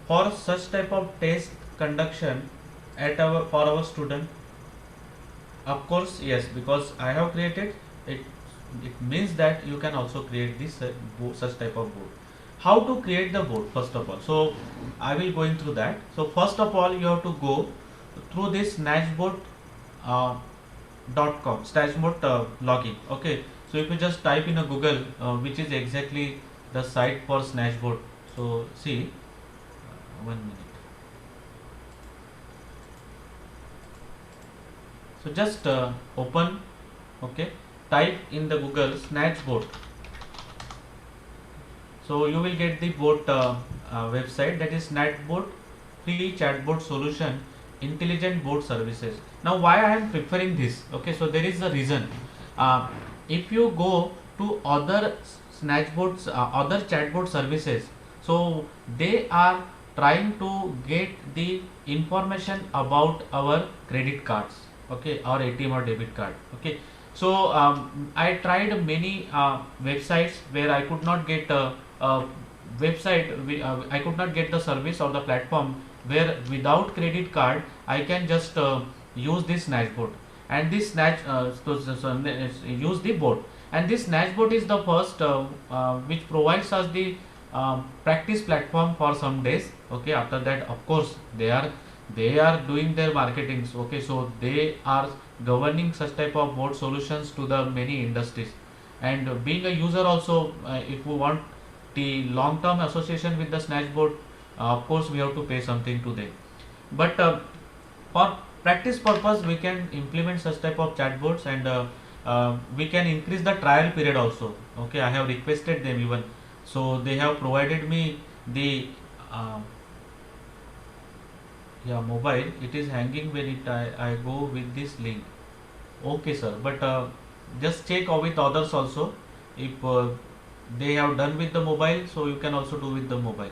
for such type of test conduction at our for our student? Of course, yes, because I have created it. It means that you can also create this such type of board. How to create the board? First of all, so I will going through that. So first of all, you have to go through this snatchboard .com snatchboard login. Okay, so if you just type in a Google, which is exactly the site for snatchboard. So see, 1 minute. So just open, okay, type in the Google snatchboard. So you will get the bot website, that is snatchboard free chatbot solution intelligent bot services. Now why I am preferring this? Okay, so there is a reason. If you go to other snatchbots, other chatbot services, so they are trying to get the information about our credit cards, okay, or ATM or debit card. Okay, so I tried many websites where I could not get I could not get the service or the platform where without credit card I can just use this snatchboard, and this use the board, and this snatchboard is the first which provides us the practice platform for some days. Okay, after that of course they are doing their marketings. Okay, so they are governing such type of board solutions to the many industries, and being a user also, if we want the long term association with the snatchboard, of course we have to pay something to them. But for practice purpose we can implement such type of chatbots, and we can increase the trial period also. Okay, I have requested them even, so they have provided me the yeah, mobile, it is hanging when I go with this link. Okay sir, but just check with others also, if they have done with the mobile, so you can also do with the mobile.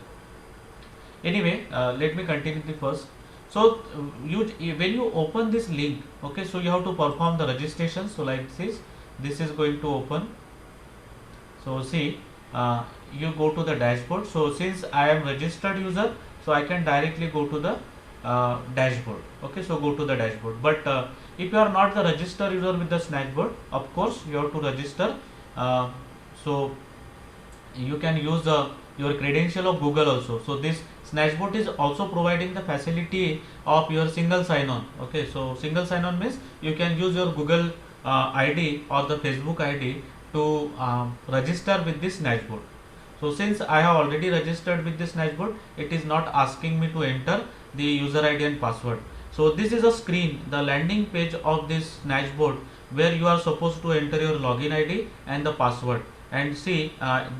Anyway, let me continue the first. So when you open this link, okay, so you have to perform the registration. So like this is going to open. So see, you go to the dashboard. So since I am registered user, so I can directly go to the dashboard. Okay, so go to the dashboard. But if you are not the registered user with the snatchboard, of course you have to register. So you can use your credential of Google also. So this snatchboard is also providing the facility of your single sign-on. Okay, so single sign-on means you can use your Google ID or the Facebook ID to register with this snatchboard. So since I have already registered with this dashboard, it is not asking me to enter the user ID and password. So this is a screen, the landing page of this dashboard, where you are supposed to enter your login ID and the password. And see,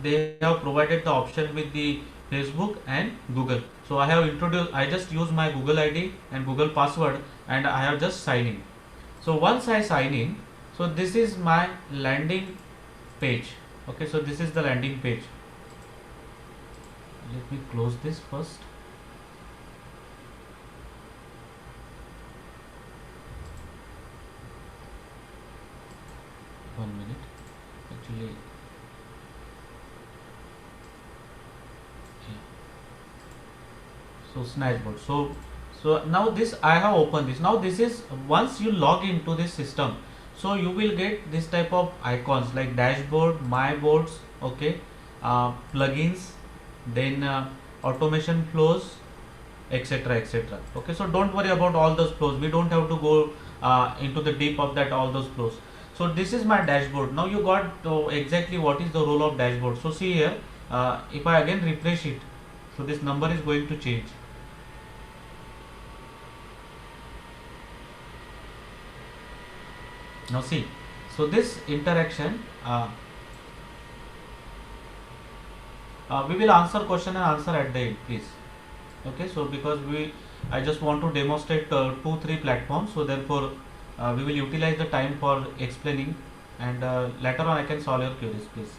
they have provided the option with the Facebook and Google. So I just use my Google ID and Google password, and I have just signed in. So once I sign in, so this is my landing page. Okay, so this is the landing page. Let me close this first. One minute. Actually, yeah. So snatchboard. So now this I have opened this. Now this is once you log into this system, so you will get this type of icons like dashboard, my boards, okay, plugins, then automation flows, etc, etc. Okay, so don't worry about all those flows. We don't have to go into the deep of that all those flows. So this is my dashboard. Now you got exactly what is the role of dashboard. So see here, if I again refresh it, so this number is going to change. Now see, so this interaction, we will answer question and answer at the end, please. Okay, so because I just want to demonstrate 2-3 platforms, so therefore we will utilize the time for explaining, and later on I can solve your queries, please.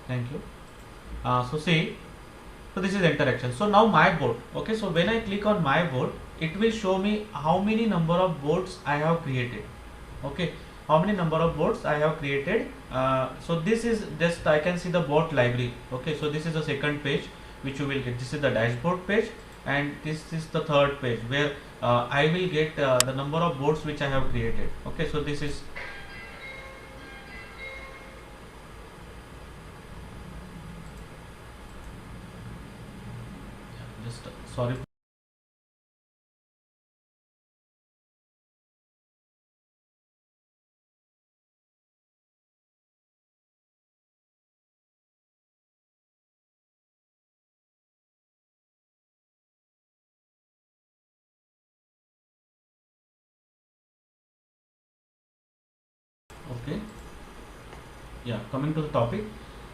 Thank you. So see, so this is interaction. So now my board. Okay, so when I click on my board, it will show me how many number of boards I have created. Okay, how many number of boards I have created. So this is just, I can see the board library. Okay, so this is the second page which you will get. This is the dashboard page, and this is the third page where I will get the number of boards which I have created. Okay, so this is just sorry. Okay, yeah, coming to the topic.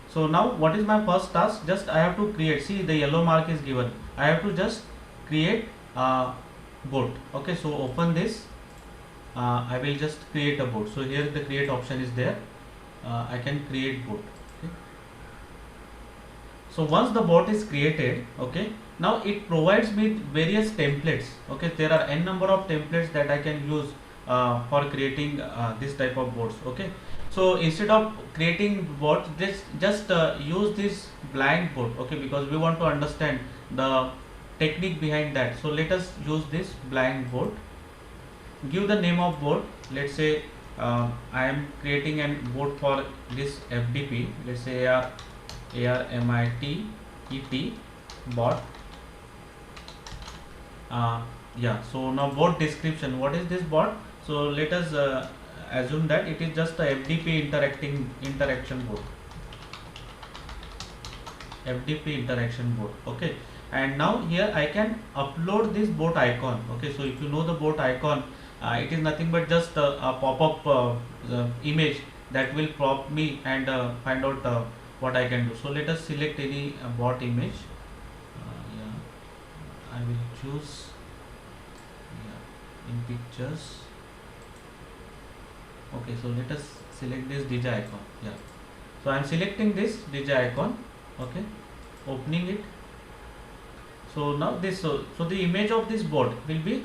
So now what is my first task? Just I have to create, see the yellow mark is given, I have to just create a board. Okay, so open this, I will just create a board. So here the create option is there, I can create board. Okay, so once the bot is created, okay, now it provides me various templates. Okay, there are n number of templates that I can use for creating this type of boards. Okay, so instead of creating bot, just use this blank board. Okay, because we want to understand the technique behind that. So let us use this blank board. Give the name of board. Let's say I am creating a board for this FDP. Let's say ARMIET bot. Yeah, so now bot description. What is this bot? So let us assume that it is just a FDP interaction board. FDP interaction board. Okay, and now here I can upload this bot icon. Okay, so if you know the bot icon, it is nothing but just a pop-up image that will prompt me and find out what I can do. So let us select any bot image. Yeah, I will choose, yeah, in pictures. Okay, so let us select this DJ icon. Yeah, so I am selecting this DJ icon. Okay, opening it. So now this, so the image of this bot will be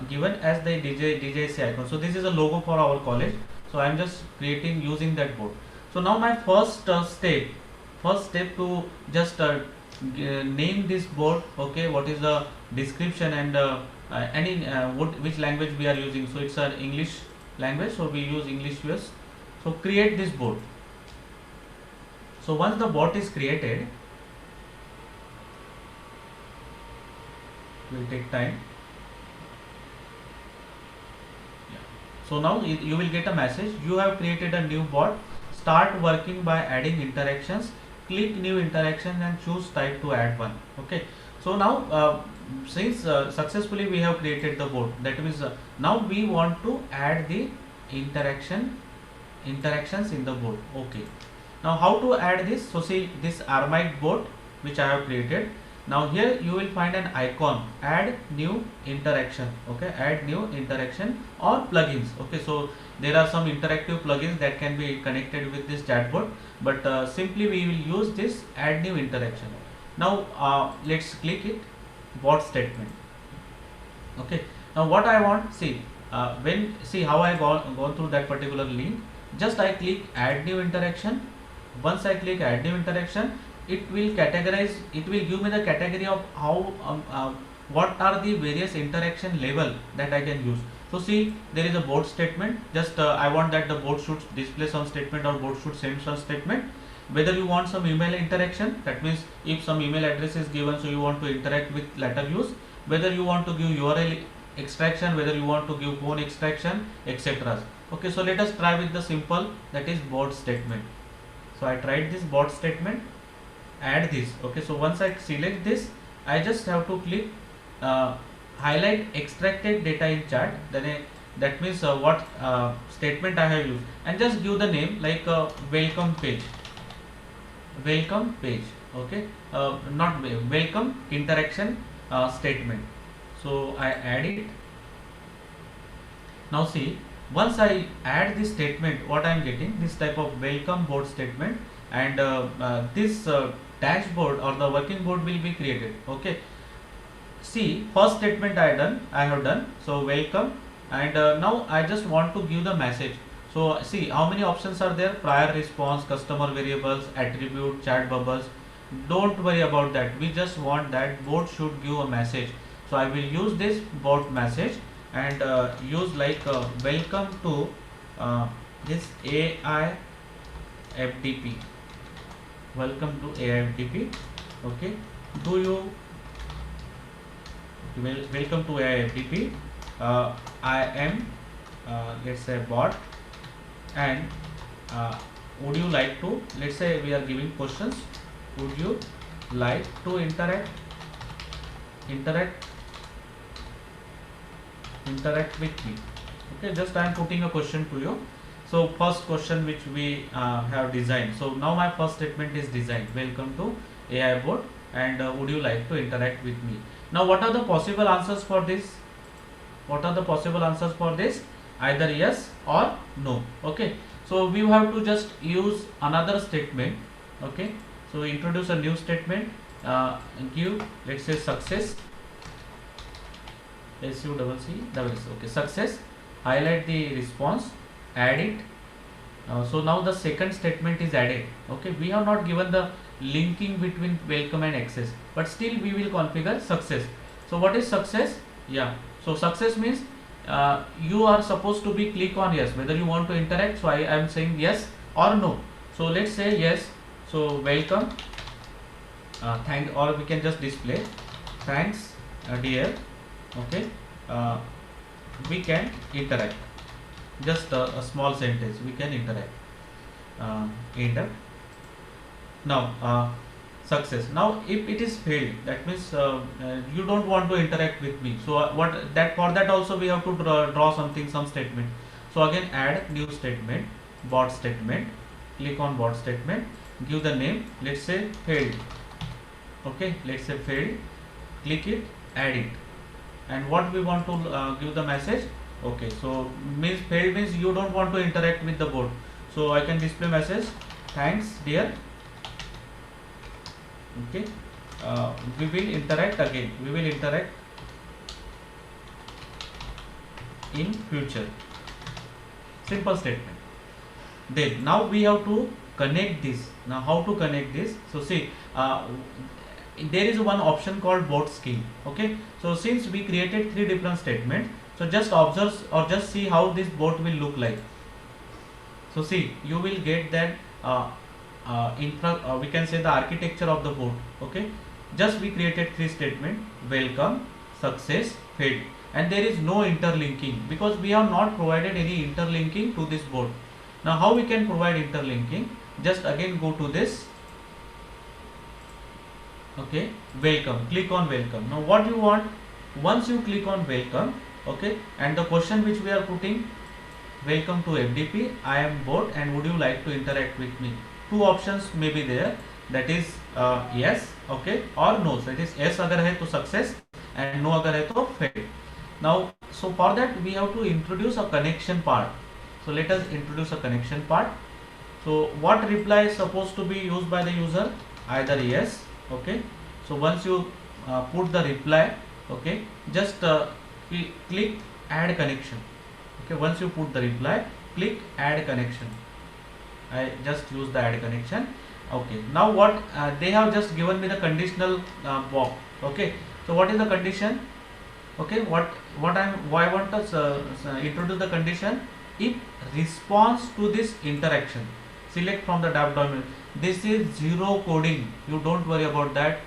given as the DJC icon. So this is a logo for our college. So I am just creating using that bot. So now my first step to just name this board. Okay, what is the description and which language we are using. So it's an English language, so we use English US. So create this board. So once the bot is created, it will take time. Yeah. So now you will get a message, you have created a new bot, start working by adding interactions click new interaction and choose type to add one. Okay, so now since successfully we have created the board, that means now we want to add the interactions in the board. Okay, now how to add this? So see this ARMIET'S board which I have created. Now here you will find an icon, add new interaction. Okay, add new interaction or plugins. Okay, so there are some interactive plugins that can be connected with this chatbot, but simply we will use this add new interaction. Now let's click it, bot statement. Okay, now what I want, see see how I gone through that particular link. Just I click add new interaction. Once I click add new interaction, it will categorize, it will give me the category of how what are the various interaction level that I can use. So see there is a board statement. Just I want that the board should display some statement or board should send some statement. Whether you want some email interaction, that means if some email address is given, so you want to interact with letter use. Whether you want to give URL extraction, whether you want to give phone extraction, etc. Okay, so let us try with the simple, that is board statement. So I tried this board statement, add this. Okay, so once I select this, I just have to click highlight extracted data in chart. Then that means what statement I have used, and just give the name like welcome page. Okay, not welcome interaction statement. So I add it. Now see, once I add this statement, what I am getting, this type of welcome board statement, and this dashboard or the working board will be created. Okay, see first statement I have done. So welcome, and now I just want to give the message. So see how many options are there: prior response, customer variables, attribute, chat bubbles. Don't worry about that, we just want that board should give a message. So I will use this board message and use like welcome to this AI FDP. Welcome to AI FDP. Okay, do you welcome to AI FDP. I am let's say bot, and would you like to, let's say we are giving questions, would you like to interact with me? Okay, just I am putting a question to you. So first question which we have designed. So now my first statement is designed, welcome to AI bot, and would you like to interact with me? Now what are the possible answers for this? Either yes or no. Okay, so we have to just use another statement. Okay, so introduce a new statement, give, let's say success, okay, success, highlight the response, add it. So now the second statement is added. Okay, we have not given the linking between welcome and access, but still we will configure success. So what is success? Yeah, so success means you are supposed to be click on yes whether you want to interact. So I am saying yes or no. So let's say yes. So welcome, thank, or we can just display thanks dear. Okay, we can interact, just a small sentence, we can interact, enter. Now success. Now if it is failed, that means you don't want to interact with me. So what that, for that also we have to draw something, some statement. So again add new statement, bot statement, click on bot statement, give the name, let's say failed. Okay, let's say failed, click it, add it, and what we want to give the message. Okay, so means failed means you don't want to interact with the board. So I can display message, thanks dear. Okay, we will interact again, we will interact in future. Simple statement. Then now we have to connect this. Now how to connect this? So see, there is one option called bot skill. Okay, so since we created 3 different statements, so just observe or just see how this bot will look like. So see, you will get that we can say the architecture of the bot. Okay, just we created 3 statements: welcome, success, failed, and there is no interlinking because we have not provided any interlinking to this bot. Now how we can provide interlinking? Just again go to this Okay, welcome, click on welcome. Now what you want, once you click on welcome, okay, and the question which we are putting, welcome to FDP, I am bot and would you like to interact with me? Two options may be there, that is yes, okay, or no. So it is yes agar hai to success and no agar hai to fail. Now so for that we have to introduce a connection part. So let us introduce a connection part. So what reply is supposed to be used by the user? Either yes, okay. So once you put the reply, okay, just click add connection. Okay, once you put the reply, click add connection. I just use the add connection. Okay, now what they have just given me the conditional box. Okay, so what is the condition? Okay, what I want to introduce the condition. If response to this interaction, select from the drop down menu. This is zero coding, you don't worry about that.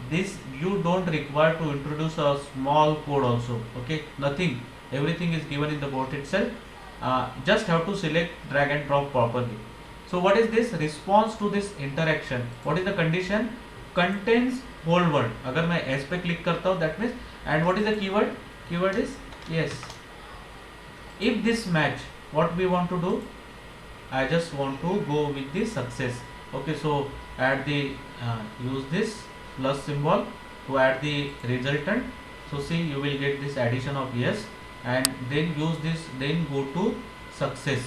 This you don't require to introduce a small code also. Okay, nothing, everything is given in the board itself. Just have to select, drag and drop properly. So what is this response to this interaction? What is the condition? Contains whole word. अगर मैं S पे click करता हूँ, that means, and what is the keyword? Keyword is yes. If this match, what we want to do? I just want to go with the success. Okay, so add the use this plus symbol to add the resultant. So see, you will get this addition of yes, and then use this, then go to success.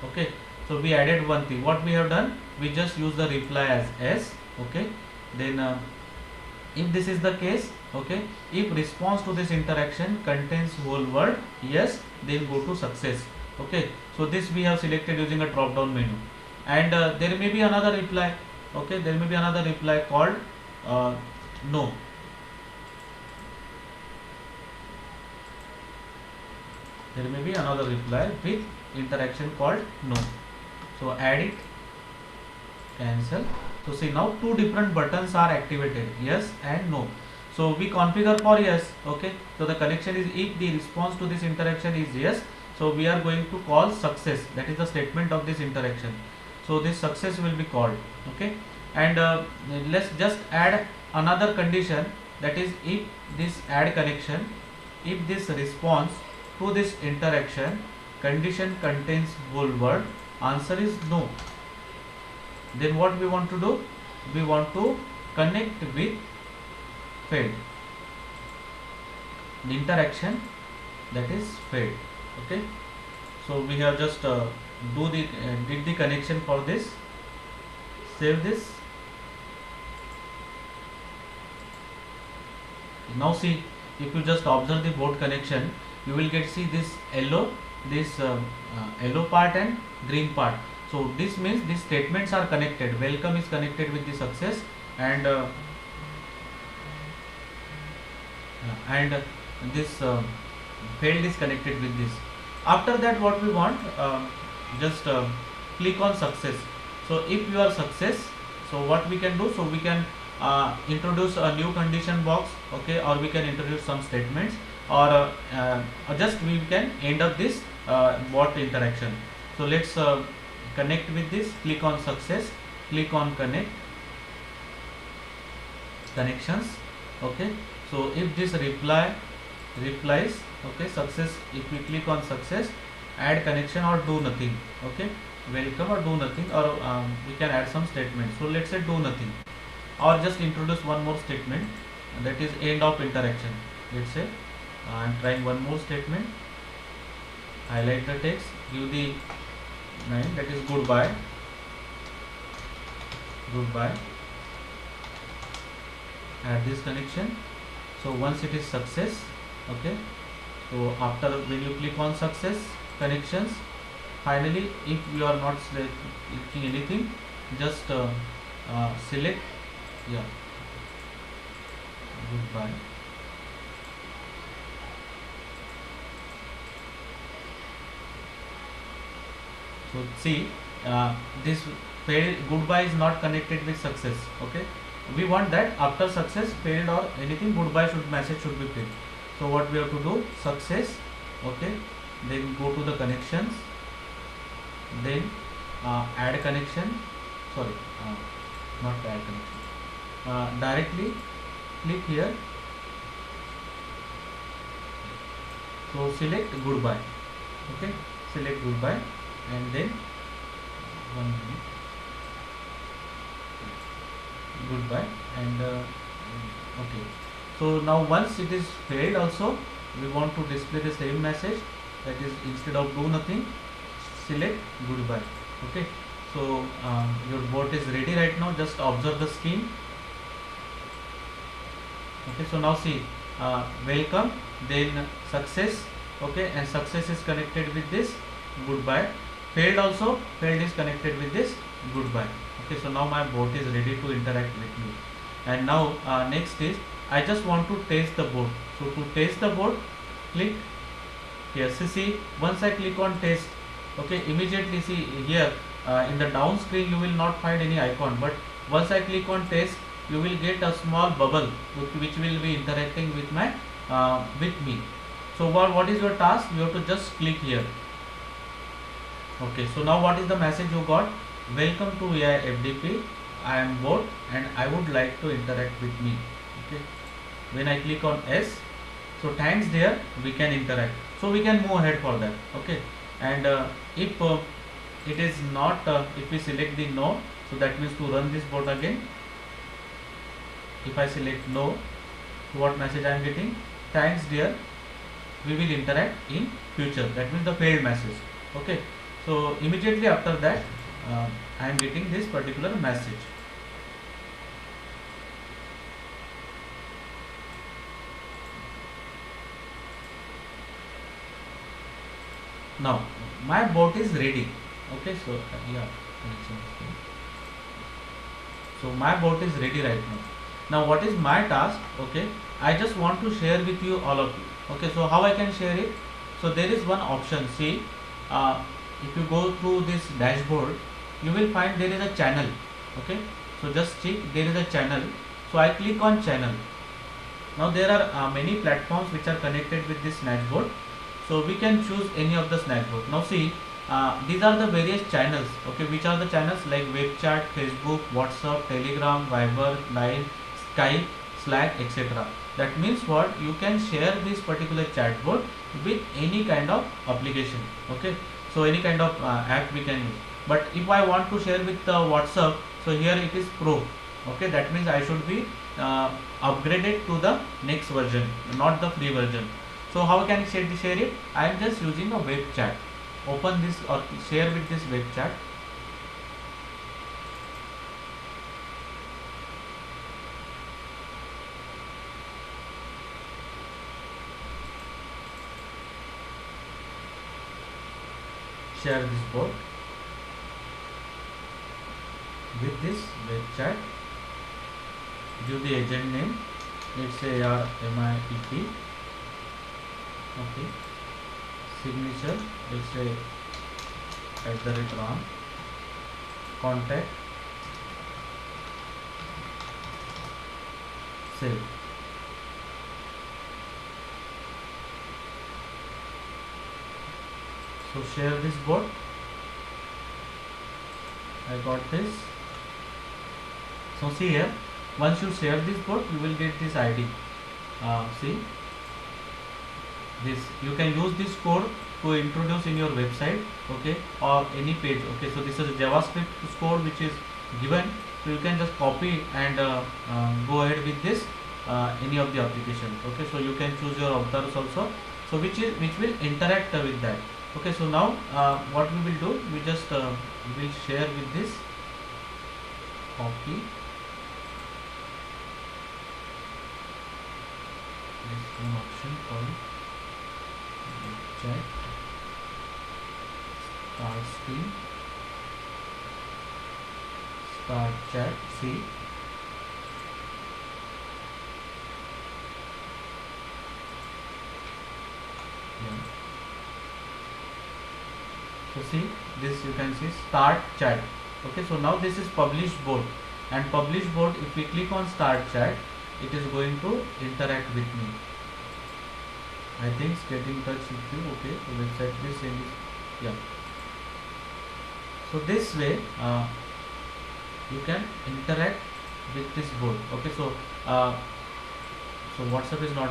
Okay, so we added one thing. What we have done, we just use the reply as s. Okay, then if this is the case, okay, if response to this interaction contains whole word yes, then go to success. Okay, so this we have selected using a drop down menu, and there may be another reply. Okay, there may be another reply called no. There may be another reply with interaction called no. So add it, cancel. So see, now two different buttons are activated, yes and no. So we configure for yes. Okay, so the connection is if the response to this interaction is yes, so we are going to call success. That is the statement of this interaction. So this success will be called. Okay, and let's just add another condition, that is if this add connection, if this response to this interaction condition contains whole word, answer is no, then what we want to do? We want to connect with failed, the interaction that is failed. Okay, so we have just did the connection for this. Save this. Now see, if you just observe the board connection, you will get see this yellow, this yellow part and green part. So this means these statements are connected. Welcome is connected with the success, and this failed is connected with this. After that, what we want, just click on success. So if you are success, so what we can do? So we can introduce a new condition box. Okay, or we can introduce some statements, or just we can end up this bot interaction. So let's connect with this. Click on success, click on connect, connections. Okay, so if this replies, okay, success, if we click on success, add connection or do nothing. Okay, welcome or do nothing, or we can add some statements. So let's say do nothing, or just introduce one more statement, that is end of interaction. Let's say I am trying one more statement. Highlight the text, give the name, that is goodbye. Goodbye. Add this connection. So once it is success, okay, so after when you click on success, connections, finally if you are not clicking anything, just select, yeah, goodbye. So see, this failed goodbye is not connected with success. Okay, we want that after success, failed or anything, goodbye message should be filled. So what we have to do? Success. Okay, then go to the connections, then add connection. Sorry, not add connection. directly click here. So select goodbye. Okay, select goodbye, and then 1 minute, goodbye, and okay. So now once it is failed also, we want to display the same message, that is, instead of do nothing, select goodbye. Okay, so your bot is ready right now. Just observe the scheme. Okay, so now see, welcome, then success. Okay, and success is connected with this goodbye. Failed also, failed is connected with this goodbye. Okay, so now my bot is ready to interact with me. And now next is, I just want to test the bot. So to test the bot, click here. See, once I click on test, okay, immediately see here, in the down screen you will not find any icon, but once I click on test, you will get a small bubble which will be interacting with my with me. So what is your task? You have to just click here. Okay, so now what is the message you got? Welcome to AI FDP. I am bot and I would like to interact with me. Okay, when I click on S, so thanks there, we can interact. So we can move ahead for that. Okay, and if it is not, if we select the no, so that means to run this bot again. If I select no, what message I am getting? Thanks dear, we will interact in future. That means the failed message. Okay, so immediately after that, I am getting this particular message. Now my bot is ready. Okay, so yeah, so my bot is ready right now. Now what is my task? Okay, I just want to share with you, all of you. Okay, so how I can share it? So there is one option. See, if you go through this dashboard, you will find there is a channel. Okay, so just check, there is a channel. So I click on channel. Now there are many platforms which are connected with this dashboard. So we can choose any of the dashboard. Now see, these are the various channels. Okay, which are the channels? Like web chat, Facebook, WhatsApp, Telegram, Viber, Line, Skype, Slack, etc. That means what? You can share this particular chatbot with any kind of application. Okay, so any kind of app we can use. But if I want to share with WhatsApp, so here it is Pro. Okay, that means I should be upgraded to the next version, not the free version. So how can I share it? I am just using a web chat. Open this or share with this web chat. Share this bot with this web chat. Give the agent name. Let's say ARMIET. Okay. Signature. Let's say @RAM. Contact. Save. So share this bot. I got this. So see here, once you share this bot, you will get this ID. See this, you can use this code to introduce in your website, okay, or any page. Okay, so this is a JavaScript code which is given, so you can just copy and go ahead with this any of the application. Okay, so you can choose your avatars also, so which will interact with that. Okay, so now what we will do, we just will share with this, copy this one option called chat, start screen, start chat. See, yeah. So see, this you can see start chat. Okay, so now this is published board, and published board, if we click on start chat, it is going to interact with me. I think it's getting in touch with you. Okay, so let's set this in this. Yeah. So this way you can interact with this board. Okay, so WhatsApp is not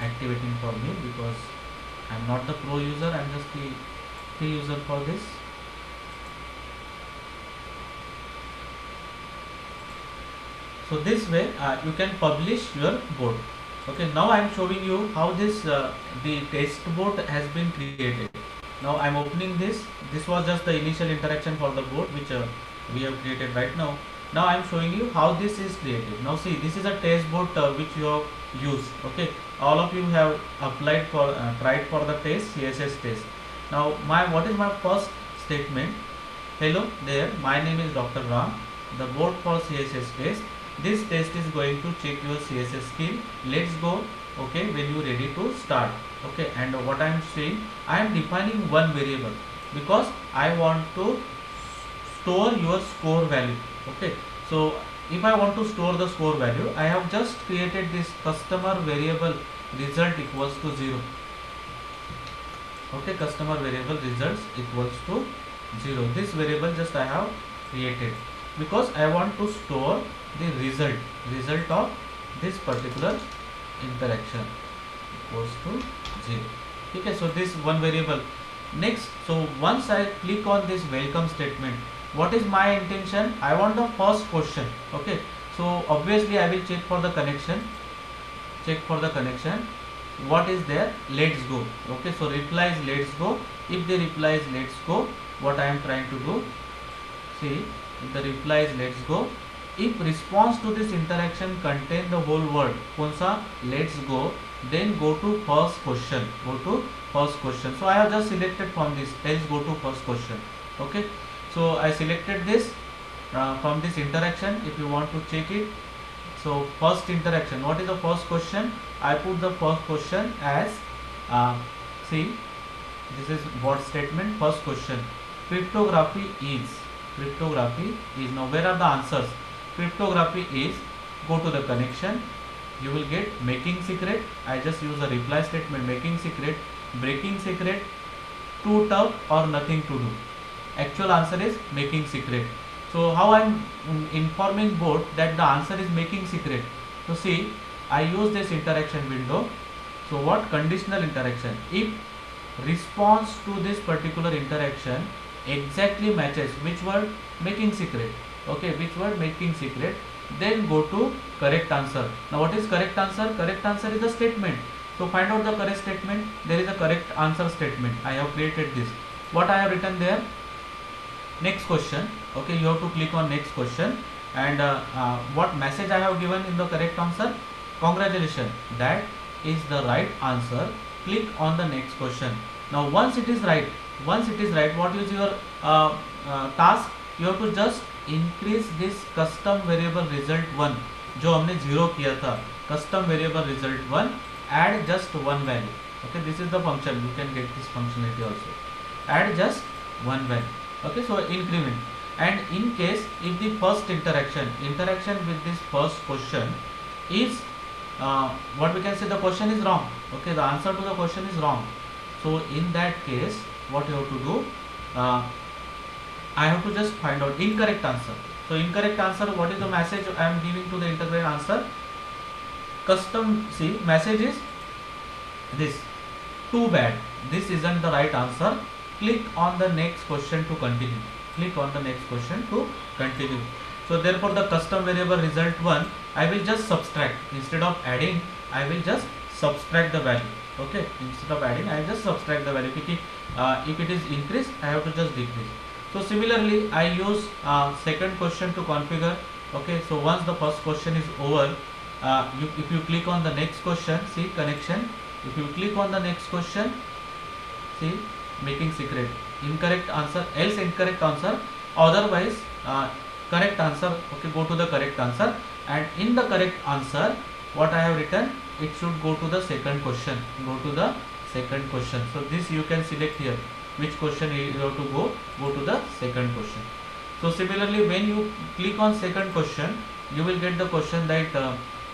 activating for me because I'm not the pro user, I'm just the free user for this. So this way you can publish your board. Okay, now I am showing you how this the test board has been created. Now I am opening this. This was just the initial interaction for the board which we have created right now. Now I am showing you how this is created. Now see, this is a test board which you have used. Okay, all of you have applied for tried for the test, CSS test. Now what is my first statement? Hello there, my name is Dr. Ram. The board for CSS test. This test is going to check your CSS skill. Let's go. Okay, when you ready to start. Okay, and what I am saying, I am defining one variable because I want to store your score value. Okay, so if I want to store the score value, I have just created this customer variable result equals to 0. Okay, customer variable results equals to 0. This variable just I have created because I want to store the result of this particular interaction equals to 0. Okay, so this one variable. Next, so once I click on this welcome statement, what is my intention? I want the first question. Okay, so obviously I will check for the connection. What is there? Let's go. Okay, so replies let's go. If the replies let's go, what I am trying to do, see, if the replies let's go, if response to this interaction contain the whole word कौन सा let's go, then go to first question. So I have just selected from this else go to first question. Okay, so I selected this from this interaction. If you want to check it, so first interaction, what is the first question? I put the first question as see, this is what statement. First question, cryptography is now where are the answers? Cryptography is, go to the connection, you will get making secret. I just use a reply statement, making secret, breaking secret, too tough or nothing to do. Actual answer is making secret. So how I am informing board that the answer is making secret? So see, I use this interaction window. So what? Conditional interaction. If response to this particular interaction exactly matches which word? Making secret. Okay, which word? Making secret. Then go to correct answer. Now what is correct answer? Correct answer is a statement. So find out the correct statement. There is a correct answer statement. I have created this. What I have written there? Next question. Okay, you have to click on next question, and what message I have given in the correct answer? Congratulations, that is the right answer. Click on the next question. Now once it is right, what is your task? You have to just increase this custom variable result 1 जो हमने 0 किया था, custom variable result 1, add just one value. Okay, this is the function. You can get this functionality also. Add just one value. Okay, so increment. And in case if the first interaction with this first question is what we can say, the question is wrong. Okay, the answer to the question is wrong. So in that case, what you have to do, I have to just find out incorrect answer. So incorrect answer, what is the message I am giving to the intermediate answer? Custom, see, message is this: too bad, this isn't the right answer. Click on the next question to continue. So therefore the custom variable result 1, I will just subtract. Instead of adding, I will just subtract the value. Okay, instead of adding, I will just subtract the value. If it is increased, I have to just decrease. So similarly, I use second question to configure. Okay, so once the first question is over, if you click on the next question, see connection. If you click on the next question, see making secret, incorrect answer, else incorrect answer, otherwise correct answer. Okay, go to the correct answer, and in the correct answer, what I have written, it should go to the second question. So this you can select here which question you have to go to the second question. So similarly, when you click on second question, you will get the question that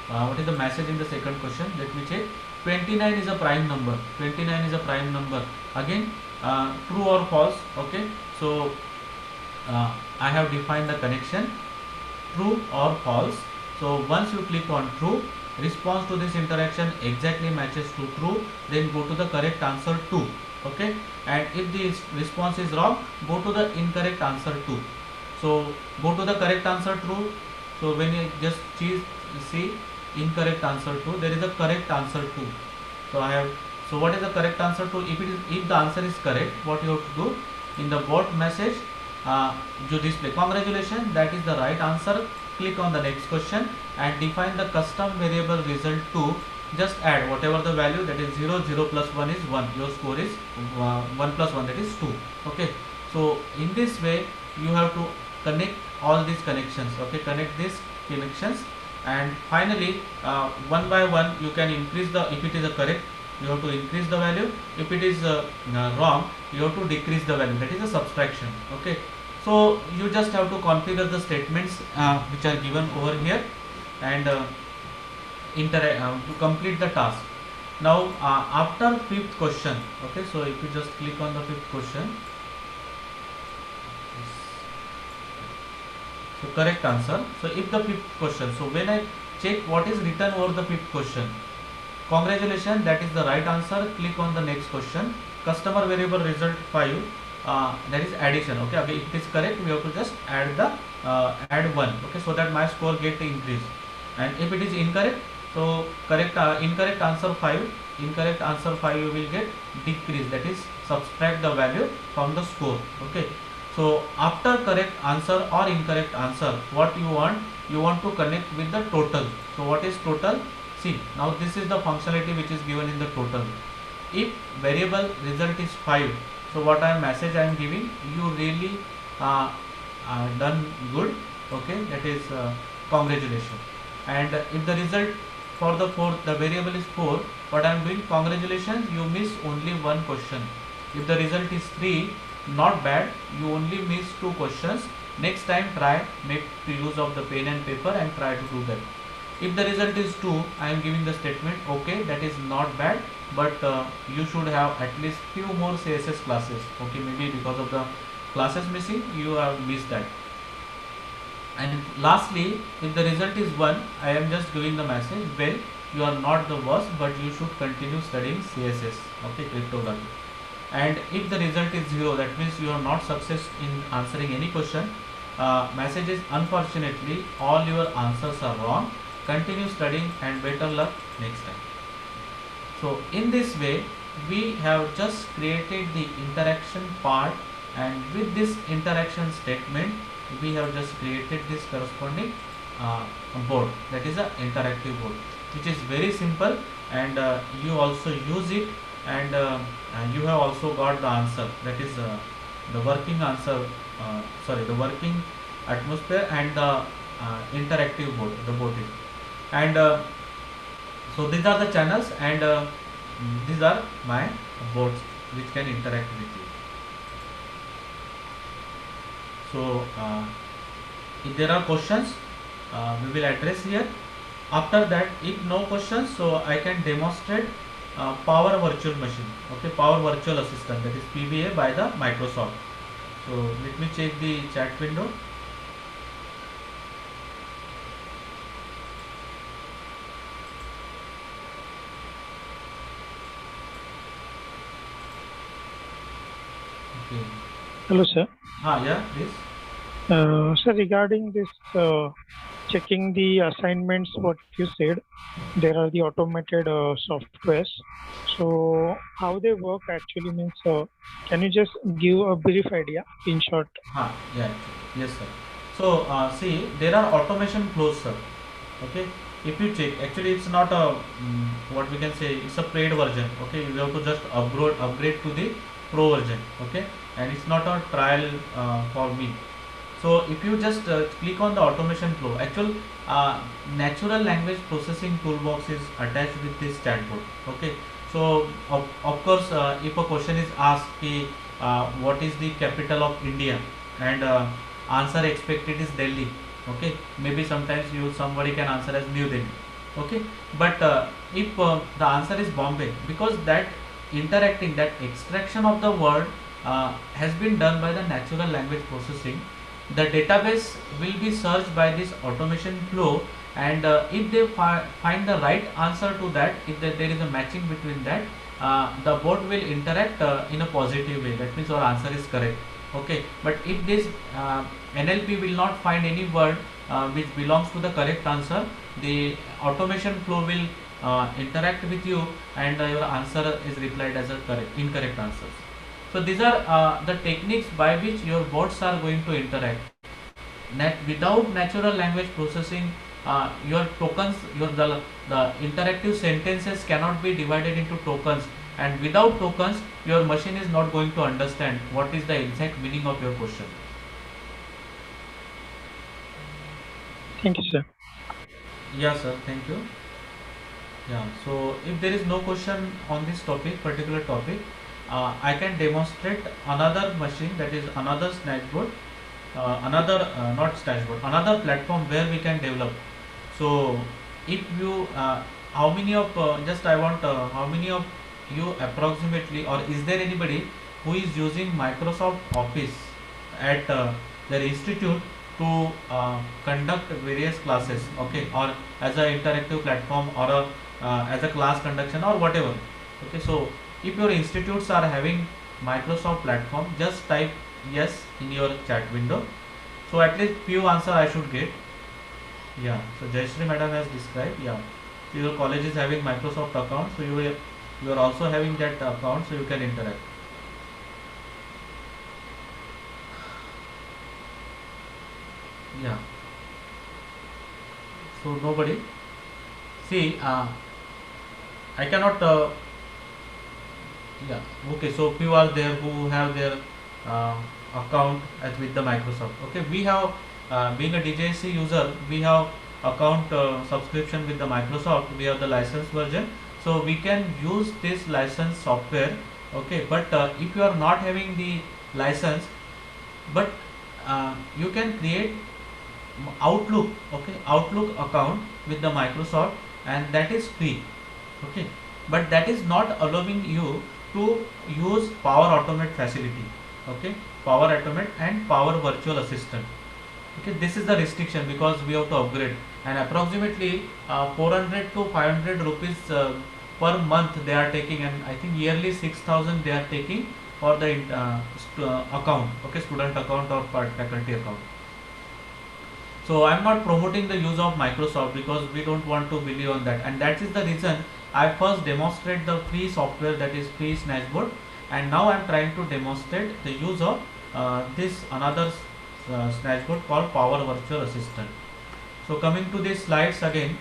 what is the message in the second question? Let me check. 29 is a prime number. Again, true or false. Okay, so I have defined the connection. true or false. So once you click on true, response to this interaction exactly matches to true, then go to the correct answer 2. Okay, and if the response is wrong, go to the incorrect answer 2. So go to the correct answer true. So when you just see incorrect answer 2, there is a correct answer 2. So I have, so what is the correct answer to? If the answer is correct, what you have to do in the bot message, you display congratulations, that is the right answer. Click on the next question and define the custom variable result to. Just add whatever the value, that is 0, 0 plus 1 is 1. Your score is 1 plus 1, that is 2. Okay. So in this way you have to connect all these connections. Okay, connect these connections, and finally one by one you can increase the, if it is a correct, you have to increase the value, if it is wrong, you have to decrease the value, that is a subtraction. Okay, so you just have to configure the statements which are given over here, and to complete the task. Now after fifth question, okay, so if you just click on the fifth question, so correct answer. So if the fifth question, so when I check what is written over the fifth question, congratulations, that is the right answer. Click on the next question, customer variable result 5, that is addition. Okay, okay, if it is correct, we have to just add the add 1. Okay, so that my score get increased. And if it is incorrect, so correct incorrect answer 5, incorrect answer 5 you will get decrease, that is subtract the value from the score. Okay, so after correct answer or incorrect answer, what you want to connect with the total. So what is total? See, now this is the functionality which is given in the total. If variable result is 5, so what message I am giving, you really done good. Okay, that is congratulations. And if the result for the fourth, the variable is 4, what I am doing, congratulations, you miss only one question. If the result is 3, not bad, you only miss 2 questions. Next time try, make use of the pen and paper and try to do that. If the result is 2, I am giving the statement, okay, that is not bad, but you should have at least few more CSS classes. Okay, maybe because of the classes missing, you have missed that. And lastly, if the result is 1, I am just giving the message, well, you are not the worst, but you should continue studying CSS. Okay, cryptography. And if the result is 0, that means you are not success in answering any question. Message is, unfortunately all your answers are wrong, continue studying and better luck next time. So in this way we have just created the interaction part, and with this interaction statement we have just created this corresponding board, that is an interactive board, which is very simple, and you also use it, and you have also got the answer, that is the working answer, the working atmosphere and the interactive board, the board is. And so these are the channels, and these are my boards which can interact with you. So if there are questions, we will address here. After that, if no questions, so I can demonstrate Power Virtual Machine. Okay, Power Virtual Assistant, that is PVA by the Microsoft. So let me check the chat window. Okay. Hello, sir. Yeah, please. Sir, regarding this checking the assignments, what you said, there are the automated softwares. So how they work actually means, can you just give a brief idea in short? Yeah, yes, sir. So see, there are automation flows, sir. Okay, if you check, actually it's not a what we can say, it's a paid version. Okay, you have to just upgrade to the pro version. Okay, and it's not a trial for me. So if you just click on the automation flow, actual natural language processing toolbox is attached with this chatbot. Okay, so of course if a question is asked, what is the capital of India, and answer expected is Delhi. Okay, maybe sometimes somebody can answer as New Delhi. Okay, but if the answer is Bombay, because that interacting, that extraction of the word has been done by the natural language processing, the database will be searched by this automation flow, and if they find the right answer to that, if there is a matching between that, the bot will interact in a positive way. That means our answer is correct. Okay, but if this NLP will not find any word which belongs to the correct answer, the automation flow will interact with you, and your answer is replied as a incorrect answer. So these are the techniques by which your bots are going to interact. Without natural language processing, your tokens, the interactive sentences cannot be divided into tokens, and without tokens, your machine is not going to understand what is the exact meaning of your question. Thank you, sir. Yeah, sir. Thank you. Yeah. So if there is no question on this topic, particular topic, I can demonstrate another machine, that is another snatchboard, not snatchboard, another platform where we can develop. So if you, how many of just I want how many of you approximately, or is there anybody who is using Microsoft Office at their institute to conduct various classes, okay, or as an interactive platform, or as a class conduction, or whatever. Okay, so if your institutes are having Microsoft platform, just type yes in your chat window. So at least few answer I should get. Yeah, so Jayashree madam has described. Yeah, so your college is having Microsoft account, so you are also having that account, so you can interact. Yeah. So nobody. See, I cannot. Yeah. Okay. So few are there who have their account with the Microsoft. Okay. We have, being a DJC user, we have account subscription with the Microsoft. We have the license version, so we can use this license software. Okay. But if you are not having the license, but you can create Outlook, okay, Outlook account with the Microsoft, and that is free. Okay, but that is not allowing you to use Power Automate facility. Okay, Power Automate and Power Virtual Assistant. Okay, this is the restriction, because we have to upgrade, and approximately 400 to 500 rupees per month they are taking, and I think yearly 6,000 they are taking for the account, okay, student account or faculty account. So I'm not promoting the use of Microsoft, because we don't want to believe on that, and that is the reason I first demonstrate the free software, that is free Snatchboard, and now I'm trying to demonstrate the use of this another Snatchboard called Power Virtual Assistant. So coming to these slides again,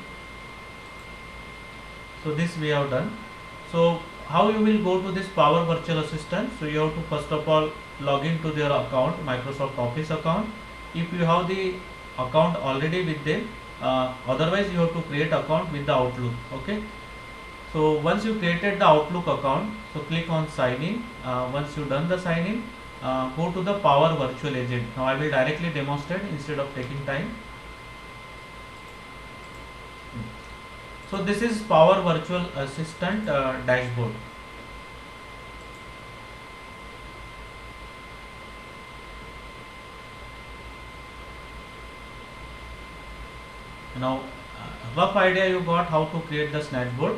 so this we have done. So how you will go to this Power Virtual Assistant? So you have to first of all log into their account, Microsoft Office account. If you have the account already with them, otherwise you have to create account with the Outlook. Okay, so once you created the Outlook account, so click on sign in. Once you done the sign in, go to the Power Virtual Agent. Now I will directly demonstrate instead of taking time. So this is Power Virtual Assistant dashboard. Now, rough idea you got how to create the Snatchboard.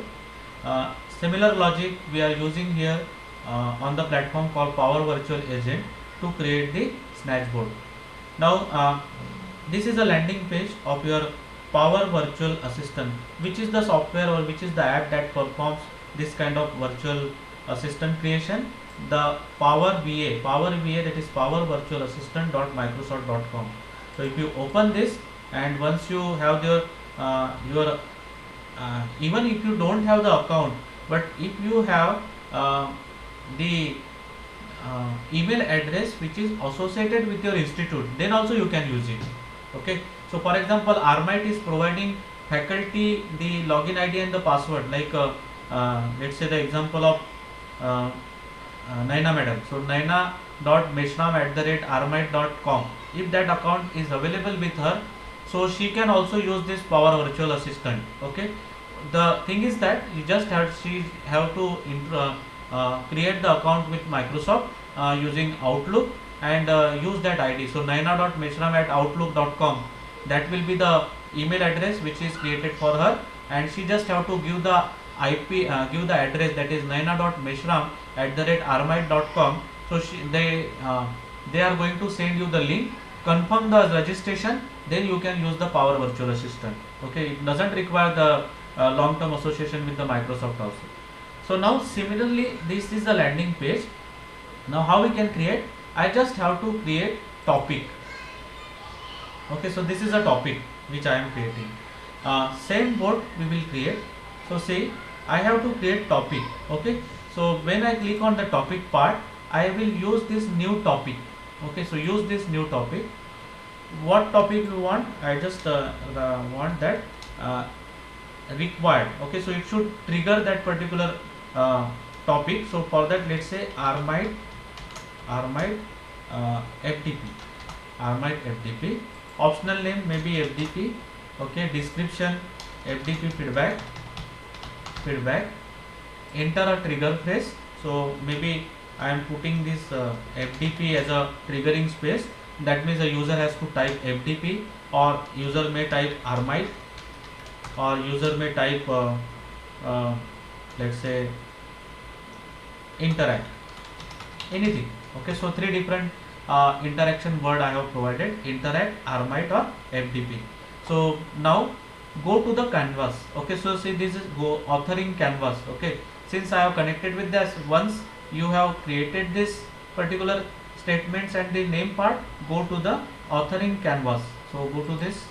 Similar logic we are using here on the platform called Power Virtual Agent to create the Snatchboard. Now, this is a landing page of your Power Virtual Assistant, which is the software or which is the app that performs this kind of virtual assistant creation. The Power VA, that is Power Virtual Assistant.microsoft.com. So if you open this, and once you have your even if you don't have the account, but if you have the email address which is associated with your institute, then also you can use it. Okay, so for example, ARMIET is providing faculty the login ID and the password, like let's say the example of Naina madam. So naina.meshram@armiet.com, if that account is available with her, so she can also use this Power Virtual Assistant. Okay, the thing is that you just have to create the account with Microsoft using Outlook, and use that ID. So naina.meshram@outlook.com, that will be the email address which is created for her, and she just have to give the IP, give the address, that is naina.meshram@armite.com. So they are going to send you the link, confirm the registration, then you can use the Power Virtual Assistant. Okay, it doesn't require the long-term association with the Microsoft also. So now similarly, this is the landing page. Now how we can create? I just have to create topic. Okay, so this is a topic which I am creating. Same board we will create. So say I have to create topic. Okay, so when I click on the topic part, I will use this new topic. Okay, so use this new topic. What topic you want? I just want that required. Okay, so it should trigger that particular topic. So for that, let's say ARMIET FDP, ARMIET FDP. Optional name maybe FDP. Okay, description FDP feedback. Enter a trigger phrase. So maybe I am putting this FDP as a triggering space. That means the user has to type FDP, or user may type ARMIET, or user may type let's say interact, anything. Okay, so three different interaction word I have provided: interact, ARMIET, or FDP. So now go to the canvas. Okay, so see, this is go authoring canvas. Okay, since I have connected with this, once you have created this particular statements and the name part, go to the authoring canvas. So go to this.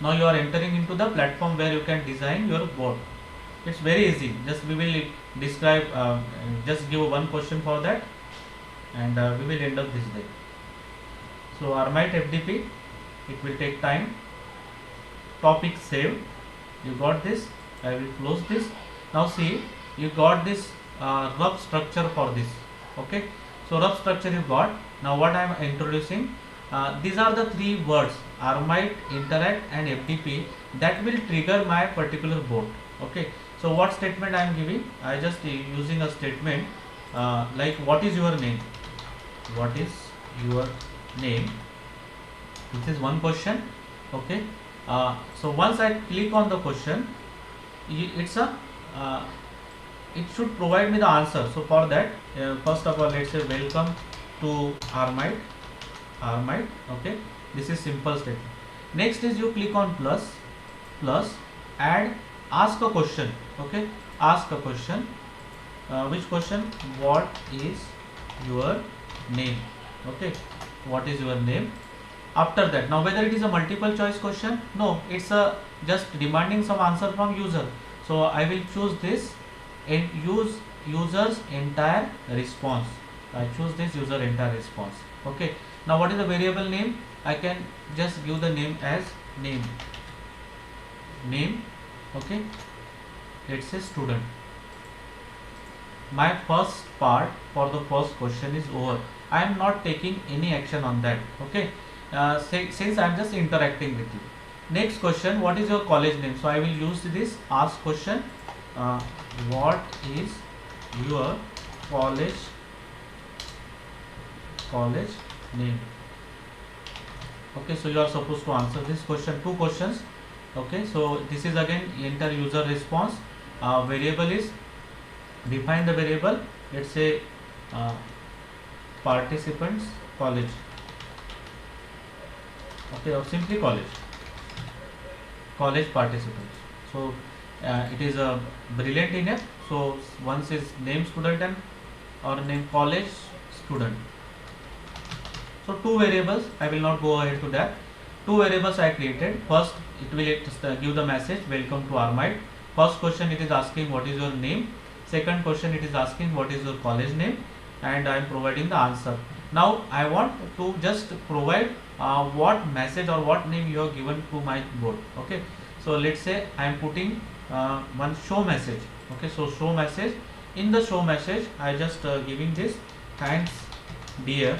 Now you are entering into the platform where you can design your board. It's very easy. Just we will describe, just give one question for that, and we will end up this day. So ARMIET FDP, it will take time. Topic saved. You got this. I will close this. Now see, you got this rough structure for this. Okay, so rough structure you got. Now what I am introducing, these are the three words: ARMIET, interact, and FDP, that will trigger my particular board. Okay, so what statement I am giving? I just using a statement like what is your name? What is your name? This is one question. Okay, so once I click on the question, it's a it should provide me the answer. So for that, first of all, let's say welcome to ARMIET. Okay, this is simple statement. Next is you click on plus, add, ask a question. Okay, ask a question. Which question? What is your name? Okay, what is your name? After that, now whether it is a multiple choice question, no, it's a just demanding some answer from user. So I will choose this and use user's entire response. I choose this user entire response. Okay, now what is the variable name? I can just give the name as name. Okay, let's say student. My first part for the first question is over. I am not taking any action on that. Okay, since I am just interacting with you. Next question, what is your college name? So I will use this ask question. What is your college name? Okay, so you are supposed to answer this question, two questions. Okay, so this is again enter user response. Variable is define the variable. Let's say participants college. Okay, or simply college participants. So it is a brilliant enough. So once is name student and or name college student. So two variables, I will not go ahead to that. Two variables I created. First, it will give the message welcome to ARMIET. First question, it is asking what is your name. Second question, it is asking what is your college name, and I am providing the answer. Now I want to just provide what message or what name you have given to my board. Okay, so let's say I am putting one show message. Okay, so show message. In the show message, I just giving this thanks dear.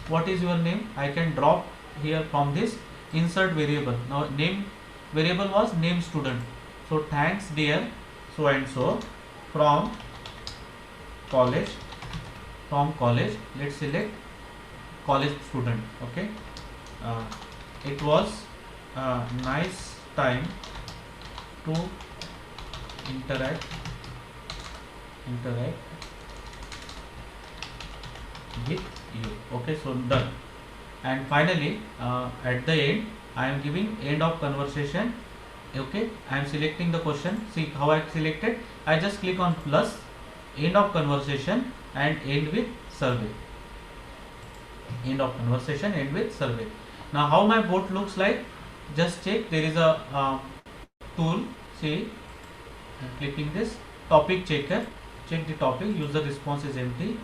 What is your name? I can drop here from this insert variable. Now name variable was name student. So thanks dear so and so from college from college. Let's select college student. Okay, it was a nice time to interact with you. Okay, so done. And finally, at the end, I am giving end of conversation. Okay, I am selecting the question. See how I selected. I just click on plus, end of conversation, and end with survey. End of conversation, end with survey. Now how my board looks like, just check. There is a tool. See, I'm clicking this topic checker. Check the topic. User response is empty.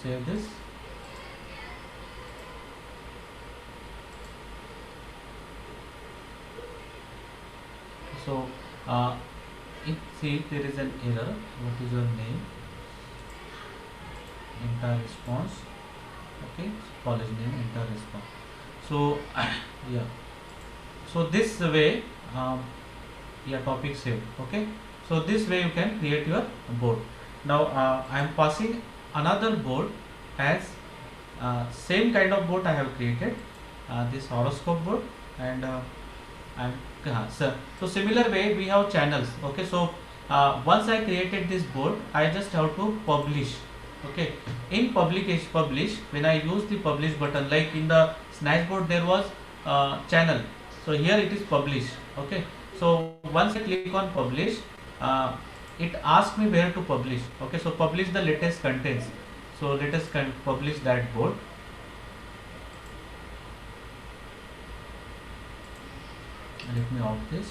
Save this. So see, there is an error. What is your name? Enter response. Okay, college name, enter response. So yeah, so this way, yeah, topic save. Okay, so this way you can create your board. Now I am passing another board as same kind of board I have created, this horoscope board, and so similar way we have channels. Okay, so once I created this board, I just have to publish. Okay, in publish, when I use the publish button, like in the snatch board there was channel, so here it is publish. Okay, so once I click on publish, it asks me where to publish. Okay, so publish the latest contents. So let us publish that board. Let me off this.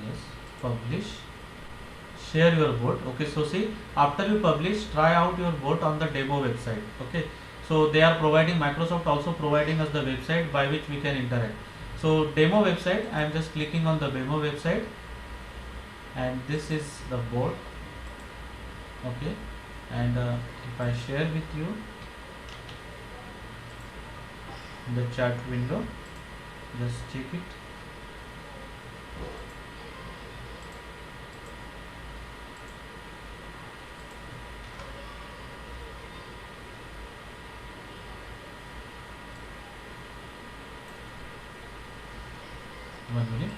Yes, publish, share your board. Okay, so see, after you publish, try out your board on the demo website. Okay, so they are providing, Microsoft also providing us the website by which we can interact. So demo website, I am just clicking on the demo website, and this is the board. Okay, and if I share with you the chat window, just check it. One minute.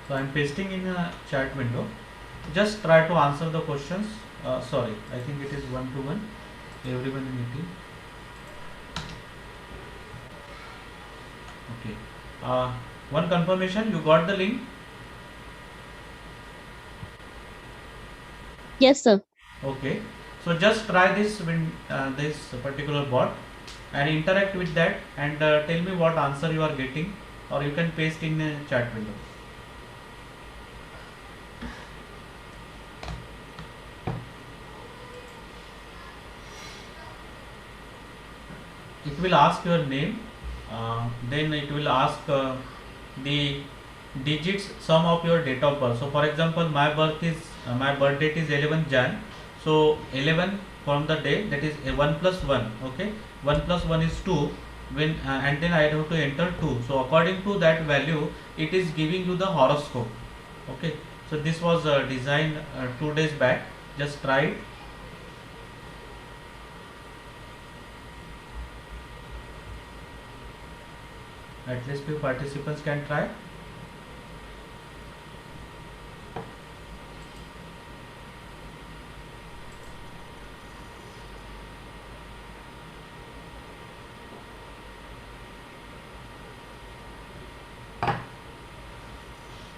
So I am pasting in a chat window. Just try to answer the questions. Sorry, I think it is one-to-one. Everyone in meeting. Okay. One confirmation. You got the link? Yes, sir. Okay. So just try this this particular bot and interact with that, and tell me what answer you are getting, or you can paste in a chat window. It will ask your name, then it will ask the digits sum of your date of birth. So for example, my birth date is 11 Jan. So 11 from the day, that is 1 plus 1. Okay, 1 plus 1 is 2. When and then I have to enter 2. So according to that value, it is giving you the horoscope. Okay, so this was designed 2 days back. Just try it. At least few participants can try.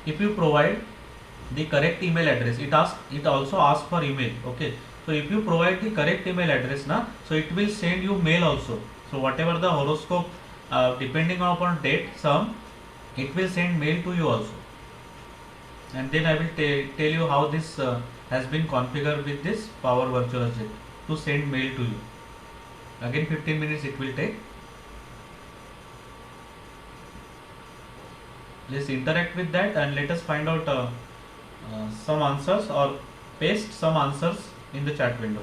If you provide the correct email address, it also asks for email. Okay, so if you provide the correct email address now, so it will send you mail also. So whatever the horoscope, depending upon date sum, it will send mail to you also. And then I will tell you how this has been configured with this Power Virtual Agent to send mail to you. Again 15 minutes it will take. let's interact with that and let us find out some answers or paste some answers in the chat window.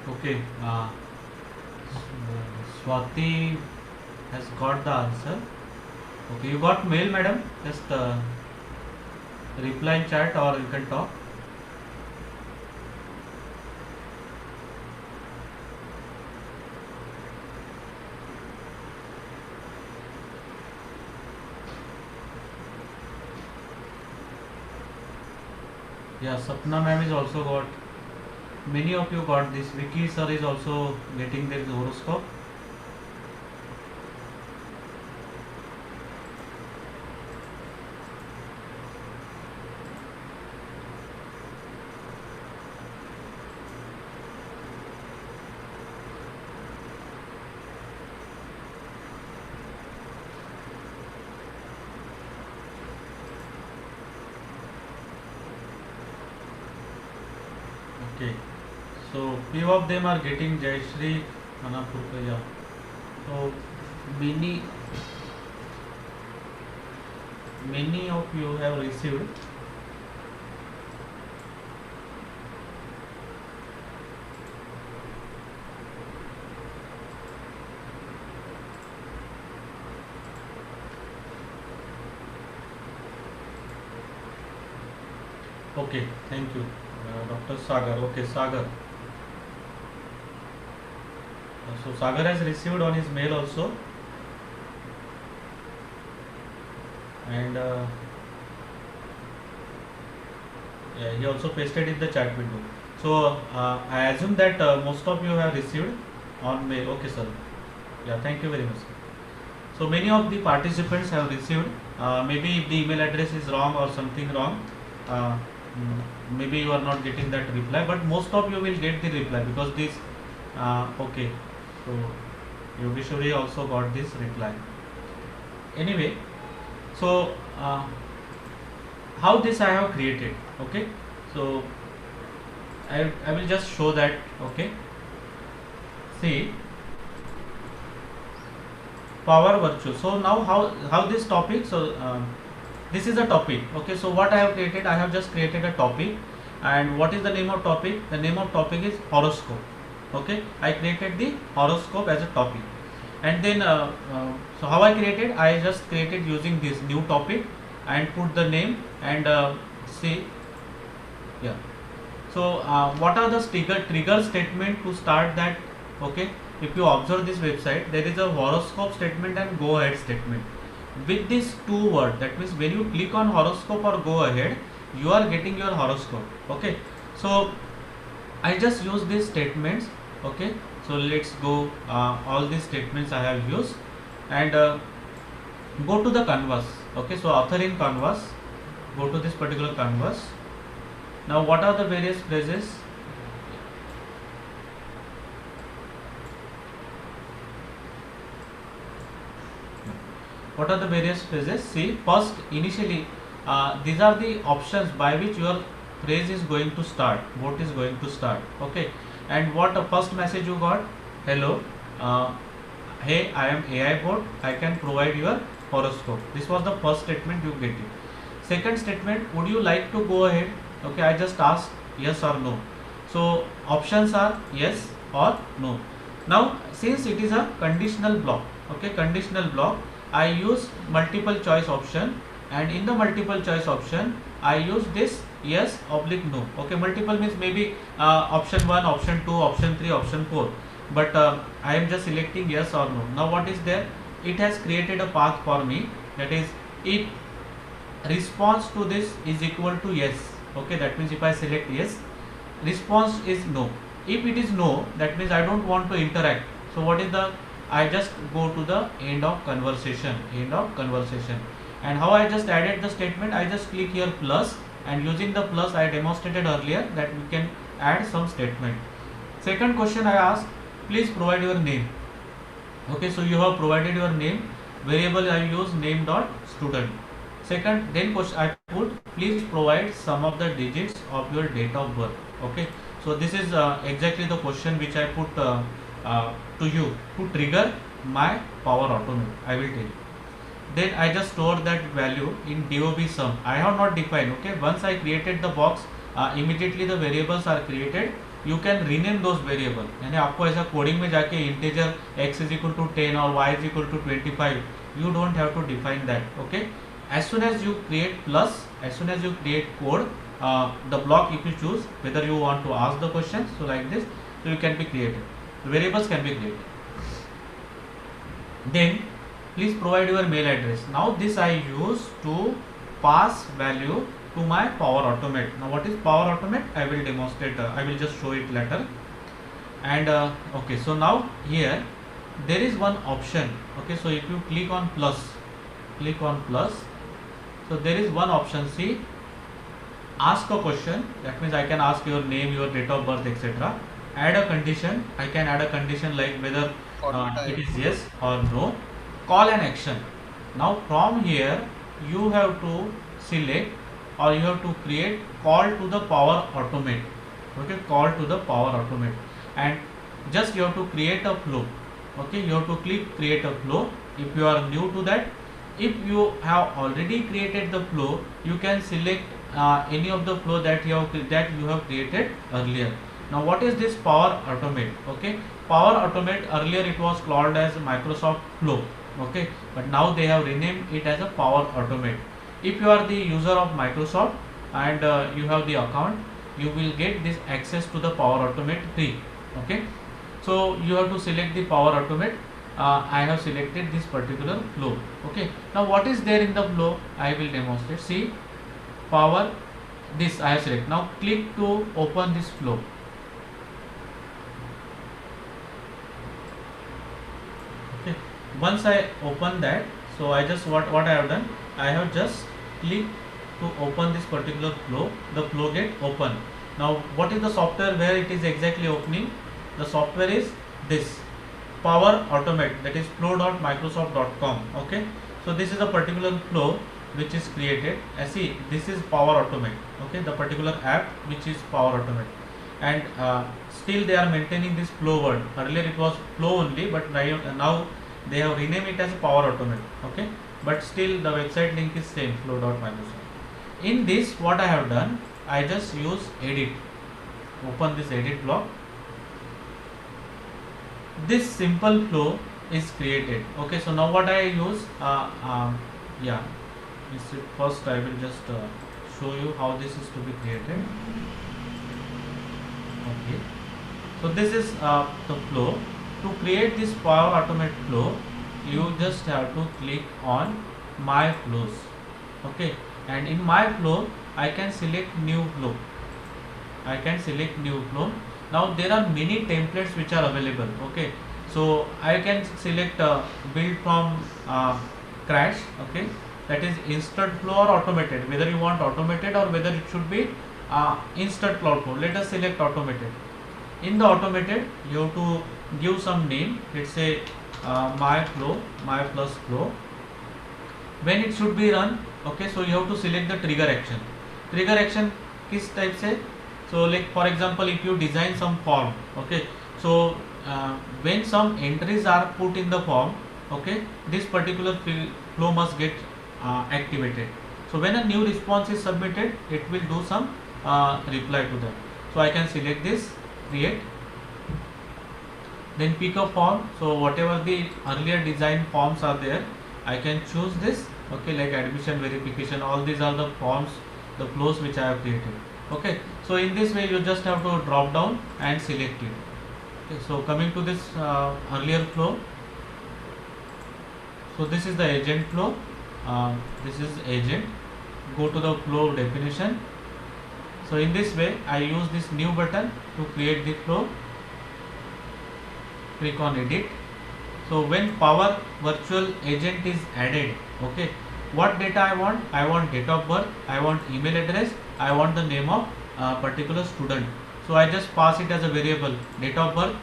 Okay, Swati has got the answer. Okay, you got mail, madam? Just reply in chat or you can talk. Yeah, Sapna ma'am is also got. Many of you got this. Vicky sir is also getting their horoscope. Okay, so few of them are getting Jayashree Anapurkaya. So many of you have received. Okay, thank you. Dr. Sagar. Okay, Sagar. So Sagar has received on his mail also, and yeah, he also pasted in the chat window. So I assume that most of you have received on mail. Okay, sir. Yeah, thank you very much. So many of the participants have received. Maybe if the email address is wrong or something wrong, uh, maybe you are not getting that reply, but most of you will get the reply because this. Okay, so Yogeshwari also got this reply. Anyway, so how this I have created. Okay, so I will just show that. Okay, see. Power virtue. So now how this topic, so this is a topic. Okay, so what I have created, I have just created a topic, and what is the name of topic? The name of topic is horoscope. Okay, I created the horoscope as a topic, and then so how I created, I just created using this new topic and put the name and see, yeah. So what are the trigger statement to start that? Okay, if you observe this website, there is a horoscope statement and go ahead statement. With these two words, that means when you click on horoscope or go ahead, you are getting your horoscope. Okay, so I just use these statements. Okay, so let's go, all these statements I have used, and go to the canvas. Okay, so author in canvas, go to this particular canvas. Now what are the various phrases? What are the various phrases? See, first initially these are the options by which your phrase is going to start, what is going to start. Okay, and what first message you got? Hello, hey, I am AI bot, I can provide your horoscope. This was the first statement you get it. Second statement, would you like to go ahead? Okay, I just asked yes or no. So options are yes or no. Now since it is a conditional block, okay, conditional block, I use multiple choice option, and in the multiple choice option I use this yes oblique no. Okay, multiple means maybe option 1, option 2, option 3, option 4, but I am just selecting yes or no. Now what is there? It has created a path for me, that is if response to this is equal to yes. Okay, that means if I select yes, response is no. If it is no, that means I don't want to interact. So what is the, I just go to the end of conversation, end of conversation. And how I just added the statement, I just click here plus, and using the plus I demonstrated earlier that we can add some statement. Second question I asked, please provide your name. Okay, so you have provided your name, variable I use name dot student. Second, then question I put, please provide some of the digits of your date of birth. Okay, so this is exactly the question which I put to you to trigger my Power Automate. I will tell you. Then I just store that value in DOB sum. I have not defined. Okay, once I created the box, immediately the variables are created. You can rename those variable. यानी आपको ऐसा coding में जाके integer x is equal to 10 or y is equal to 25, you don't have to define that. Okay, as soon as you create plus, as soon as you create code, the block if you choose whether you want to ask the questions, so like this, so you can be created, the variables can be created. Then please provide your mail address. Now this I use to pass value to my Power Automate. Now what is Power Automate? I will demonstrate, I will just show it later. And okay, so now here there is one option. Okay, so if you click on plus, click on plus, so there is one option. See, ask a question. That means I can ask your name, your date of birth, etc. Add a condition. I can add a condition like whether it is yes or no. Call an action. Now from here you have to select, or you have to create call to the Power Automate. Okay, call to the Power Automate, and just you have to create a flow. Okay, you have to click create a flow if you are new to that. If you have already created the flow, you can select any of the flow that you have created earlier. Now what is this Power Automate? Okay, Power Automate, earlier it was called as Microsoft Flow. Okay, but now they have renamed it as a Power Automate. If you are the user of Microsoft and you have the account, you will get this access to the Power Automate free. Okay, so you have to select the Power Automate. I have selected this particular flow. Okay, now what is there in the flow? I will demonstrate. See, power, this I have selected. Now click to open this flow. Okay, once I open that, so I just what I have done, I have just clicked to open this particular flow. The flow get open. Now what is the software where it is exactly opening? The software is this Power Automate, that is flow.microsoft.com. Okay, so this is a particular flow which is created. See, this is Power Automate. Okay, the particular app which is Power Automate, and still they are maintaining this flow word. Earlier it was flow only, but now they have renamed it as Power Automate. Okay, but still the website link is same, flow.microsoft. In this, what I have done, I just use edit. Open this edit block. This simple flow is created. Okay, so now what I use, yeah, first I will just show you how this is to be created. Okay, so this is the flow. to create this Power Automate flow, you just have to click on My Flows. Okay, and in My Flow, I can select New Flow. I can select New Flow. Now there are many templates which are available. Okay, so I can select build from crash. Okay, that is instant flow or automated, whether you want automated or whether it should be instant cloud flow. Let us select automated. In the automated, you have to give some name. Let's say my flow, my plus flow. When it should be run, okay, so you have to select the trigger action. Trigger action किस type से? So like for example, if you design some form, okay, so when some entries are put in the form, okay, this particular flow must get activated. So when a new response is submitted, it will do some reply to that. So I can select this, create, then pick a form. So whatever the earlier designed forms are there, I can choose this. Okay, like admission, verification, all these are the forms, the flows which I have created. Okay, so in this way you just have to drop down and select it. Okay, so coming to this earlier flow, so this is the agent flow. This is agent. Go to the flow definition. So in this way I use this new button to create the flow. Click on edit. So when Power Virtual Agent is added, okay, what data I want? I want date of birth, I want email address, I want the name of particular student. So I just pass it as a variable, date of birth,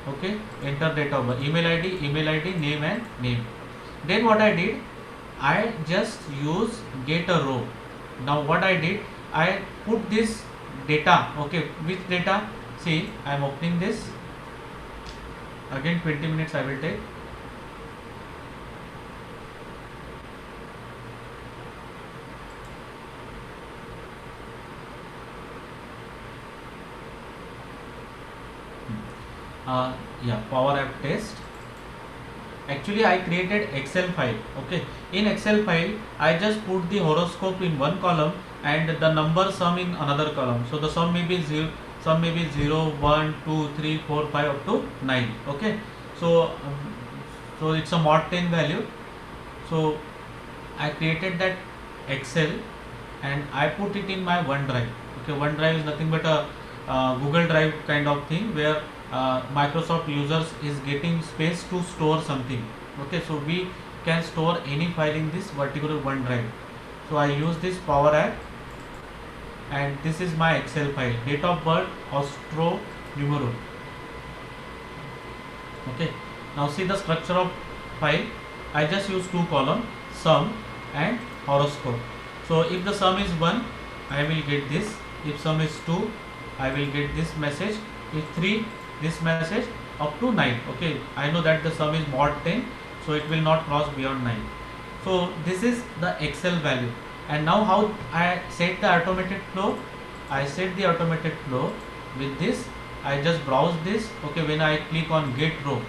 okay, enter date of birth, email ID, name and name. Then what I did, I just use get a row. Now what I did, I put this data, okay, which data? See, I am opening this. Again 20 minutes I will take. Yeah, Power App test. Actually I created Excel file. Okay, in Excel file I just put the horoscope in one column and the number sum in another column. So the sum may be 0, sum may be 0, 1, 2, 3, 4, 5 up to 9. Okay, so so it's a mod 10 value. So I created that Excel and I put it in my OneDrive. Okay, OneDrive is nothing but a Google Drive kind of thing where Microsoft users is getting space to store something. Okay, so we can store any file in this particular OneDrive. So I use this Power App and this is my Excel file, date of birth, Austro numero. Okay, now see the structure of file. I just use two columns, sum and horoscope. So if the sum is 1, I will get this. If sum is 2, I will get this message. If 3, this message up to 9. Okay, I know that the sum is mod 10, so it will not cross beyond 9. So this is the Excel value. And now how I set the automated flow? I set the automated flow with this. I just browse this. Okay, when I click on get row,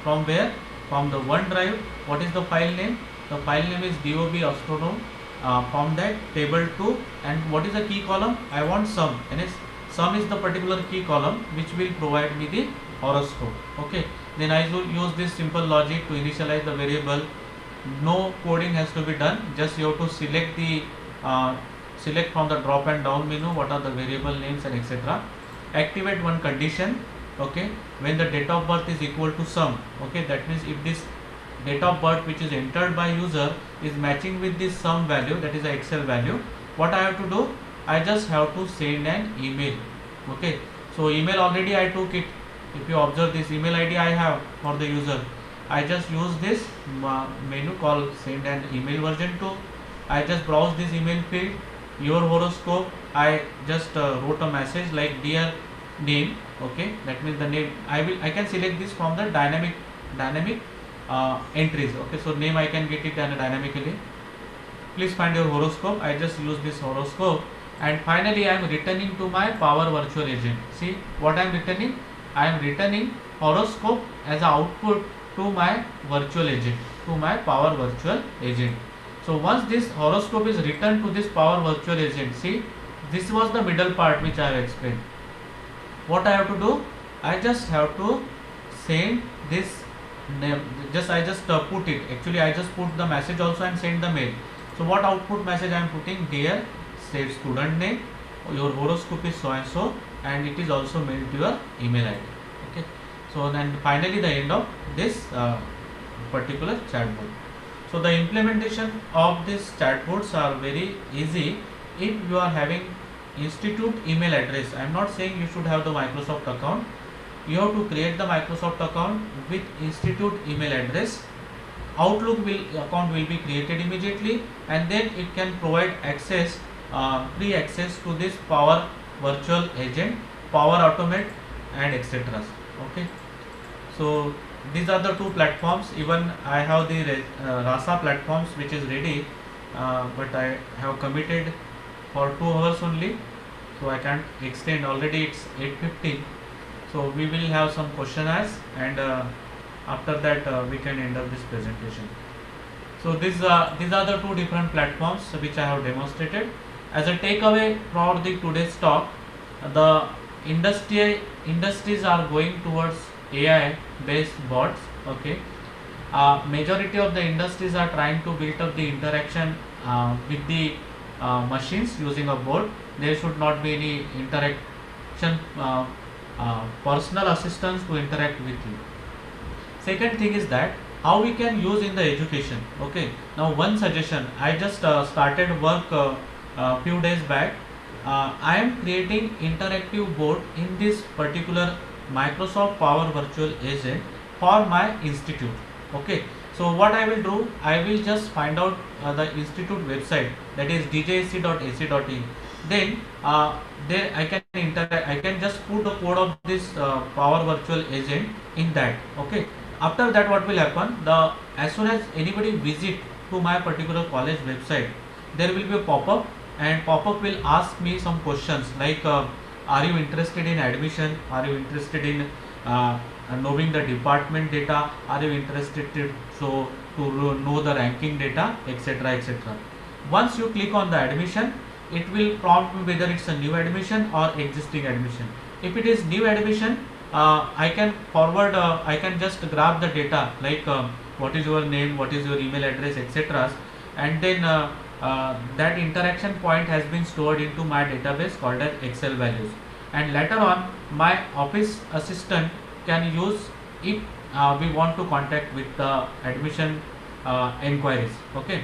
from where? From the OneDrive. What is the file name? The file name is DOB Astronome. From that table 2, and what is the key column? I want sum, and sum is the particular key column which will provide me the horoscope. Okay, then I will use this simple logic to initialize the variable. No coding has to be done, just you have to select the select from the drop and down menu what are the variable names and etc. Activate one condition. Okay, when the date of birth is equal to sum. Okay, that means if this date of birth which is entered by user is matching with this sum value, that is the Excel value, what I have to do, I just have to send an email. Okay, so email already I took it. If you observe this email ID I have for the user, I just use this menu called send an email version 2. I just browse this email field, your horoscope. I just wrote a message like dear name. Okay, that means the name I can select this from the dynamic entries. Okay, so name I can get it dynamically. Please find your horoscope. I just use this horoscope, and finally I am returning to my Power Virtual Agent. See what I am returning? I am returning horoscope as an output to my virtual agent, to my Power Virtual Agent. So once this horoscope is returned to this Power Virtual Agent, see, this was the middle part which I have explained. What I have to do? I just have to send this name. I just put it. Actually, I just put the message also and send the mail. So what output message I am putting? Dear, say student name, your horoscope is so and so, and it is also mailed to your email ID. Okay. So then finally the end of this particular chatbot. So the implementation of these chatbots are very easy if you are having institute email address. I am not saying you should have the Microsoft account. You have to create the Microsoft account with institute email address. Outlook account will be created immediately, and then it can provide access, free access to this Power Virtual Agent, Power Automate, and etc. Okay. So these are the two platforms. Even I have the Rasa platforms which is ready, but I have committed for 2 hours only, so I can't extend. Already it's 8:15. So we will have some questionnaires, and after that we can end up this presentation. So these are the two different platforms which I have demonstrated. As a takeaway for the today's talk, the industries are going towards AI based bots. Okay, majority of the industries are trying to build up the interaction with the machines using a bot. There should not be any interaction, personal assistance to interact with you. Second thing is that how we can use in the education. Okay, now one suggestion, I just started work few days back. I am creating interactive board in this particular Microsoft Power Virtual Agent for my institute. Okay, so what I will do, I will just find out the institute website, that is djsc.ac.in. Then there I can interact. I can just put the code of this Power Virtual Agent in that. Okay, after that what will happen, as soon as anybody visit to my particular college website, there will be a pop-up, and pop-up will ask me some questions like are you interested in admission, are you interested in knowing the department data, are you interested to know the ranking data, etc., etc. Once you click on the admission, it will prompt me whether it's a new admission or existing admission. If it is new admission, I can forward, I can just grab the data like what is your name, what is your email address, etc., and then that interaction point has been stored into my database called as Excel values, and later on my office assistant can use if we want to contact with the admission enquiries. Okay,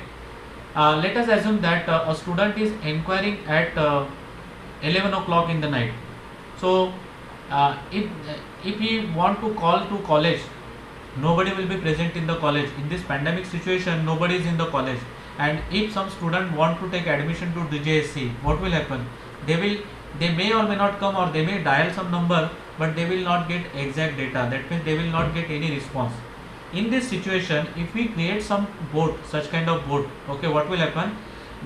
let us assume that a student is inquiring at 11 o'clock in the night. So if we want to call to college, nobody will be present in the college. In this pandemic situation, nobody is in the college, and if some student want to take admission to DJSC, what will happen? They may or may not come, or they may dial some number, but they will not get exact data. That means they will not get any response. In this situation, if we create some bot, such kind of bot, okay, what will happen?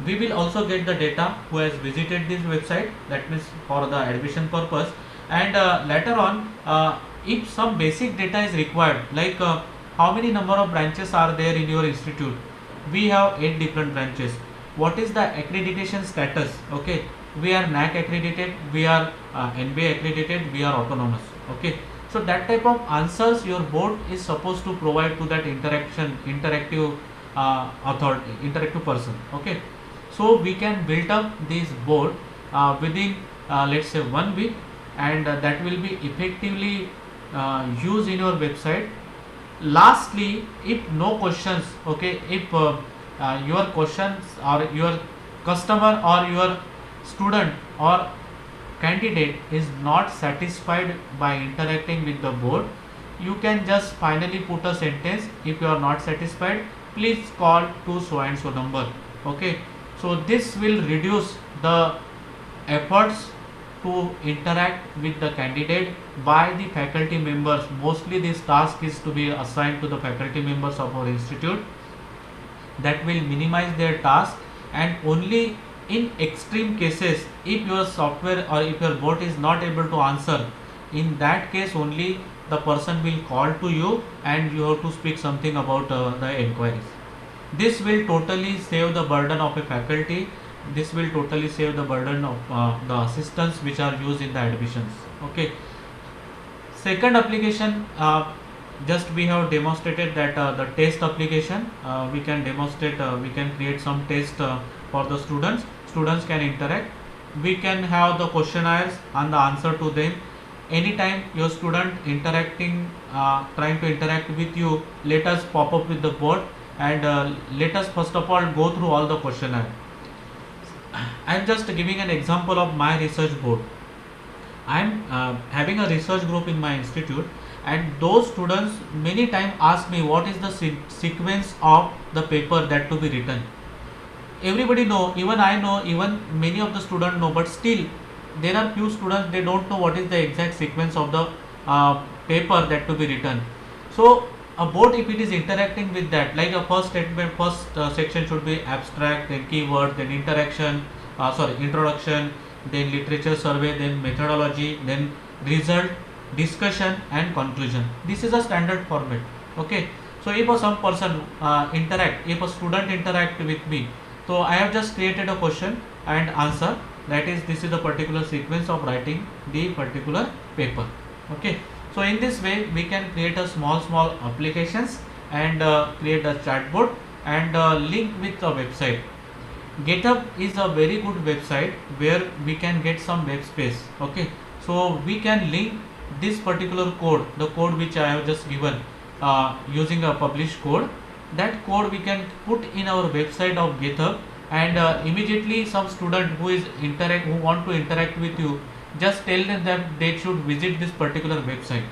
We will also get the data who has visited this website, that means for the admission purpose, and later on if some basic data is required, like how many number of branches are there in your institute. We have 8 different branches. What is the accreditation status? Okay, we are NAC accredited, we are NBA accredited, we are autonomous. Okay, so that type of answers your board is supposed to provide to that interactive authority, interactive person. Okay, so we can build up this board within let's say 1 week, and that will be effectively used in your website. Lastly, if no questions, okay, if your questions or your customer or your student or candidate is not satisfied by interacting with the board, you can just finally put a sentence, if you are not satisfied, please call to so and so number. Okay, so this will reduce the efforts to interact with the candidate by the faculty members. Mostly this task is to be assigned to the faculty members of our institute. That will minimize their task, and only in extreme cases, if your software or if your bot is not able to answer, in that case only the person will call to you and you have to speak something about the inquiries. This will totally save the burden of a faculty. This will totally save the burden of the assistants which are used in the admissions. Okay, Second application, just we have demonstrated that the test application, we can demonstrate, we can create some test for the students. Students can interact. We can have the questionnaires and the answer to them. Anytime your student interacting, trying to interact with you, let us pop up with the board and let us first of all go through all the questionnaire. I am just giving an example of my research board. I am having a research group in my institute, and those students many times ask me what is the sequence of the paper that to be written. Everybody know, even I know, even many of the students know, but still there are few students, they don't know what is the exact sequence of the paper that to be written. So a board, if it is interacting with that, like a first statement, first section should be abstract, then keyword, then introduction, then literature survey, then methodology, then result, discussion and conclusion. This is a standard format. Okay, so if some person if a student interact with me, so I have just created a question and answer, that is, this is the particular sequence of writing the particular paper. Okay, so in this way we can create a small applications and create a chatbot and link with a website. GitHub is a very good website where we can get some web space. Okay, so we can link this particular code, the code which I have just given, using a published code. That code we can put in our website of GitHub, and immediately some student who want to interact with you, just tell them that they should visit this particular website.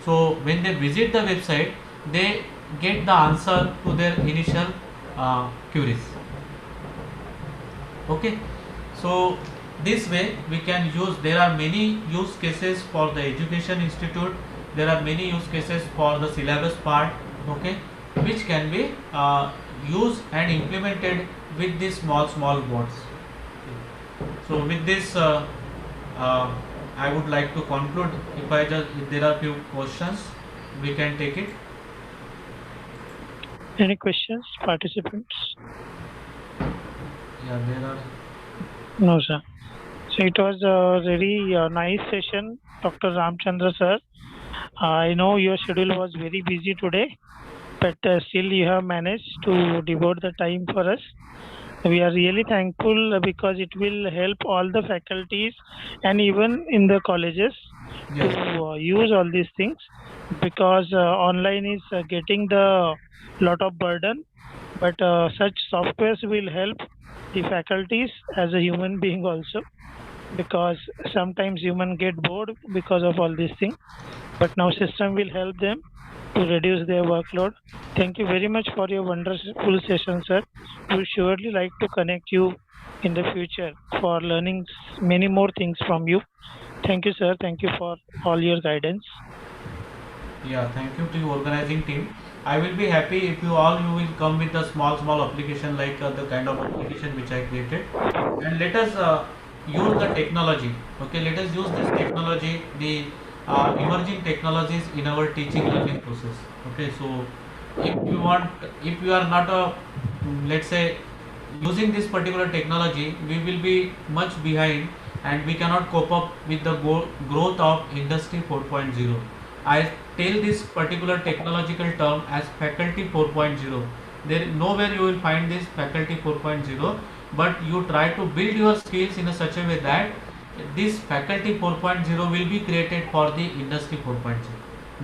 So when they visit the website, they get the answer to their initial queries. Okay, so this way we can use, there are many use cases for the education institute, there are many use cases for the syllabus part. Okay, which can be used and implemented with these small bots. So with this I would like to conclude. If there are few questions, we can take it. Any questions, participants? Yeah, there are. No, sir. So it was a very nice session, Dr. Ramchandra sir. I know your schedule was very busy today, but still you have managed to devote the time for us. We are really thankful because it will help all the faculties and even in the colleges to use all these things, because online is getting the lot of burden, but such softwares will help the faculties as a human being also, because sometimes human get bored because of all these things, but now system will help them to reduce their workload. Thank you very much for your wonderful session, sir. We surely like to connect you in the future for learning many more things from you. Thank you, sir. Thank you for all your guidance. Yeah, thank you to the organizing team. I will be happy if you will come with a small application like the kind of application which I created, and let us use the technology. Okay, let us use this technology, the emerging technologies in our teaching learning process. Okay, so if you are not let's say using this particular technology, we will be much behind and we cannot cope up with the growth of industry 4.0. I tell this particular technological term as faculty 4.0. There nowhere you will find this faculty 4.0, but you try to build your skills in a such a way that this faculty 4.0 will be created for the industry 4.0.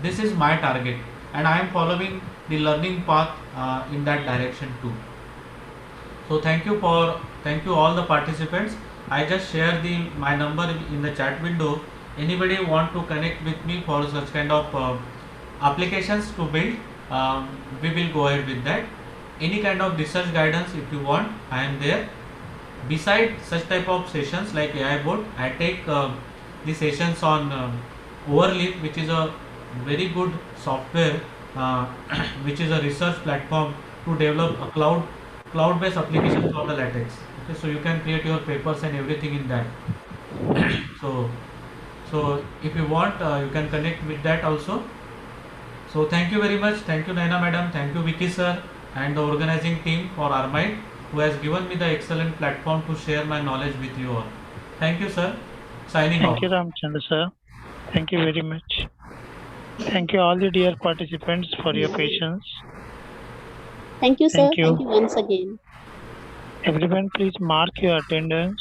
This is my target, and I am following the learning path in that direction too. So thank you all the participants. I just share my number in the chat window. Anybody want to connect with me for such kind of applications to build, we will go ahead with that. Any kind of research guidance if you want, I am there. Beside such type of sessions like AI board, I take the sessions on Overleaf, which is a very good software, which is a research platform to develop a cloud-based application for the latex. Okay, so you can create your papers and everything in that. So if you want, you can connect with that also. So thank you very much. Thank you Naina madam. Thank you Vicky sir and the organizing team for ARMIET, who has given me the excellent platform to share my knowledge with you all. Thank you sir. Signing off. Thank you Ramchandra sir. Thank you very much. Thank you all the dear participants for your patience. Thank you, sir. Thank you. Thank you once again. Everyone, please mark your attendance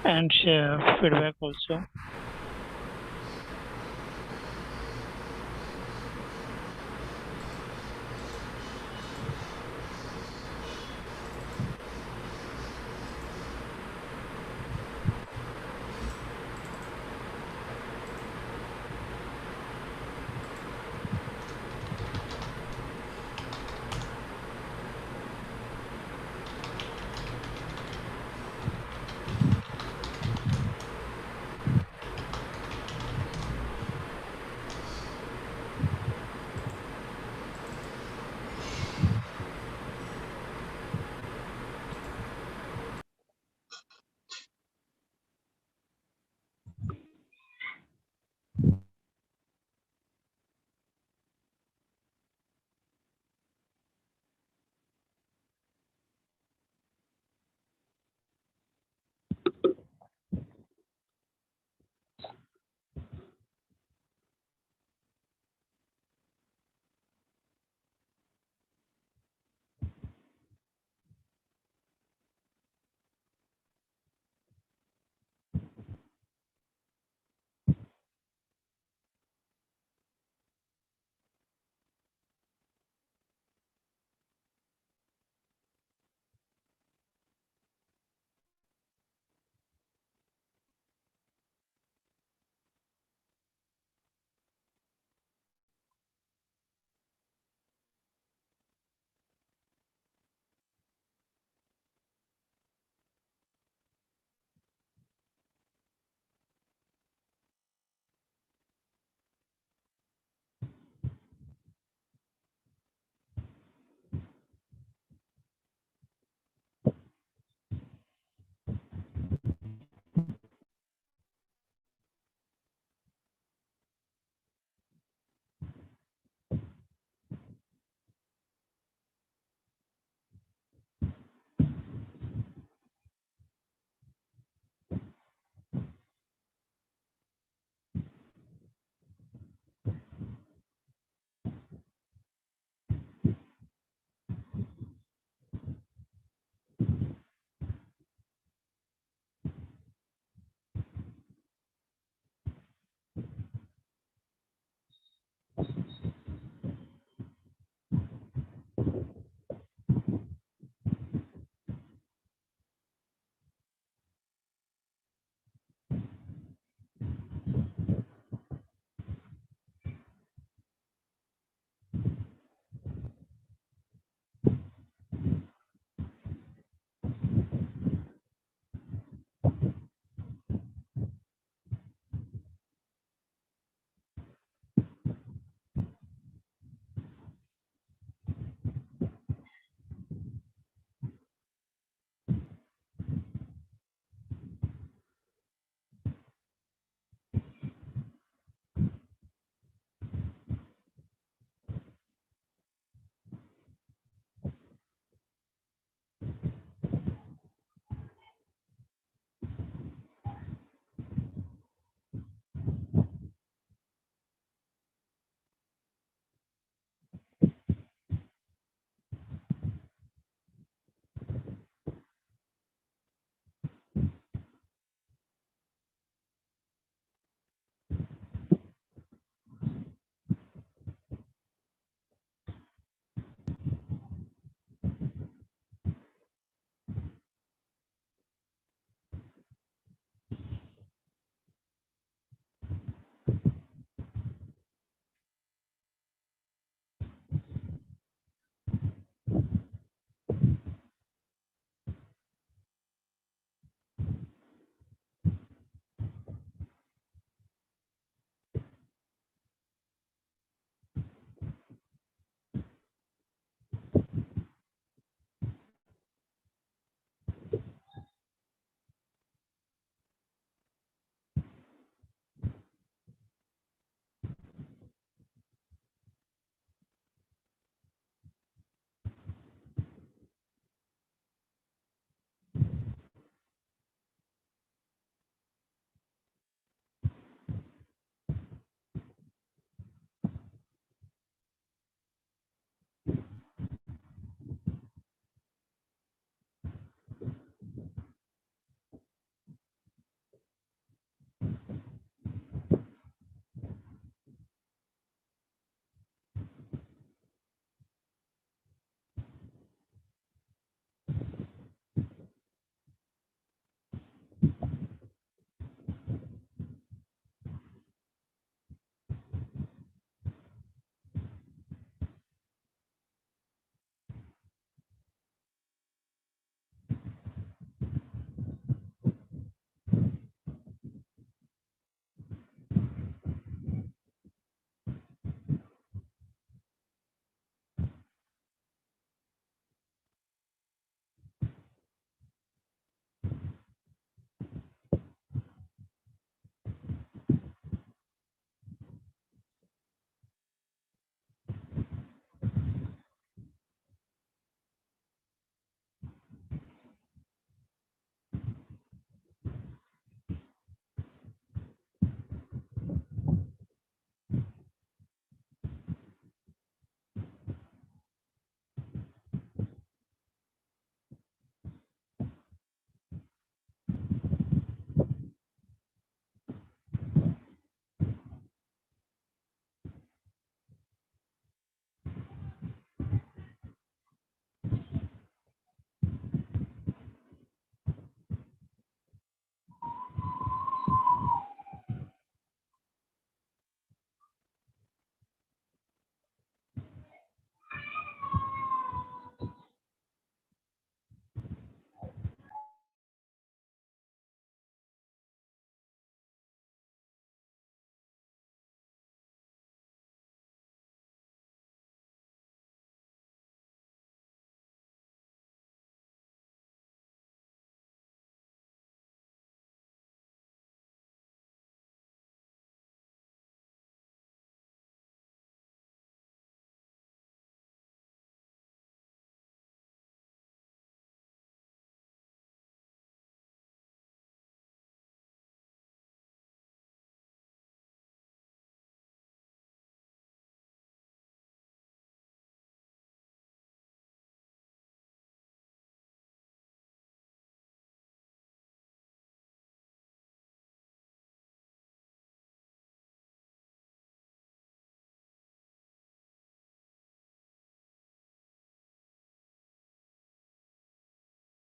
and share feedback also.